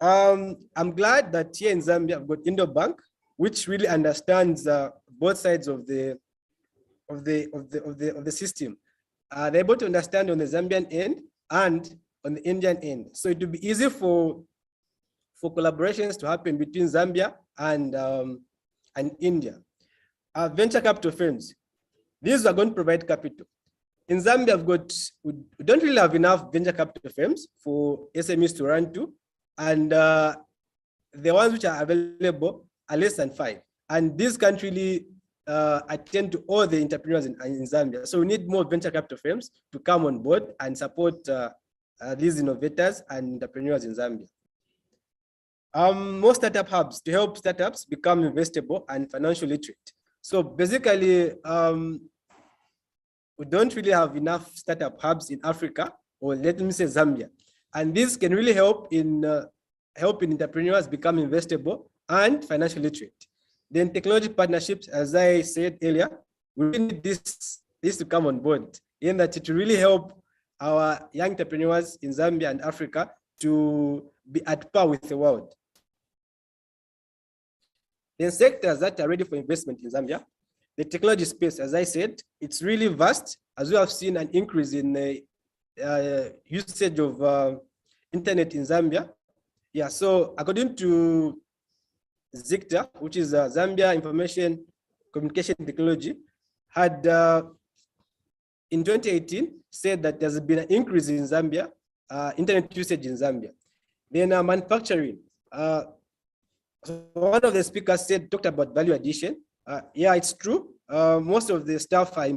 I'm glad that here in Zambia, I've got Indo Bank, which really understands both sides of the system. They're able to understand on the Zambian end and on the Indian end. So it will be easy for collaborations to happen between Zambia and India. Venture capital firms, these are going to provide capital. In Zambia, we don't really have enough venture capital firms for SMEs to run to, and the ones which are available are less than 5. And these can't really attend to all the entrepreneurs in Zambia. So we need more venture capital firms to come on board and support these innovators and entrepreneurs in Zambia. More startup hubs to help startups become investable and financially literate. So basically, we don't really have enough startup hubs in Africa, or let me say Zambia. And this can really help in helping entrepreneurs become investable and financially literate. Then technology partnerships, as I said earlier, we need this to come on board, in that it will really help our young entrepreneurs in Zambia and Africa to be at par with the world. Then sectors that are ready for investment in Zambia, the technology space, as I said, it's really vast, as we have seen an increase in the usage of internet in Zambia. Yeah, so according to ZICTA, which is Zambia Information Communication Technology, had in 2018 said that there's been an increase in Zambia, internet usage in Zambia. Then manufacturing. One of the speakers talked about value addition. Yeah, it's true. Most of the stuff are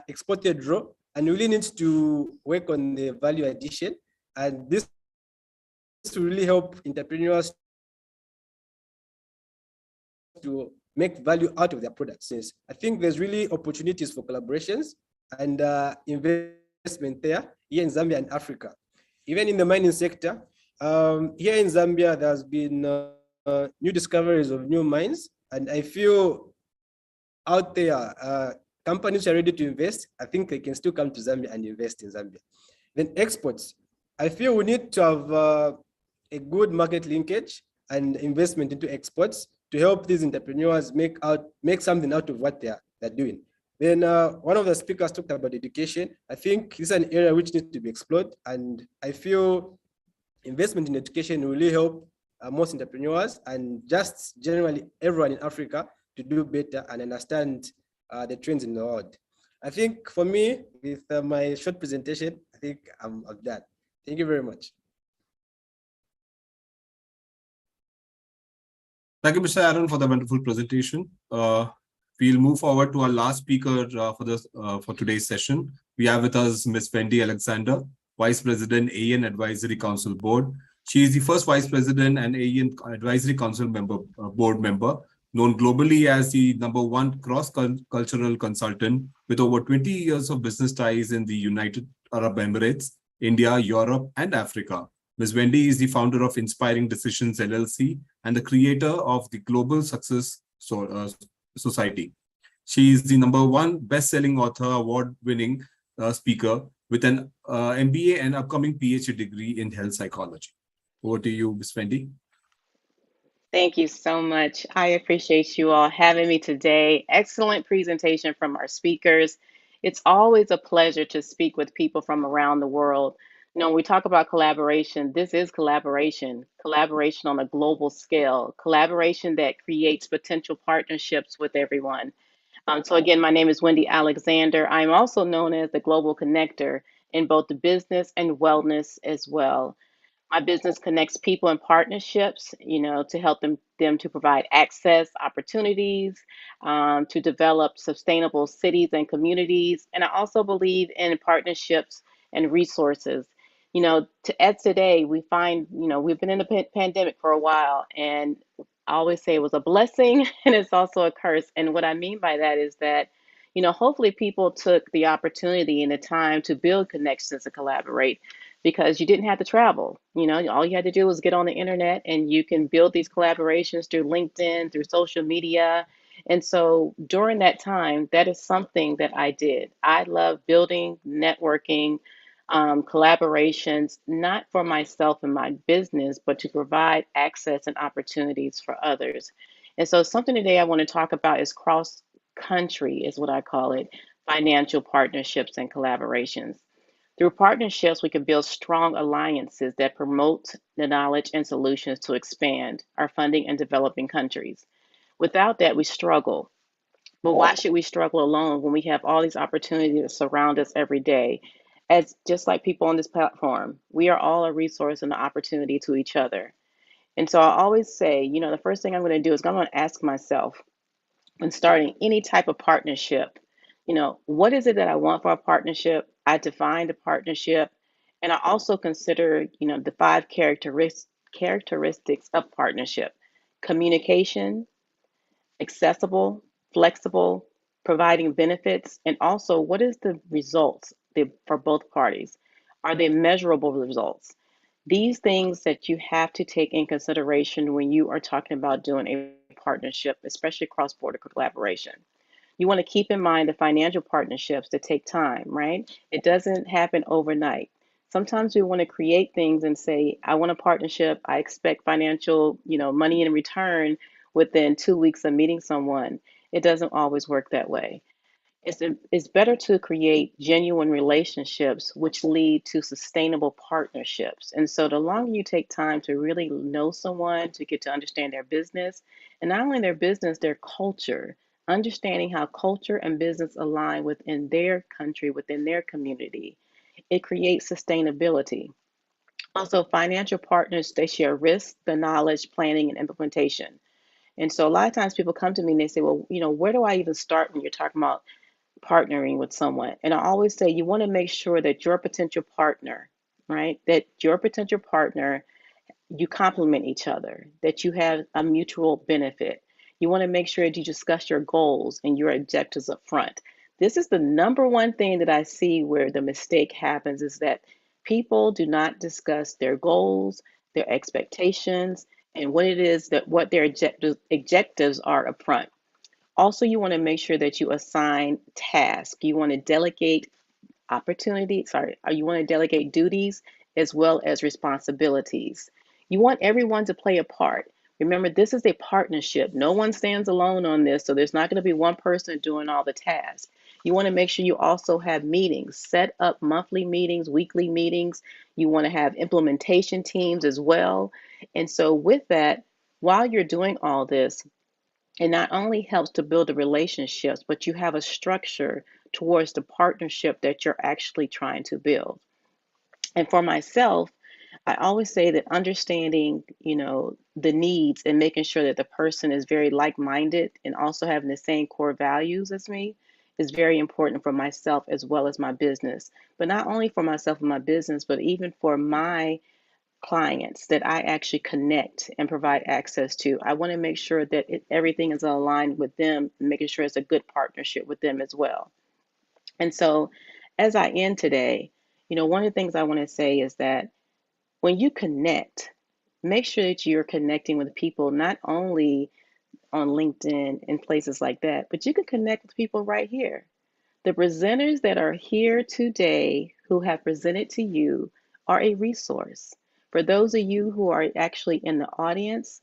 exported raw, and we really need to work on the value addition. And this will really help entrepreneurs to make value out of their products. I think there's really opportunities for collaborations and investment there here in Zambia and Africa. Even in the mining sector, here in Zambia, there's been new discoveries of new mines, and I feel out there, companies are ready to invest. I think they can still come to Zambia and invest in Zambia. Then exports. I feel we need to have a good market linkage and investment into exports to help these entrepreneurs make something out of what they're doing. Then one of the speakers talked about education. I think this is an area which needs to be explored, and I feel investment in education will really help most entrepreneurs and just generally everyone in Africa to do better and understand the trends in the world. I think for me, with my short presentation, I think I'm done. Thank you very much. Thank you, Mr. Aaron, for the wonderful presentation. We'll move forward to our last speaker for today's session. We have with us Ms. Wendy Alexander, Vice President, AEN Advisory Council Board. She is the first Vice President and AEN Advisory Council board member, known globally as the #1 cross-cultural consultant with over 20 years of business ties in the United Arab Emirates, India, Europe, and Africa. Ms. Wendy is the founder of Inspiring Decisions LLC and the creator of the Global Success Society. She is the #1 best-selling author, award-winning speaker with an MBA and upcoming PhD degree in health psychology. Over to you, Ms. Wendy. Thank you so much. I appreciate you all having me today. Excellent presentation from our speakers. It's always a pleasure to speak with people from around the world. You know, when we talk about collaboration, this is collaboration on a global scale, collaboration that creates potential partnerships with everyone. So again, my name is Wendy Alexander. I'm also known as the Global Connector in both the business and wellness as well. My business connects people and partnerships, you know, to help them to provide access, opportunities, to develop sustainable cities and communities. And I also believe in partnerships and resources. You know, as today, we find, you know, we've been in the pandemic for a while, and I always say it was a blessing and it's also a curse. And what I mean by that is that, you know, hopefully people took the opportunity and the time to build connections and collaborate, because you didn't have to travel. You know, all you had to do was get on the internet and you can build these collaborations through LinkedIn, through social media. And so during that time, that is something that I did. I love building, networking, collaborations, not for myself and my business, but to provide access and opportunities for others. And so something today I want to talk about is cross-country, is what I call it, financial partnerships and collaborations. Through partnerships, we can build strong alliances that promote the knowledge and solutions to expand our funding in developing countries. Without that, we struggle. But why should we struggle alone when we have all these opportunities that surround us every day? As just like people on this platform, we are all a resource and an opportunity to each other. And so I always say, you know, the first thing I'm going to do is I'm going to ask myself, when starting any type of partnership, you know, what is it that I want for a partnership? I define the partnership, and I also consider, you know, the 5 characteristics of partnership: communication, accessible, flexible, providing benefits, and also what is the results for both parties? Are they measurable results? These things that you have to take in consideration when you are talking about doing a partnership, especially cross-border collaboration. You want to keep in mind the financial partnerships that take time, right? It doesn't happen overnight. Sometimes we want to create things and say, I want a partnership. I expect financial, you know, money in return within 2 weeks of meeting someone. It doesn't always work that way. It's better to create genuine relationships which lead to sustainable partnerships. And so the longer you take time to really know someone, to get to understand their business, and not only their business, their culture, understanding how culture and business align within their country, within their community, it creates sustainability. Also, financial partners, they share risk, the knowledge, planning, and implementation. And so a lot of times people come to me and they say, well, you know, where do I even start when you're talking about partnering with someone? And I always say you want to make sure that your potential partner, right, that your potential partner, you complement each other, that you have a mutual benefit. You want to make sure that you discuss your goals and your objectives up front. This is the #1 thing that I see where the mistake happens, is that people do not discuss their goals, their expectations, and what their objectives are up front. Also, you want to make sure that you assign tasks. You want to delegate you want to delegate duties as well as responsibilities. You want everyone to play a part. Remember, this is a partnership. No one stands alone on this, so there's not going to be one person doing all the tasks. You want to make sure you also have meetings, set up monthly meetings, weekly meetings. You want to have implementation teams as well. And so with that, while you're doing all this, it not only helps to build the relationships, but you have a structure towards the partnership that you're actually trying to build. And for myself, I always say that understanding, the needs and making sure that the person is very like-minded and also having the same core values as me is very important for myself as well as my business. But not only for myself and my business, but even for my clients that I actually connect and provide access to. I want to make sure that everything is aligned with them and making sure it's a good partnership with them as well. And so as I end today, one of the things I want to say is that when you connect, make sure that you're connecting with people not only on LinkedIn and places like that, but you can connect with people right here. The presenters that are here today who have presented to you are a resource. For those of you who are actually in the audience,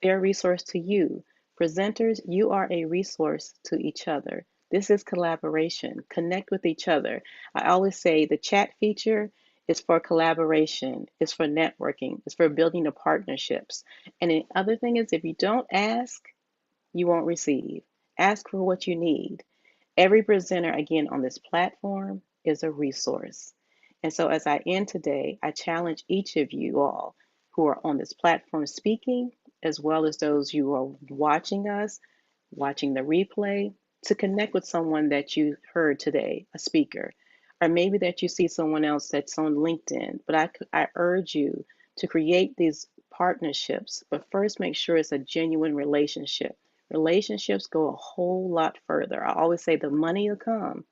they're a resource to you. Presenters, you are a resource to each other. This is collaboration. Connect with each other. I always say the chat feature is for collaboration, it's for networking, it's for building the partnerships. And the other thing is, if you don't ask, you won't receive. Ask for what you need. Every presenter, again, on this platform is a resource. And so as I end today, I challenge each of you all who are on this platform speaking, as well as those who are watching us, watching the replay, to connect with someone that you heard today, a speaker, or maybe that you see someone else that's on LinkedIn. But I urge you to create these partnerships, but first make sure it's a genuine relationship. Relationships go a whole lot further. I always say the money will come.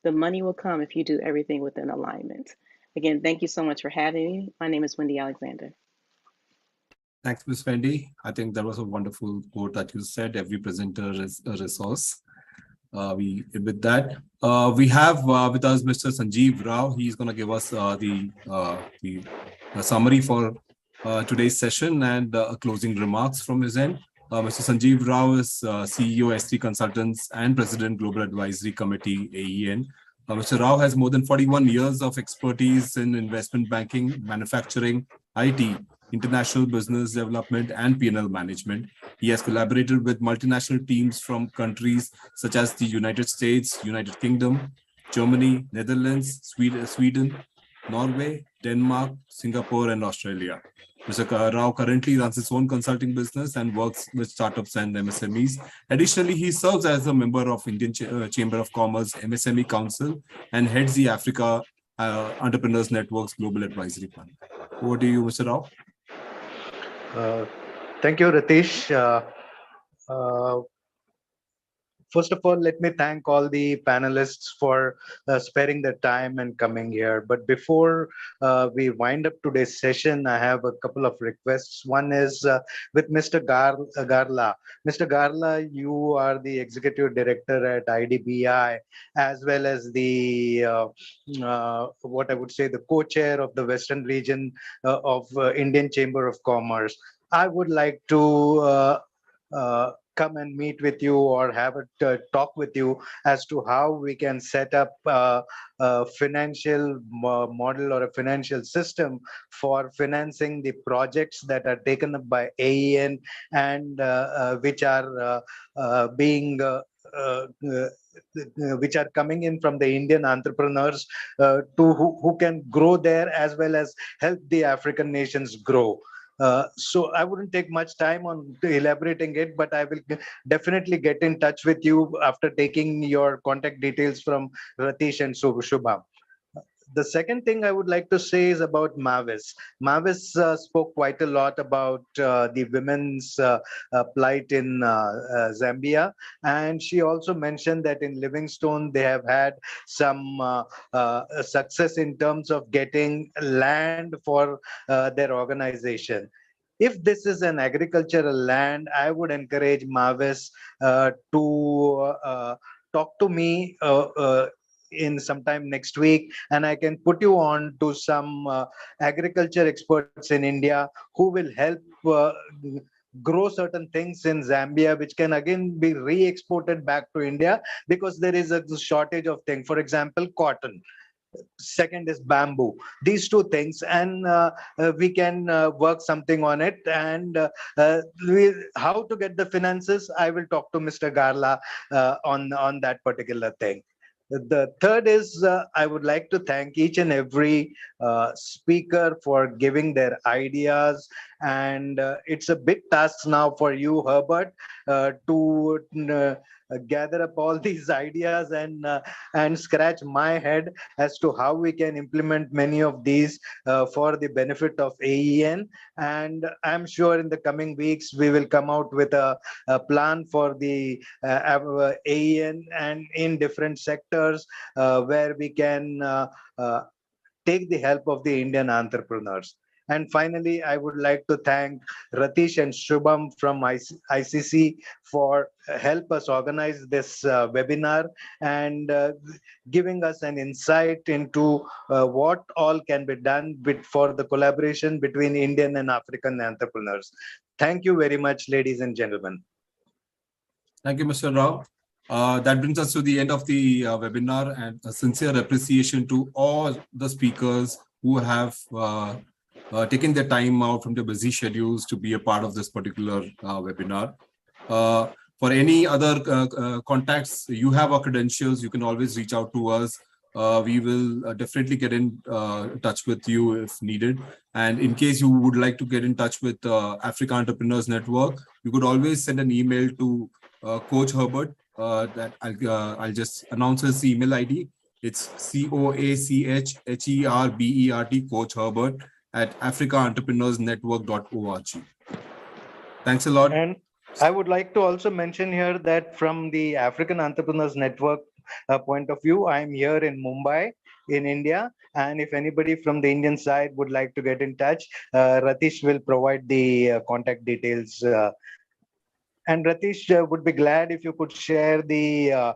The money will come if you do everything within alignment. Again, thank you so much for having me. My name is Wendy Alexander. Thanks, Ms. Wendy. I think that was a wonderful quote that you said. Every presenter is a resource. With that, we have with us Mr. Sanjeev Rao. He's going to give us the summary for today's session and closing remarks from his end. Mr. Sanjeev Rao is CEO, S3 Consultants and President, Global Advisory Committee, AEN. Mr. Rao has more than 41 years of expertise in investment banking, manufacturing, IT, international business development, and P&L management. He has collaborated with multinational teams from countries such as the United States, United Kingdom, Germany, Netherlands, Sweden, Norway, Denmark, Singapore, and Australia. Mr. Rao currently runs his own consulting business and works with startups and MSMEs. Additionally, he serves as a member of Indian Chamber of Commerce MSME Council and heads the Africa Entrepreneurs Network's Global Advisory Fund. Over to you, Mr. Rao. Thank you, Ratish. First of all, let me thank all the panelists for sparing their time and coming here. But before we wind up today's session, I have a couple of requests. One is with Mr. Garla. Mr. Garla, you are the Executive Director at IDBI, as well as the, what I would say, the co-chair of the Western region of Indian Chamber of Commerce. I would like to come and meet with you or have a talk with you as to how we can set up a financial model or a financial system for financing the projects that are taken up by AEN and which are which are coming in from the Indian entrepreneurs who can grow there as well as help the African nations grow. So I wouldn't take much time on elaborating it, but I will definitely get in touch with you after taking your contact details from Ratish and Shubham. The second thing I would like to say is about Mavis. Mavis spoke quite a lot about the women's plight in Zambia. And she also mentioned that in Livingstone, they have had some success in terms of getting land for their organization. If this is an agricultural land, I would encourage Mavis to talk to me in sometime next week, and I can put you on to some agriculture experts in India who will help grow certain things in Zambia, which can again be re-exported back to India, because there is a shortage of things. For example, cotton. Second is bamboo. These two things, and we can work something on it. And how to get the finances, I will talk to Mr. Garla on that particular thing. The third is I would like to thank each and every speaker for giving their ideas. And it's a big task now for you, Herbert, to gather up all these ideas and scratch my head as to how we can implement many of these for the benefit of AEN. And I'm sure in the coming weeks we will come out with a plan for the AEN and in different sectors where we can take the help of the Indian entrepreneurs. And finally, I would like to thank Ratish and Shubham from ICC for help us organize this webinar and giving us an insight into what all can be done for the collaboration between Indian and African entrepreneurs. Thank you very much, ladies and gentlemen. Thank you, Mr. Rao. That brings us to the end of the webinar, and a sincere appreciation to all the speakers who have taken their time out from their busy schedules to be a part of this particular webinar. For any other contacts, you have our credentials, you can always reach out to us. We will definitely get in touch with you if needed. And in case you would like to get in touch with Africa Entrepreneurs Network, you could always send an email to Coach Herbert. That I'll just announce his email ID. It's COACHHERBERT, Coach Herbert, at africaentrepreneursnetwork.org. Thanks a lot. And I would like to also mention here that from the African Entrepreneurs Network point of view, I'm here in Mumbai, in India. And if anybody from the Indian side would like to get in touch, Ratish will provide the contact details. And Ratish would be glad if you could share the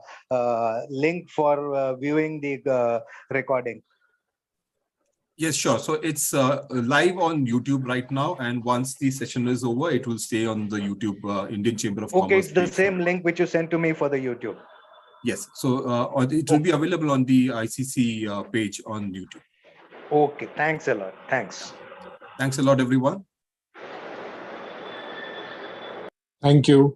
link for viewing the recording. Yes, sure. So it's live on YouTube right now. And once the session is over, it will stay on the YouTube Indian Chamber of Commerce. Okay, it's the same link which you sent to me for the YouTube. Yes. So it will be available on the ICC page on YouTube. Okay, thanks a lot. Thanks. Thanks a lot, everyone. Thank you.